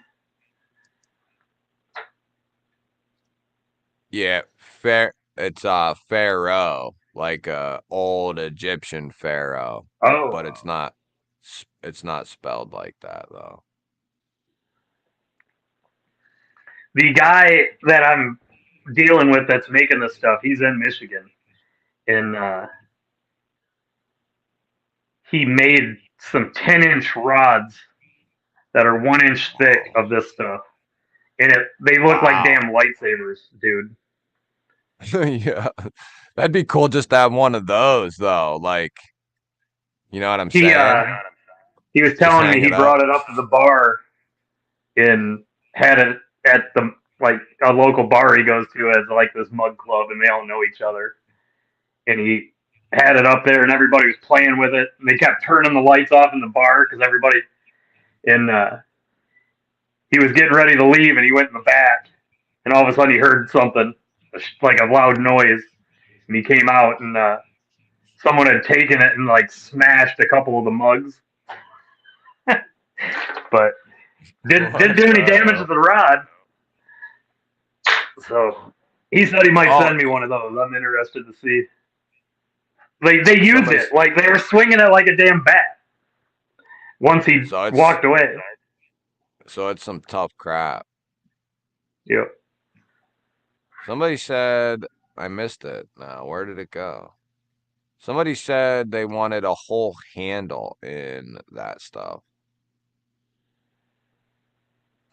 Yeah, It's pharaoh, like a old Egyptian pharaoh, Oh, but it's not spelled like that though. the guy that I'm dealing with that's making this stuff, he's in Michigan, and he made some 10-inch rods that are 1 inch thick of this stuff, and they look like Wow. damn lightsabers, dude. Yeah. That'd be cool just to have one of those though. Like, you know what I'm He saying? he was Just telling me hang he it up. brought it up to the bar and had it at the like a local bar he goes to as like this mug club, and they all know each other. And he had it up there, and everybody was playing with it. And they kept turning the lights off in the bar because everybody. And he was getting ready to leave, and he went in the back, and all of a sudden he heard something like a loud noise, and he came out, and someone had taken it and like smashed a couple of the mugs, but didn't What do any the damage to hell? the rod. So he said he might Oh, send me one of those. I'm interested to see. They used somebody's it like they were swinging it like a damn bat. Once he so it's walked away. so it's some tough crap. Yep. Somebody said I missed it. Now, where did it go? Somebody said they wanted a whole handle in that stuff.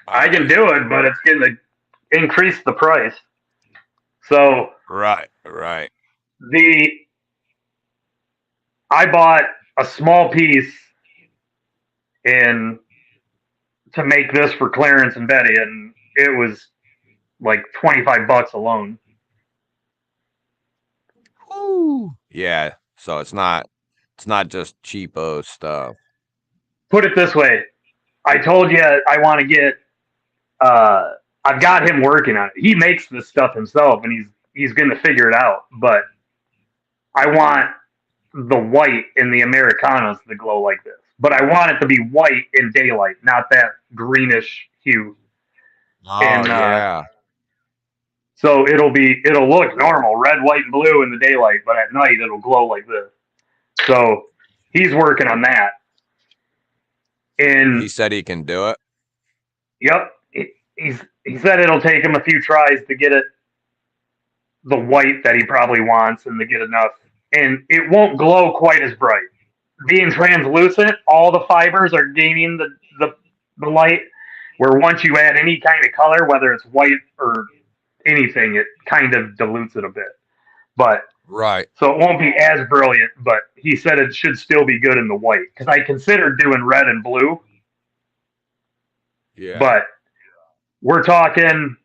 I can Uh, do it, but it's going to increase the price. So right, right. the I bought a small piece in to make this for Clarence and Betty, and it was like $25 alone. Woo. Yeah, so it's not just cheapo stuff. Put it this way: I told you I want to get. I've got him working on it. He makes this stuff himself, and he's going to figure it out. But I want the white in the Americanas to glow like this. But I want it to be white in daylight, not that greenish hue. Oh And yeah. so it'll look normal, red, white, and blue in the daylight, but at night it'll glow like this. So he's working on that. He And said he can do it. yep, he said it'll take him a few tries to get it the white that he probably wants and to get enough. And it won't glow quite as bright. Being translucent, all the fibers are gaining the light. Where once you add any kind of color, whether it's white or anything, it kind of dilutes it a bit. But Right. so it won't be as brilliant. But he said it should still be good in the white because I considered doing red and blue, Yeah. but we're talking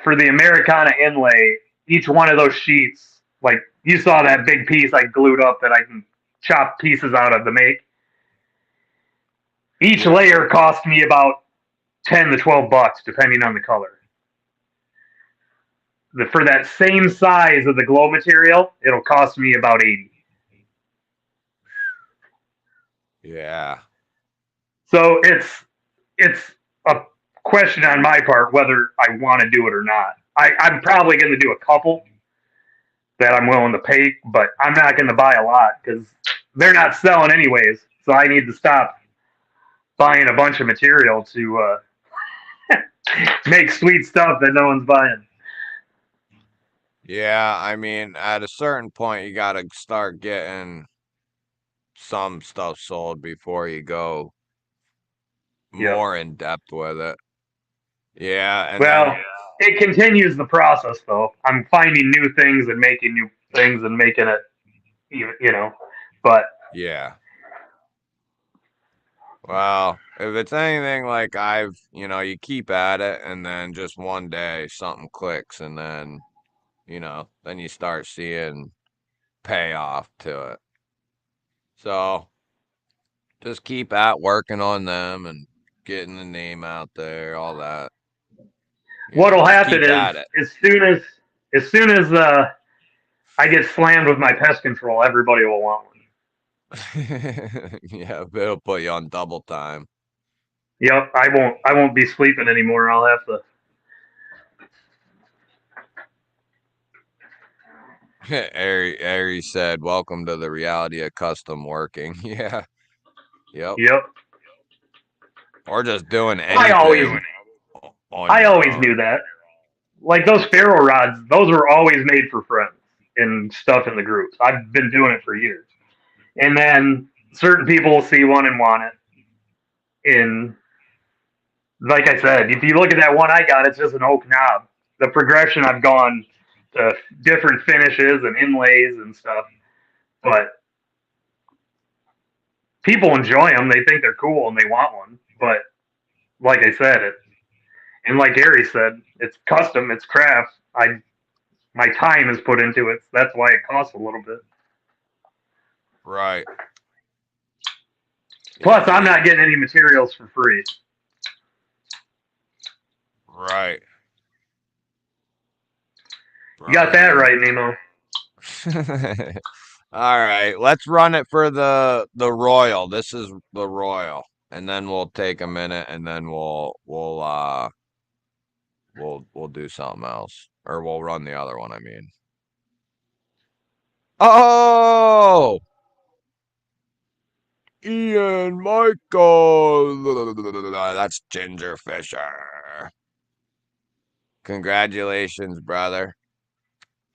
for the Americana inlay. Each one of those sheets, like you saw that big piece I glued up that I can chop pieces out of to make. Each Yeah. layer cost me about $10 to $12, depending on the color. For that same size of the glow material, it'll cost me about 80. Yeah. So it's a question on my part whether I want to do it or not. I'm probably going to do a couple that I'm willing to pay, but I'm not going to buy a lot because they're not selling anyways. So I need to stop buying a bunch of material to make sweet stuff that no one's buying. Yeah, I mean, at a certain point you got to start getting some stuff sold before you go Yep. more in depth with it. Yeah, and Well, then it continues the process though. I'm finding new things and making new things and making it, you know. But yeah. Well, if it's anything like you keep at it and then just one day something clicks and then, then you start seeing payoff to it. So just keep at working on them and getting the name out there, all that. what'll Just happen keep is at it. as soon as I get slammed with my pest control, everybody will want one. Yeah, it'll put you on double time. Yep, I won't be sleeping anymore. I'll have to Ari said, "Welcome to the reality of custom working." Yeah. Yep. Yep. Or just doing I always anything on I your always own. knew that. Like those ferro rods, those were always made for friends and stuff in the groups. I've been doing it for years. And then certain people will see one and want it. And like I said, if you look at that one I got, it's just an oak knob. The progression I've gone to different finishes and inlays and stuff, but people enjoy them. They think they're cool and they want one. But like I said, and like Gary said, it's custom, it's craft. My time is put into it. So that's why it costs a little bit. Right. Plus, I'm Indeed. not getting any materials for free. Right. You got that Brian. right, Nemo. All right, let's run it for the Royal. This is the Royal, and then we'll take a minute, and then we'll do something else, or we'll run the other one. I mean, oh, Ian Michael, that's Ginger Fisher. Congratulations, brother.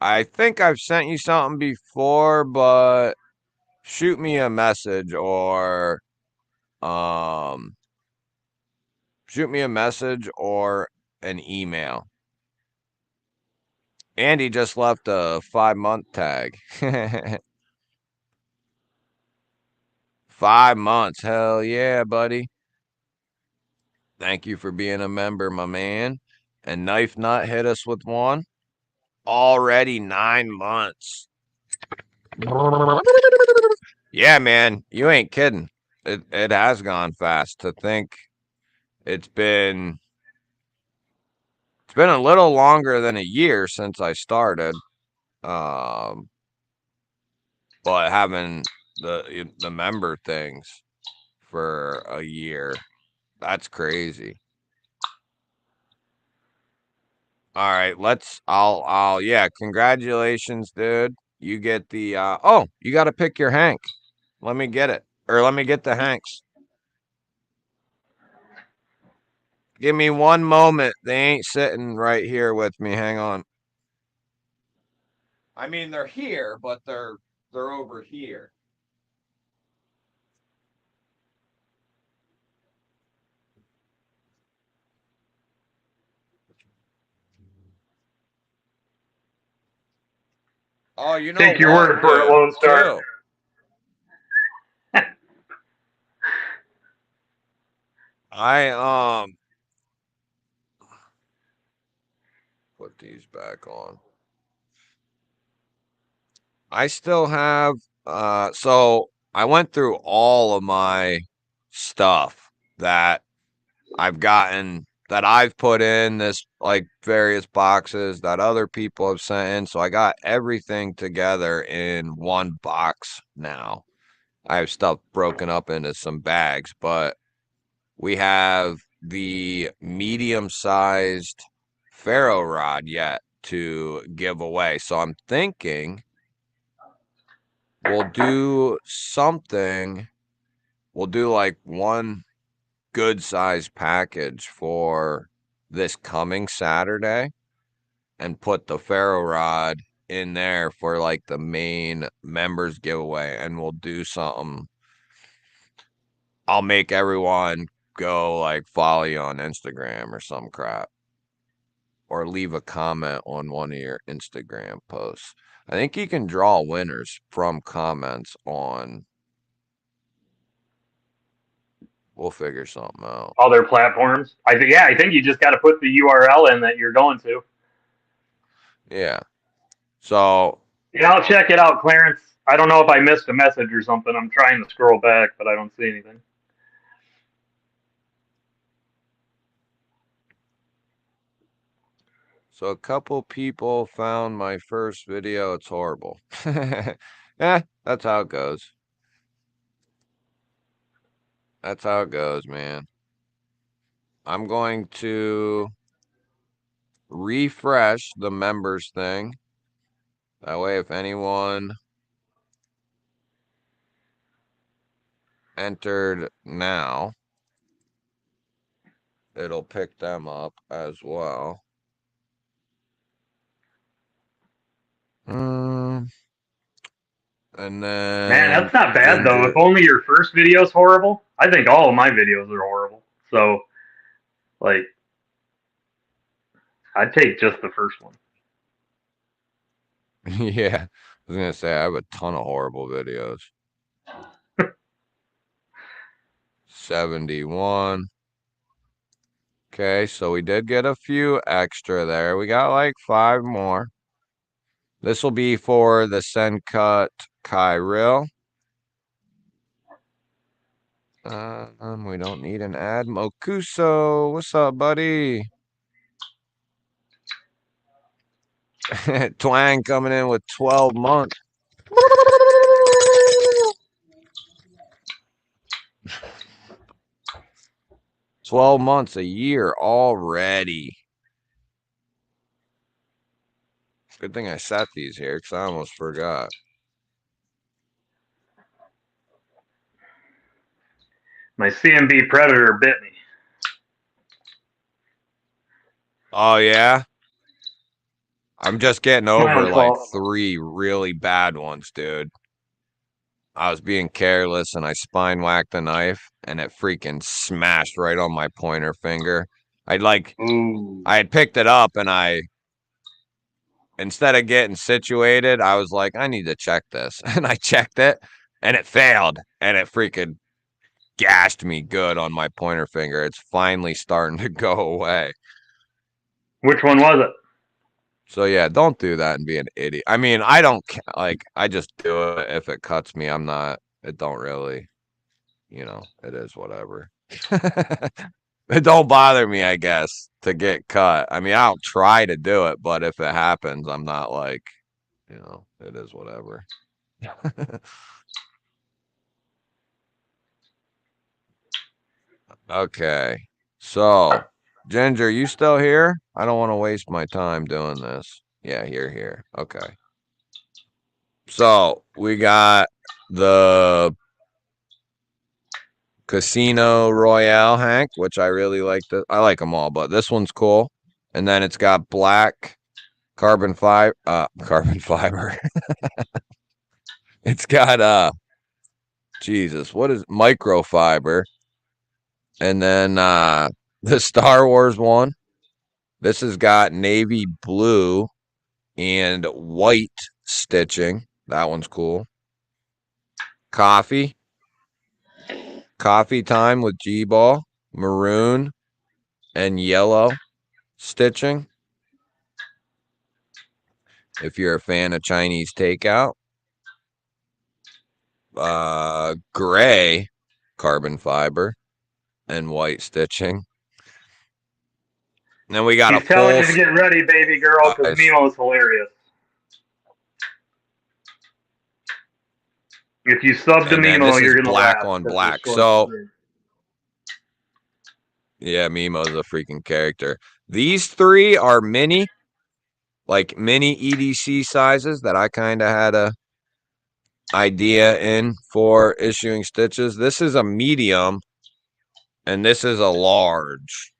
I think I've sent you something before, but shoot me a message um or an email. Andy just left a 5-month tag. 5 months. Hell yeah, buddy. Thank you for being a member, my man. And Knife Nut hit us with one. Already 9 months. Yeah, man. You ain't kidding. It has gone fast. To think it's been it's been a little longer than a year since I started. Um but having the member things for a year, that's crazy. All right, I'll yeah, congratulations, dude. You get the oh, you got to pick your Hank. Let me get it. Or let me get the Hanks. Give me one moment. They ain't sitting right here with me. Hang on. I mean, they're here, but they're over here. Oh, you know Take your what, word for it, dude? Lone Star. Too. I put these back on. I still have so I went through all of my stuff that I've put in this like various boxes that other people have sent in. So I got everything together in one box now. I have stuff broken up into some bags, but we have the medium sized ferro rod yet to give away. So I'm thinking we'll do something. We'll do like one good size package for this coming Saturday and put the ferro rod in there for like the main members giveaway. And we'll do something. I'll make everyone go like follow you on Instagram or some crap, or leave a comment on one of your Instagram posts. I think you can draw winners from comments on. We'll figure something out. Other platforms. I think you just got to put the URL in that you're going to. Yeah. So, Yeah, I'll check it out, Clarence. I don't know if I missed a message or something. I'm trying to scroll back, but I don't see anything. so a couple people found my first video. It's horrible. Yeah, that's how it goes. That's how it goes, man. I'm going to refresh the members thing That way, if anyone entered now, it'll pick them up as well. And Man, then that's not bad though. If Ginger. only your first video's horrible. I think all of my videos are horrible. So, like, I'd take just the first one. Yeah, I was gonna say I have a ton of horrible videos. 71. Okay, so we did get a few extra there. We got like 5 more. This will be for the Send Cut Kyril. We don't need an ad. Mokuso, what's up, buddy? Twang coming in with 12 months. 12 months, a year already. Good thing I set these here because I almost forgot. My CMB Predator bit me. Oh, yeah? I'm just getting It's my over own like fault. 3 really bad ones, dude. I was being careless and I spine whacked a knife and it freaking smashed right on my pointer finger. Ooh. I had picked it up and instead of getting situated, I was like, I need to check this. And I checked it and it failed and it freaking gashed me good on my pointer finger. It's finally starting to go away. Which one was it? So yeah, don't do that and be an idiot. I mean, I don't like I just do it if it cuts me. It don't really, it is whatever. It don't bother me, I guess, to get cut. I mean, I'll try to do it, but if it happens, I'm not like, it is whatever. Okay. So, Ginger, you still here? I don't want to waste my time doing this. Yeah, you're here. Okay. So, we got the Casino Royale Hank, which I really like. I like them all, but this one's cool. And then it's got black carbon fiber. It's got Jesus, what is microfiber? And then the Star Wars one. This has got navy blue and white stitching. That one's cool. Coffee time with G-ball, maroon and yellow stitching. If you're a fan of Chinese takeout. Gray carbon fiber and white stitching. And then we got a He's telling full you to get ready, baby girl, because size. Mimo is hilarious. If you sub to And then this Mimo, is you're gonna black laugh. on That's the black. short So story. yeah, Mimo's a freaking character. These 3 are mini EDC sizes that I kind of had a idea in for issuing stitches. This is a medium and this is a large.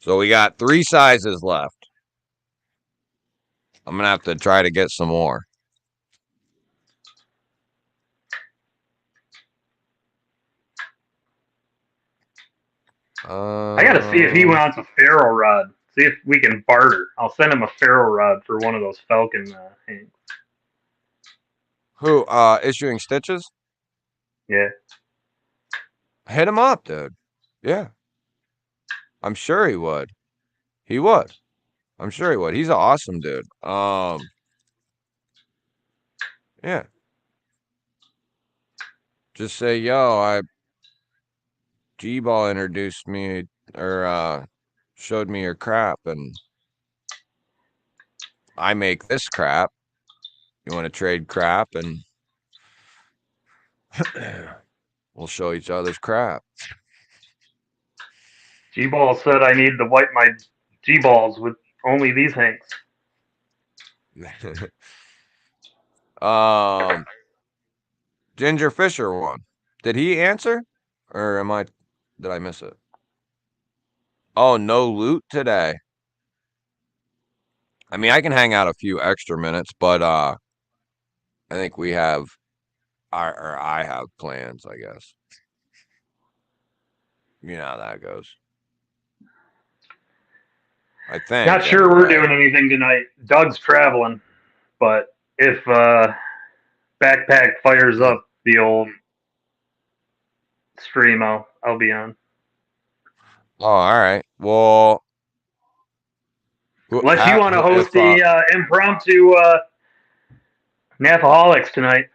So we got 3 sizes left. I'm going to have to try to get some more. I gotta see if he wants a ferro rod. See if we can barter. I'll send him a ferro rod for one of those Falcon hangs. Who issuing stitches? Yeah. Hit him up, dude. Yeah. I'm sure he would. He would. I'm sure he would. He's an awesome dude. Yeah. Just say, yo, G-ball introduced me or showed me your crap and I make this crap. You want to trade crap and we'll show each other's crap. G-ball said I need to wipe my G-balls with only these hanks. Um, Ginger Fisher one. Did he answer, or Did I miss it? Oh, no loot today. I mean, I can hang out a few extra minutes, but I think we have or I have plans. I guess you know how that goes. I Not think sure we're anyway. doing anything tonight. Doug's traveling, but if Backpack fires Yeah. up the old stream, I'll be on. Oh, all right. Well, Unless you want to host if the impromptu Napaholics tonight.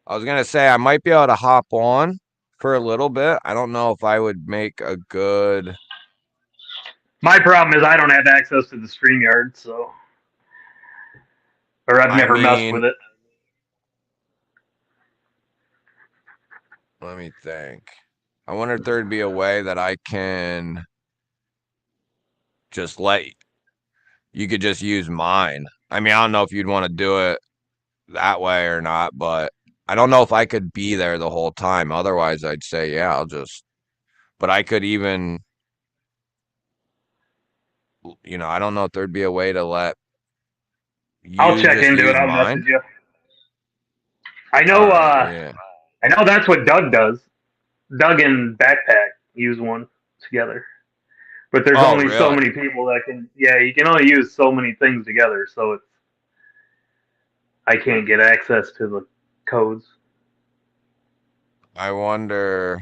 I was gonna say I might be able to hop on for a little bit. I don't know if I would make a good. My problem is I don't have access to the StreamYard, so or I've I never messed mean, with it. let me think. I wonder if there'd be a way that I can just let you could just use mine. I mean, I don't know if you'd want to do it that way or not, but I don't know if I could be there the whole time. Otherwise, I'd say, yeah, I'll just, but I could even, I don't know if there'd be a way to let I'll you check just into it. use I'll message mine. you. I All know. right, yeah. I know that's what Doug does. Doug and Backpack use one together, but there's Oh, only so really? many people that can. Yeah, you can only use so many things together, so I can't get access to the codes. I wonder.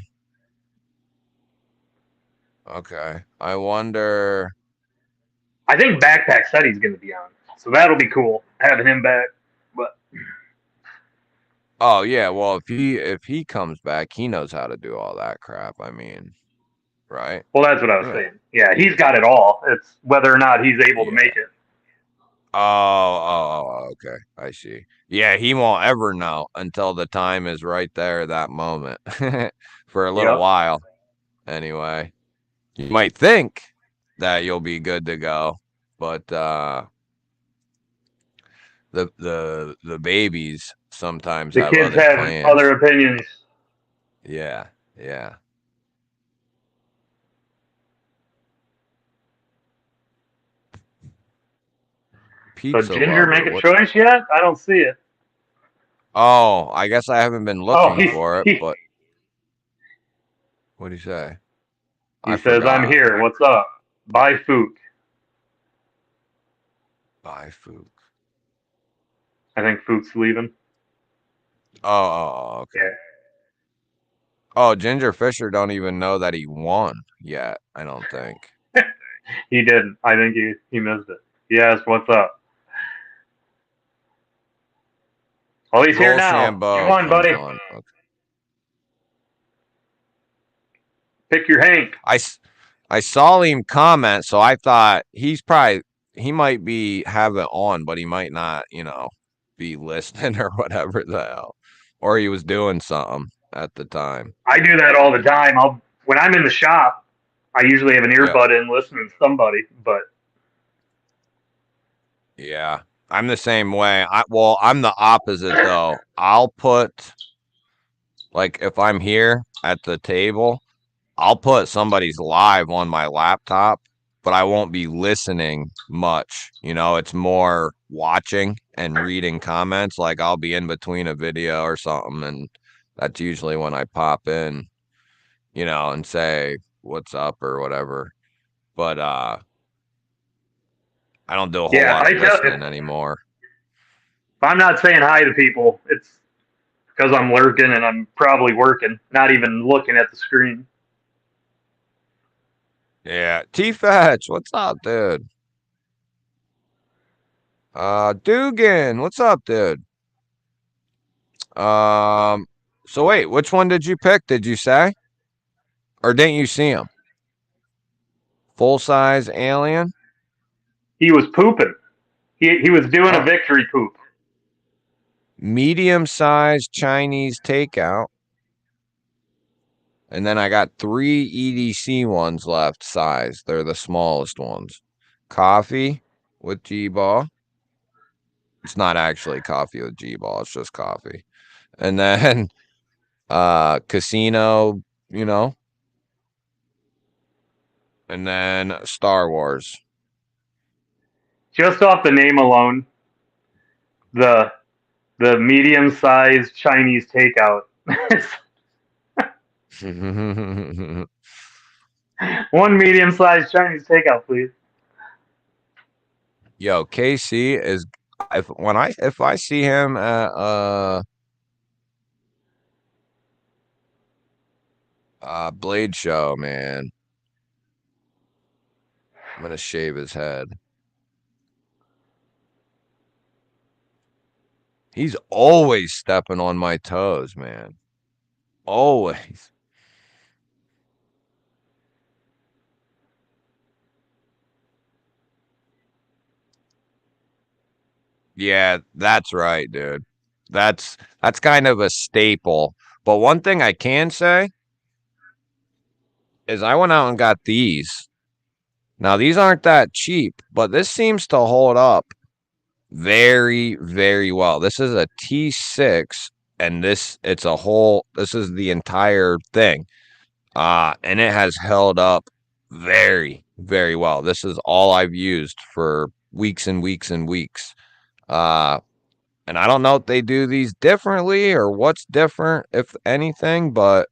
Okay. I wonder. I think Backpack said he's going to be on, so that'll be cool having him back. But Oh, yeah. Well, if he comes back, he knows how to do all that crap. I mean, right? well, that's what I was Yeah. saying. Yeah, he's got it all. It's whether or not he's able to Yeah. make it. Okay. I see. Yeah, he won't ever know until the time is right there, that moment, for a little Yep. while. Anyway, you might think that you'll be good to go, but the babies sometimes The have kids other have plans. other opinions. Yeah, yeah. So Pizza Ginger make lover. a What? choice yet? I don't see it. Oh, I guess I haven't been Oh, looking for it, he but what do you say? he I says I'm forgot. here. What's up? Bye, Fook. Buy food. I think Fook's leaving. Okay. Yeah, Oh, Ginger Fisher don't even know that he won yet, I don't think. he didn't. I think he missed it. Yes. What's up? Well, he's here now. Come Rochambeau on, comes buddy. on. Okay. Pick your Hank. I saw him comment, so I thought he might be have it on, but he might not, be listening or whatever the hell. Or he was doing something at the time. I do that all the time. When I'm in the shop, I usually have an Yeah. earbud in listening to somebody. But Yeah. I'm the same way. I'm the opposite though. I'll put like if I'm here at the table, I'll put somebody's live on my laptop, but I won't be listening much. It's more watching and reading comments. Like I'll be in between a video or something, and that's usually when I pop in, and say what's up or whatever. But I don't do a whole yeah, lot I of tell if listening anymore. I'm not saying hi to people, it's because I'm lurking and I'm probably working, not even looking at the screen. Yeah. T Fetch, what's up, dude? Dugan, what's up, dude? Um, so wait, which one did you pick? Did you say? Or didn't you see him? Full size alien? He was pooping. He was doing a Oh, victory poop. medium size Chinese takeout. And then I got 3 EDC ones left size. They're the smallest ones. Coffee with G-Ball. It's not actually coffee with G-ball. It's just coffee. And then Casino, you know, and then Star Wars. Just off the name alone, the the medium sized Chinese takeout. One medium sized Chinese takeout, please. Yo, KC is if I see him at Blade Show, man, I'm gonna shave his head. He's always stepping on my toes, man. Always. Yeah, that's right, dude. That's kind of a staple. But one thing I can say is I went out and got these. Now these aren't that cheap, but this seems to hold up very, very well. This is a T6 and this is the entire thing. And it has held up very, very well. This is all I've used for weeks and weeks and weeks. Uh, and I don't know if they do these differently or what's different, if anything, but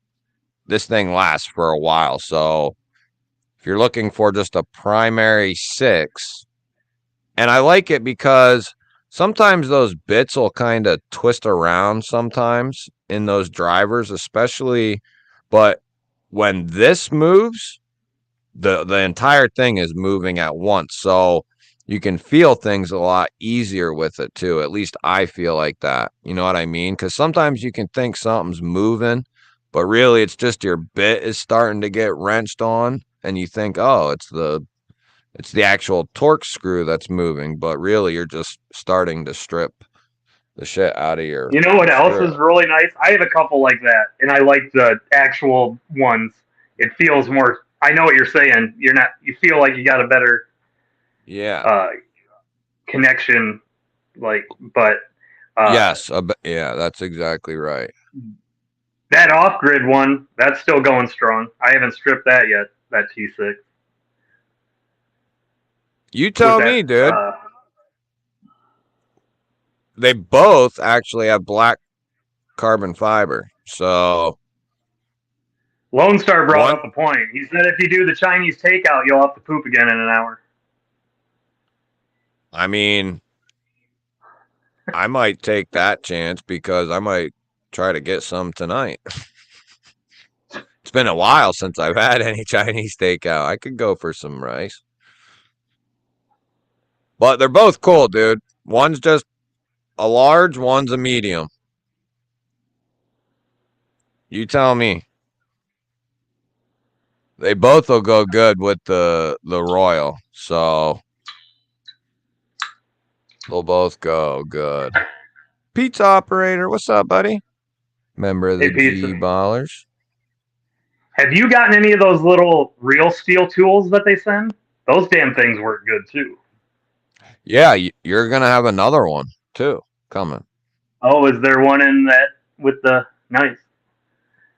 this thing lasts for a while. So if you're looking for just a primary six, and I like it because sometimes those bits will kind of twist around sometimes in those drivers, especially, but when this moves, the entire thing is moving at once. So you can feel things a lot easier with it too. At least I feel like that. You know what I mean? Because sometimes you can think something's moving, but really it's just your bit is starting to get wrenched on, and you think, oh, it's the actual torque screw that's moving, but really you're just starting to strip the shit out of your You know what else strip. is really nice? I have a couple like that, and I like the actual ones. It feels more. I know what you're saying. You're not. You feel like you got a better Yeah. uh, connection, like. But uh, Yes. Yeah, that's exactly right. that off-grid one, that's still going strong. I haven't stripped that yet. That T6 You with tell that. me, dude. They both actually have black carbon fiber. So Lone Star brought one, up a point. He said if you do the Chinese takeout, you'll have to poop again in an hour. I mean, I might take that chance because I might try to get some tonight. It's been a while since I've had any Chinese takeout. I could go for some rice. But they're both cool, dude. One's just a large, one's a medium. You tell me. They both will go good with the Royal. So they'll both go good. Pizza operator, what's up, buddy? Member of Hey, the pizza. GBallers. Have you gotten any of those little real steel tools that they send? Those damn things work good too. Yeah, you're gonna have another one too coming. Oh, is there one in that with the nice?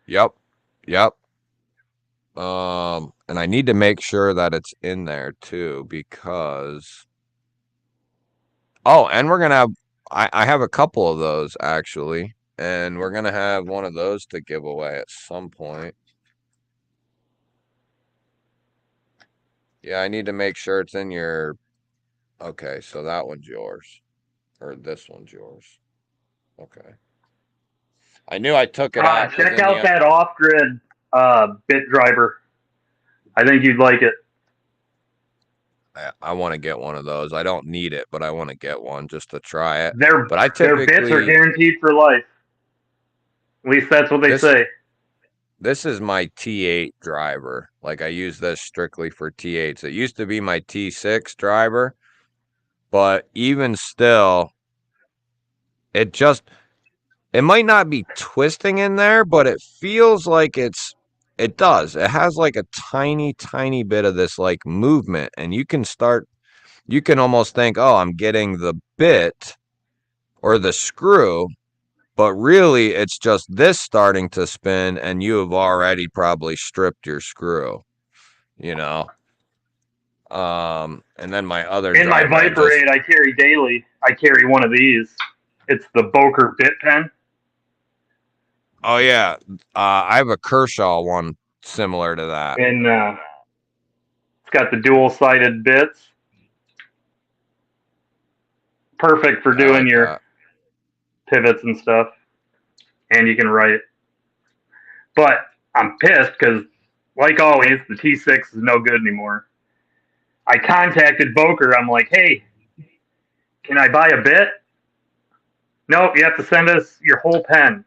Yep, yep. And I need to make sure that it's in there too because. Oh, and we're gonna have. I have a couple of those actually, and we're gonna have one of those to give away at some point. Yeah, I need to make sure it's in your. Okay, so that one's yours, or this one's yours. Okay. I knew I took it out because Check in out the. that off-grid bit driver. I think you'd like it. I want to get one of those. I don't need it, but I want to get one just to try it. Their But I their bits are typically guaranteed for life. At least that's what they this say. this is my T8 driver. Like I use this strictly for T8s. It used to be my T6 driver, but even still, it just it might not be twisting in there, but it feels like it does. It has like a tiny, tiny bit of this like movement, and you can almost think, oh, I'm getting the bit, or the screw, but really it's just this starting to spin and you have already probably stripped your screw, you know. And then my other In my driver, I Viper just 8 I carry daily, I carry one of these. It's the Boker bit pen. oh yeah, I have a Kershaw one similar to that. And it's got the dual-sided bits. Perfect for I doing like your that. pivots and stuff. And you can write. But I'm pissed because, like always, the T6 is no good anymore. I contacted Boker. I'm like, hey, can I buy a bit? Nope, you have to send us your whole pen.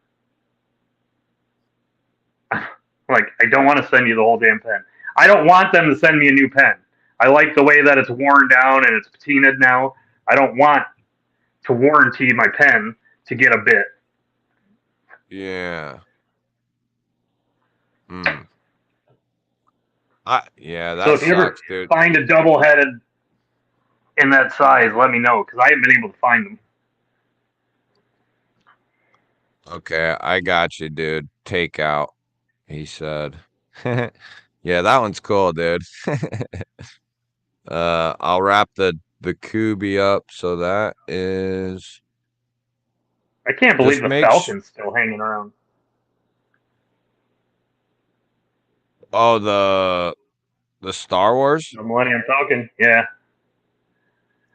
Like, I don't want to send you the whole damn pen. I don't want them to send me a new pen. I like the way that it's worn down and it's patinaed now. I don't want to warranty my pen to get a bit. Yeah. Hmm. Yeah, So that if you ever sucks, dude. find a double headed in that size, let me know because I haven't been able to find them. Okay, I got you, dude. Takeout, he said. Yeah, that one's cool, dude. I'll wrap the Kubi up. So that is I can't believe just the makes. Falcon's still hanging around. Oh, the Star Wars. The Millennium Falcon, yeah,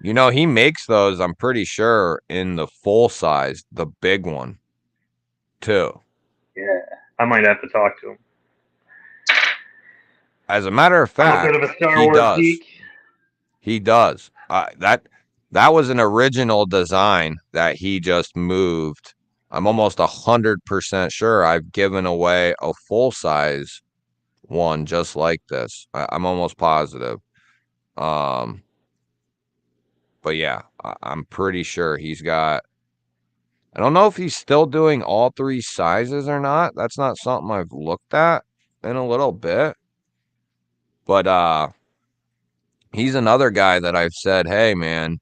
You know, he makes those, I'm pretty sure, in the full size, the big one, too. yeah. I might have to talk to him. As a matter of I'm a bit of fact, a Star he Wars does. geek. He does. That was an original design that he just moved. I'm almost 100% sure I've given away a full size one just like this. I'm almost positive. Um, but yeah, I'm pretty sure he's got. I don't know if he's still doing all three sizes or not. That's not something I've looked at in a little bit. But he's another guy that I've said, hey man,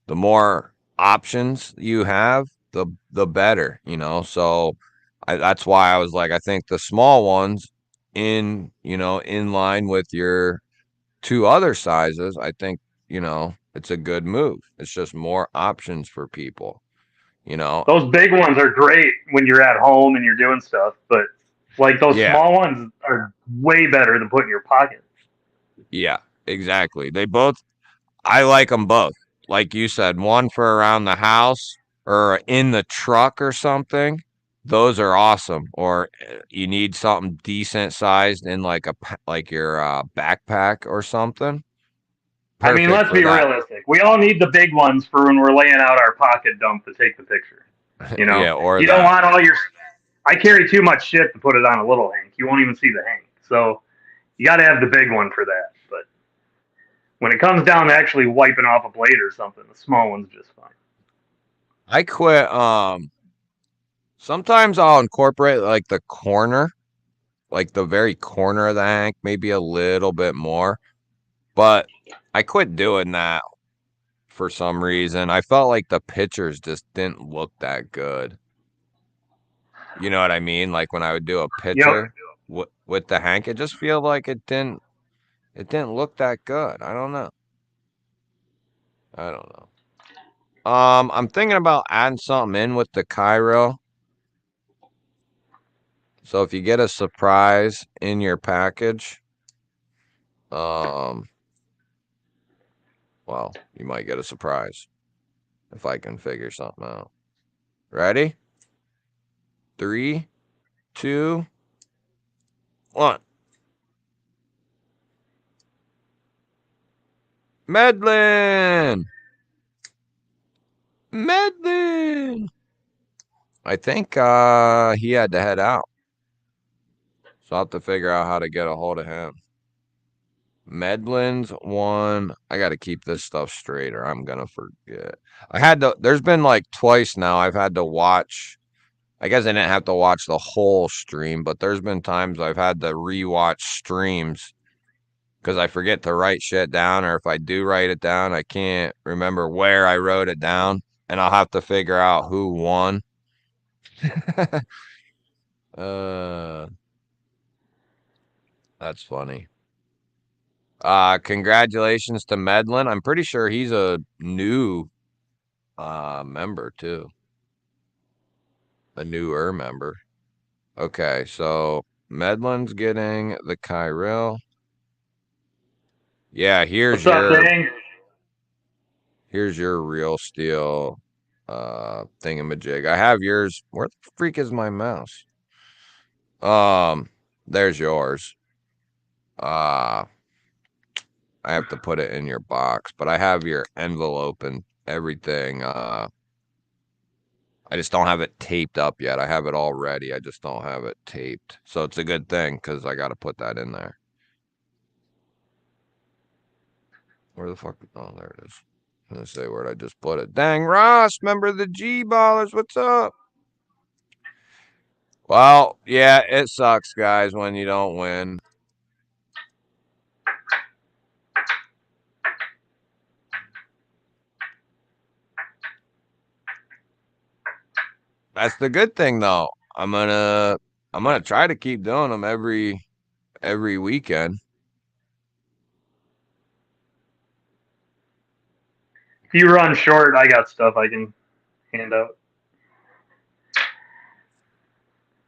the more options you have, the better, you know. So that's why I was like, I think the small ones in line with your two other sizes, I think, it's a good move. It's just more options for people, you know. Those big ones are great when you're at home and you're doing stuff, but like those Yeah, small ones are way better than putting in your pocket. yeah, exactly. I like them both. Like you said, one for around the house or in the truck or something. Those are awesome. Or you need something decent sized in like like your backpack or something. I mean, Perfect let's for be that. realistic. We all need the big ones for when we're laying out our pocket dump to take the picture. You know, Yeah, or you don't that. want all your. I carry too much shit to put it on a little hank. You won't even see the hank. So you got to have the big one for that. But when it comes down to actually wiping off a blade or something, the small one's just fine. I quit. Sometimes I'll incorporate like the corner, like the very corner of the hank, maybe a little bit more. But I quit doing that for some reason. I felt like the pictures just didn't look that good. You know what I mean? Like when I would do a Yep. picture with the hank, it just feel like it didn't look that good. I don't know. I don't know. I'm thinking about adding something in with the Cairo. So if you get a surprise in your package, um, well, you might get a surprise if I can figure something out. Ready? Three, two, one. Medlin! Medlin! I think he had to head out. So I'll have to figure out how to get a hold of him. Medlin's one. I got to keep this stuff straight or I'm going to forget. There's been like twice now I've had to watch. I guess I didn't have to watch the whole stream, but there's been times I've had to rewatch streams because I forget to write shit down, or if I do write it down, I can't remember where I wrote it down. and I'll have to figure out who won. uh, that's funny. Congratulations to Medlin. I'm pretty sure he's a new member too. A newer member. Okay, so Medlin's getting the Kyril. Yeah, What's up, Dang? here's your real steel thingamajig. I have yours. Where the freak is my mouse? There's yours. Uh I have to put it in your box, but I have your envelope and everything. I just don't have it taped up yet. I have it all ready. I just don't have it taped. So it's a good thing because I got to put that in there. Where the fuck? Oh, there it is. I'm going to say where'd I just put it. Dang, Ross, member of the GBallers. What's up? Well, yeah, it sucks, guys, when you don't win. That's the good thing, though. I'm gonna try to keep doing them every weekend. If you run short, I got stuff I can hand out.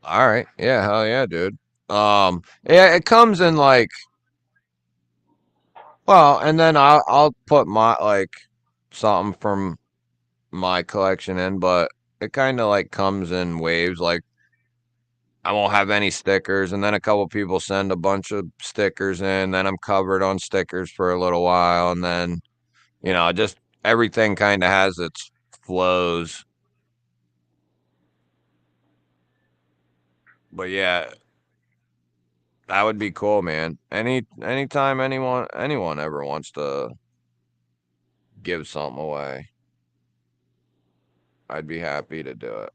All right, yeah, hell yeah, dude. Yeah, it comes in like, well, and then I'll put my like something from my collection in, but it kind of like comes in waves. Like I won't have any stickers, and then a couple people send a bunch of stickers in. Then I'm covered on stickers for a little while, and then just everything kind of has its flows. But yeah, that would be cool, man. Anytime anyone ever wants to give something away, I'd be happy to do it.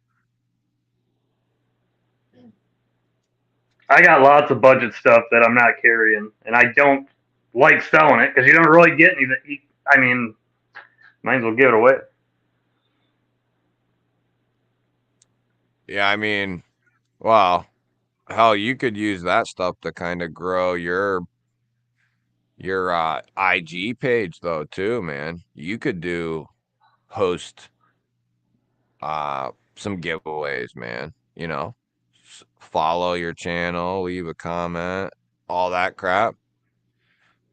I got lots of budget stuff that I'm not carrying, and I don't like selling it because you don't really get anything. I mean, might as well give it away. Yeah, I mean, well, hell, you could use that stuff to kind of grow your IG page though too, man. You could do host some giveaways, man. Follow your channel, leave a comment, all that crap.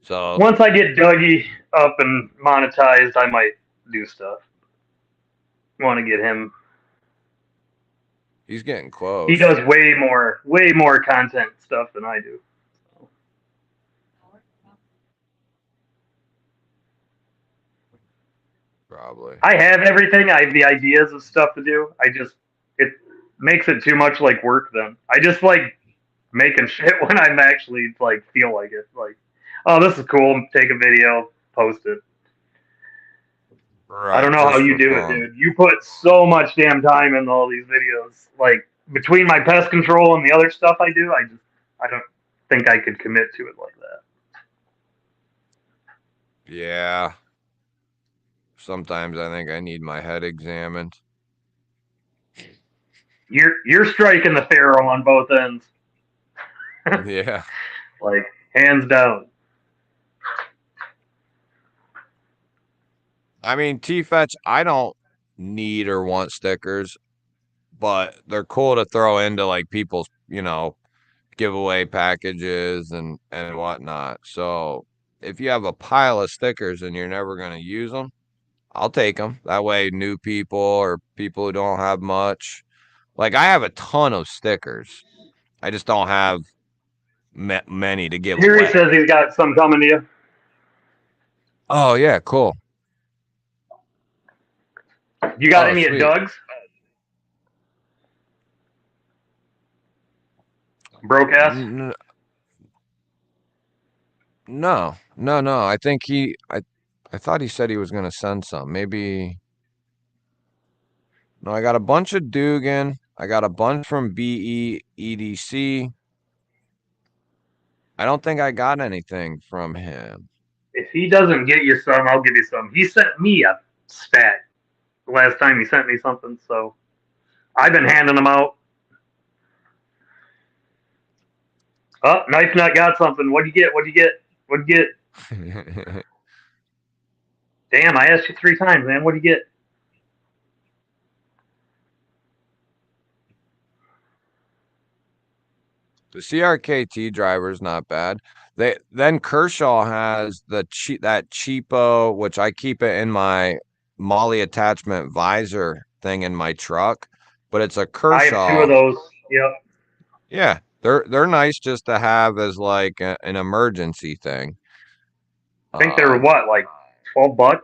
So Once I get Dougie up and monetized, I might do stuff. Want to get him. he's getting He close. does way more content stuff than I do. Probably. I have everything. I have the ideas of stuff to do. It makes it too much like work. Then I just like making shit when I'm actually like feel like it. Like, oh, this is cool. Take a video, post it. I don't Right, know how just you for do it, fun. dude. You put so much damn time into all these videos. Like between my pest control and the other stuff I do, I don't think I could commit to it like that. Yeah. Sometimes I think I need my head examined. You're striking the pharaoh on both ends. Yeah. Like hands down. I mean, T-Fetch, I don't need or want stickers, but they're cool to throw into like people's, giveaway packages and whatnot. So if you have a pile of stickers and you're never going to use them, I'll take them. That way, new people or people who don't have much. Like I have a ton of stickers. I just don't have many to give Here he away. says he's got some coming to you. Oh yeah, cool. You got Oh any at sweet. Doug's? Broke ass? N- no, no, no. I think I thought he said he was gonna send some. Maybe no. I got a bunch of Dugan. I got a bunch from BEEDC. I don't think I got anything from him. If he doesn't get you some, I'll give you some. He sent me a stat. the last time he sent me something. So I've been handing them out. Oh, Knife Nut got something. What'd you get? What'd you get? What'd you get? Damn, I asked you 3 times, man. What'd you get? The CRKT driver's not bad. Then Kershaw has that cheapo, which I keep it in my Molly attachment visor thing in my truck, but it's a I have 2 of Kershaw. those. Yep. Yeah, they're nice just to have as like an emergency thing. I think they were Um, what, like $12?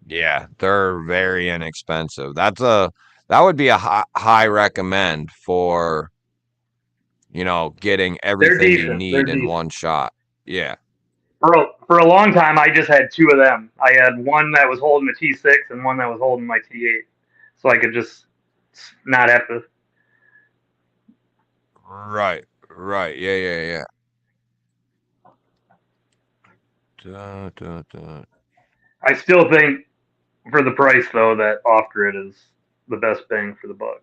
yeah, they're very inexpensive. That would be a high recommend for, getting They're everything you decent. They're need in decent. one shot. Yeah. For a long time, I just had 2 of them. I had one that was holding the T6 and one that was holding my T8, so I could just not have to. Right, right. Yeah, yeah, yeah. Da, da, da. I still think for the price though that off grid is the best bang for the buck.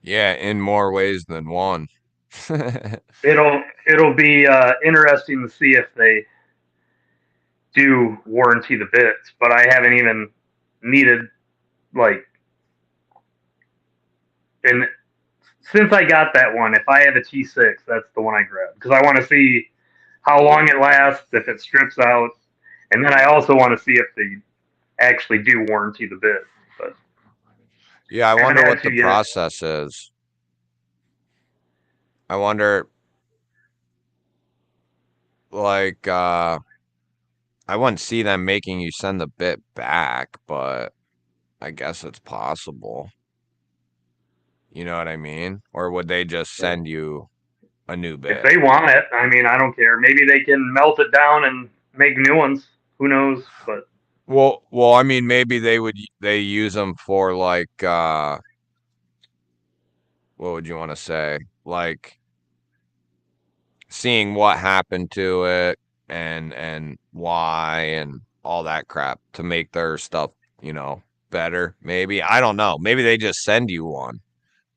Yeah, in more ways than one. It'll be interesting to see if they do warranty the bits, but I haven't even needed like and since I got that one, if I have a T6, that's the one I grab because I want to see how long it lasts, if it strips out, and then I also want to see if they actually do warranty the bit. But Yeah, I I haven't wonder what had the to yet. process is. I wonder, like, I wouldn't see them making you send the bit back, but I guess it's possible. You know what I mean? Or would they just send you a new If bit? they want it, I mean, I don't care. Maybe they can melt it down and make new ones. Who knows? But Well, I mean, maybe they use them for like, what would you want to say? Like seeing what happened to it and why and all that crap to make their stuff, better. Maybe. I don't know. Maybe they just send you one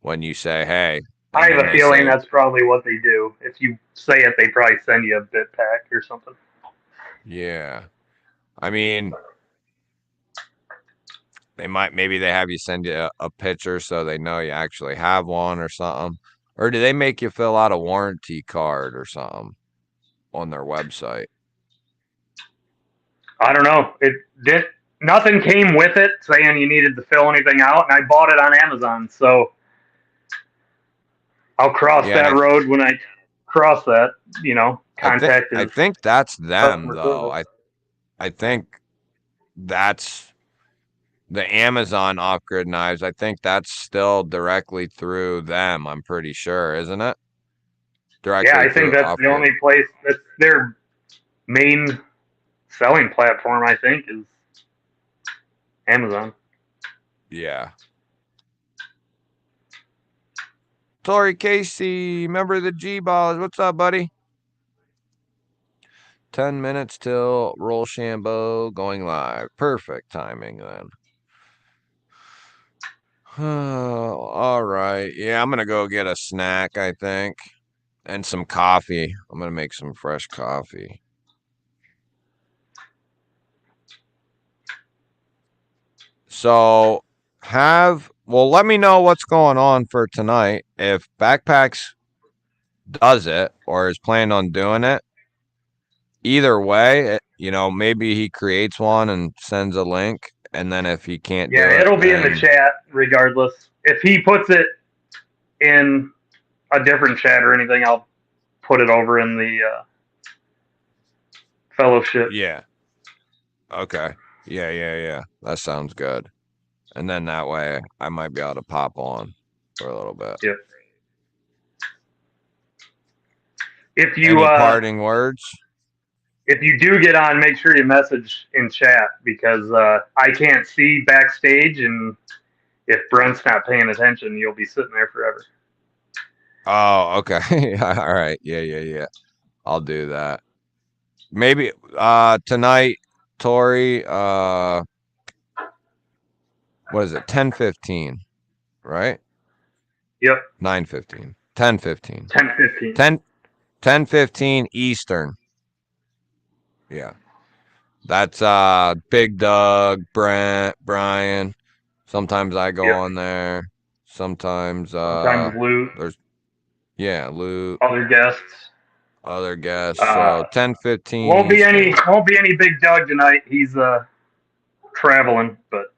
when you say, "Hey," I and have then a they feeling say, that's probably what they do. If you say it, they probably send you a bit pack or something. "Yeah." I mean, maybe they have you send you a picture so they know you actually have one or something. Or do they make you fill out a warranty card or something on their website? I don't know. It did. Nothing came with it saying you needed to fill anything out, and I bought it on Amazon. So I'll cross Yeah, and that road when I cross that. Contact I his think that's them customer though. service. I think that's the Amazon off-grid knives. I think that's still directly through them. I'm pretty sure, isn't it? Yeah, Directly I think through that's the off-grid. only place that's their main selling platform. I think is Amazon. Yeah. Tori Casey, member of the GBallers. What's up, buddy? 10 minutes till Roll going live. Perfect timing then. All right. Yeah, I'm going to go get a snack, I think, and some coffee. I'm going to make some fresh coffee. So, let me know what's going on for tonight. If Backpacks does it or is planning on doing it, either way, maybe he creates one and sends a link. And then if he can't do Yeah, it, it'll be in the then chat regardless. If he puts it in a different chat or anything, I'll put it over in the fellowship. yeah. Okay. Yeah, yeah, yeah. That sounds good. And then that way I might be able to pop on for a little bit. Yep. If you Any parting words? if you do get on, make sure you message in chat because I can't see backstage, and if Brent's not paying attention, you'll be sitting there forever. Oh, okay. All right. Yeah, yeah, yeah. I'll do that. Maybe tonight, Tori, what is it? 10:15, right? Yep. 9:15. 10:15. 10:15. 10:15 Eastern. Yeah. That's Big Doug, Brent, Brian. Sometimes I go Yep. on there. Sometimes Sometimes Luke, there's Luke, other guests. other guests. So 10:15 Won't be Eastern. any Big Doug tonight. He's traveling. But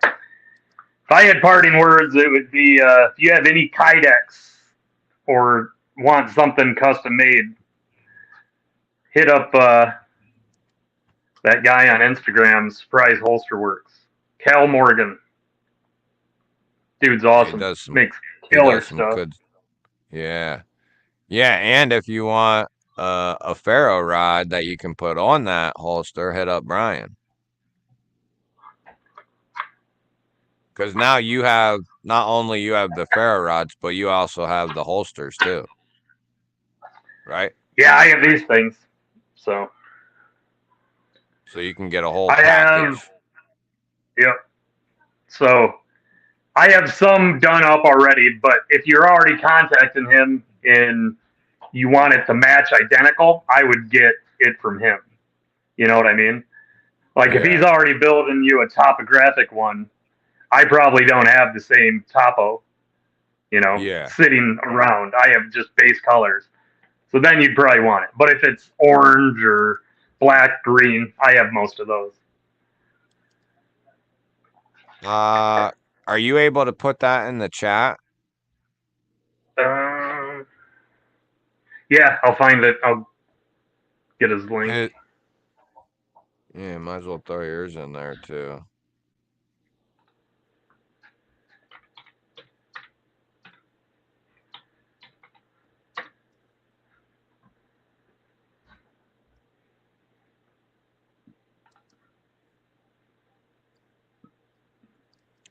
if I had parting words, it would be if you have any Kydex or want something custom made, hit up that guy on Instagram, Surprise Holster Works, Cal Morgan. Dude's awesome. Makes killer Some stuff. good. Yeah. Yeah, and if you want a ferro rod that you can put on that holster, hit up Brian. Because now you have not only you have the ferro rods, but you also have the holsters too, right? Yeah, I have these things, so you can get a whole I package. have. Yep. So I have some done up already, but if you're already contacting him and you want it to match identical, I would get it from him. You know what I mean? Like if he's already building you a topographic one, I probably don't have the same topo, sitting around. I have just base colors. So then you'd probably want it. But if it's orange or black, green, I have most of those. Are you able to put that in the chat? Yeah, I'll find it. I'll get his link. Yeah, might as well throw yours in there too.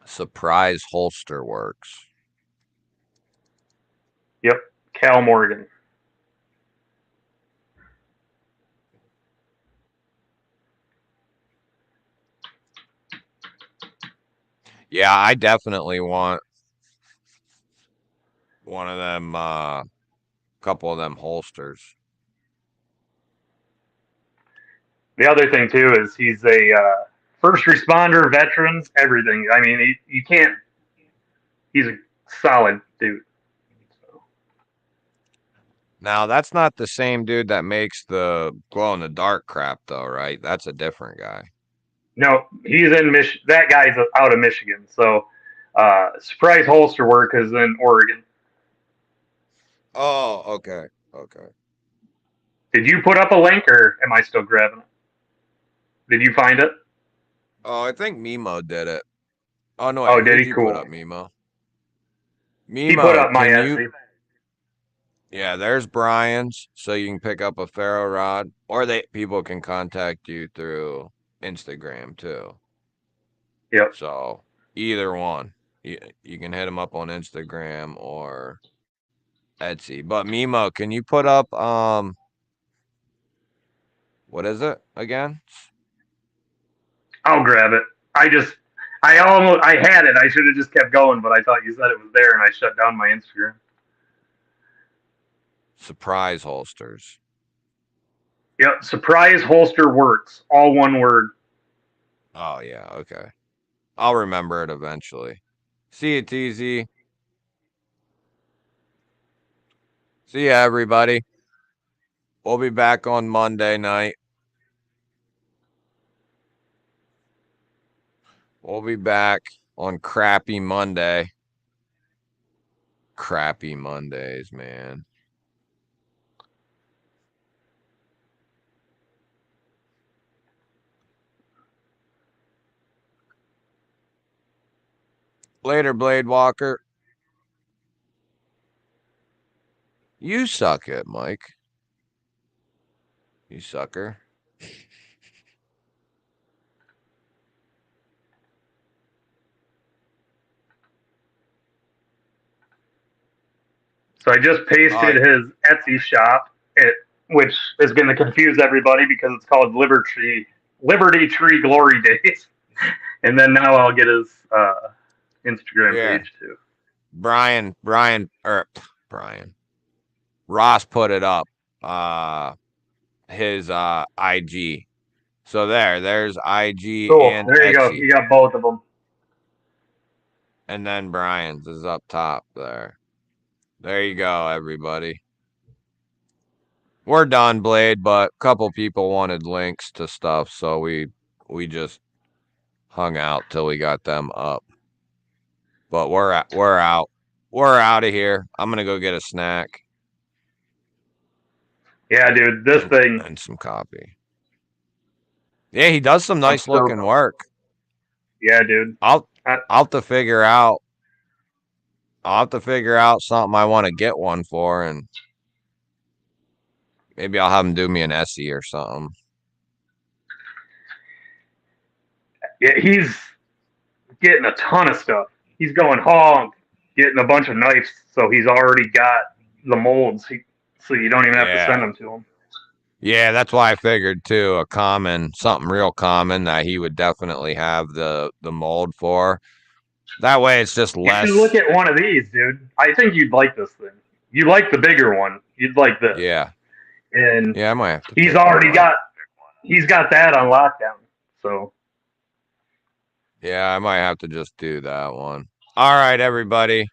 Surprise Holster Works. Yep, Cal Morgan. Yeah, I definitely want one of them, couple of them holsters. The other thing too is he's a first responder, veterans, everything. I mean, you can't. He's a solid dude. So. Now that's not the same dude that makes the glow in the dark crap, though, right? That's a different guy. No, he's in Mich. That guy's out of Michigan. So, Surprise Holster Work is in Oregon. Oh, okay. Did you put up a link, or am I still grabbing it? Did you find it? Oh, I think Mimo did it. Oh no! Wait, did he? he? Cool. Put up Mimo. He put up my Etsy. Yeah, there's Brian's, so you can pick up a ferro rod, or people can contact you through Instagram too. Yep. So either one, you can hit him up on Instagram or Etsy. But Mimo, can you put up what is it again? I'll grab it. I had it. I should have just kept going, but I thought you said it was there, and I shut down my Instagram. Surprise Holsters. Yep, Surprise Holster Works, all one word. Oh yeah, okay. I'll remember it eventually. See you, TZ. See ya, everybody. We'll be back on Monday night. We'll be back on Crappy Monday. Crappy Mondays, man. Later, Blade Walker. You suck it, Mike. You sucker. So I just pasted his Etsy shop, which is going to confuse everybody because it's called Liberty Tree Glory Days. And then now I'll get his Instagram Yeah. page too. Brian. Ross put it up. His IG. So there's IG Cool. and There you go. Etsy. You got both of them. And then Brian's is up top there. There you go, everybody. We're done, Blade, but a couple people wanted links to stuff, so we just hung out till we got them up. But we're out. We're out of here. I'm gonna go get a snack. Yeah, dude. This thing. And some coffee. Yeah, he does some I'm nice stoked. looking work. Yeah, dude. I'll have to figure out. I'll have to figure out something I want to get one for, and maybe I'll have him do me an Essie or something. Yeah, he's getting a ton of stuff. He's going hog, getting a bunch of knives, so he's already got the molds, so you don't even have to send them to him. Yeah, that's why I figured too. Something real common that he would definitely have the mold for. That way, it's just less. You should look at one of these, dude. I think you'd like this thing. You like the bigger one. You'd like this. Yeah. And yeah, I might have to. He's got that on lockdown. So. Yeah, I might have to just do that one. All right, everybody.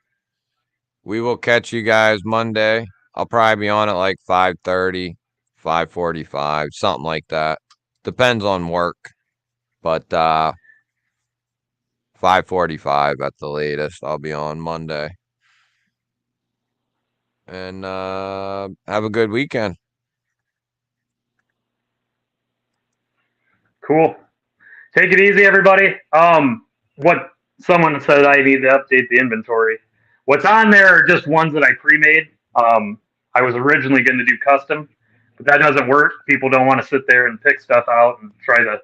We will catch you guys Monday. I'll probably be on at like 5:30, 5:45, something like that. Depends on work. But 5:45 at the latest. I'll be on Monday. And have a good weekend. Cool. Take it easy, everybody. What someone said I need to update the inventory. What's on there are just ones that I pre-made. I was originally going to do custom, but that doesn't work. People don't want to sit there and pick stuff out and try to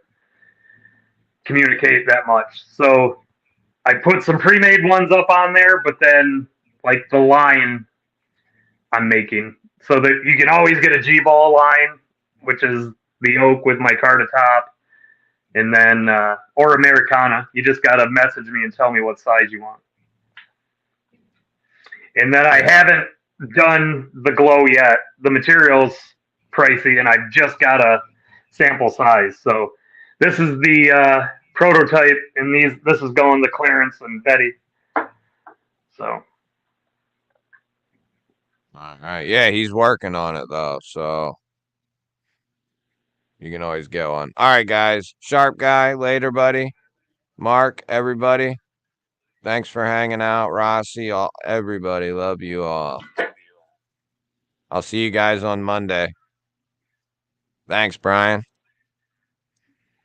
communicate that much. So I put some pre-made ones up on there, but then like the line I'm making, so that you can always get a G-ball line, which is the oak with my card top. And then, or Americana, you just got to message me and tell me what size you want. And then I haven't done the glow yet. The material's pricey, and I've just got a sample size. So this is the prototype, and this is going to Clarence and Betty. So. All right. Yeah, he's working on it, though, so you can always get one. All right, guys. Sharp guy. Later, buddy. Mark, everybody. Thanks for hanging out. Rossi, everybody. Love you all. I'll see you guys on Monday. Thanks, Brian.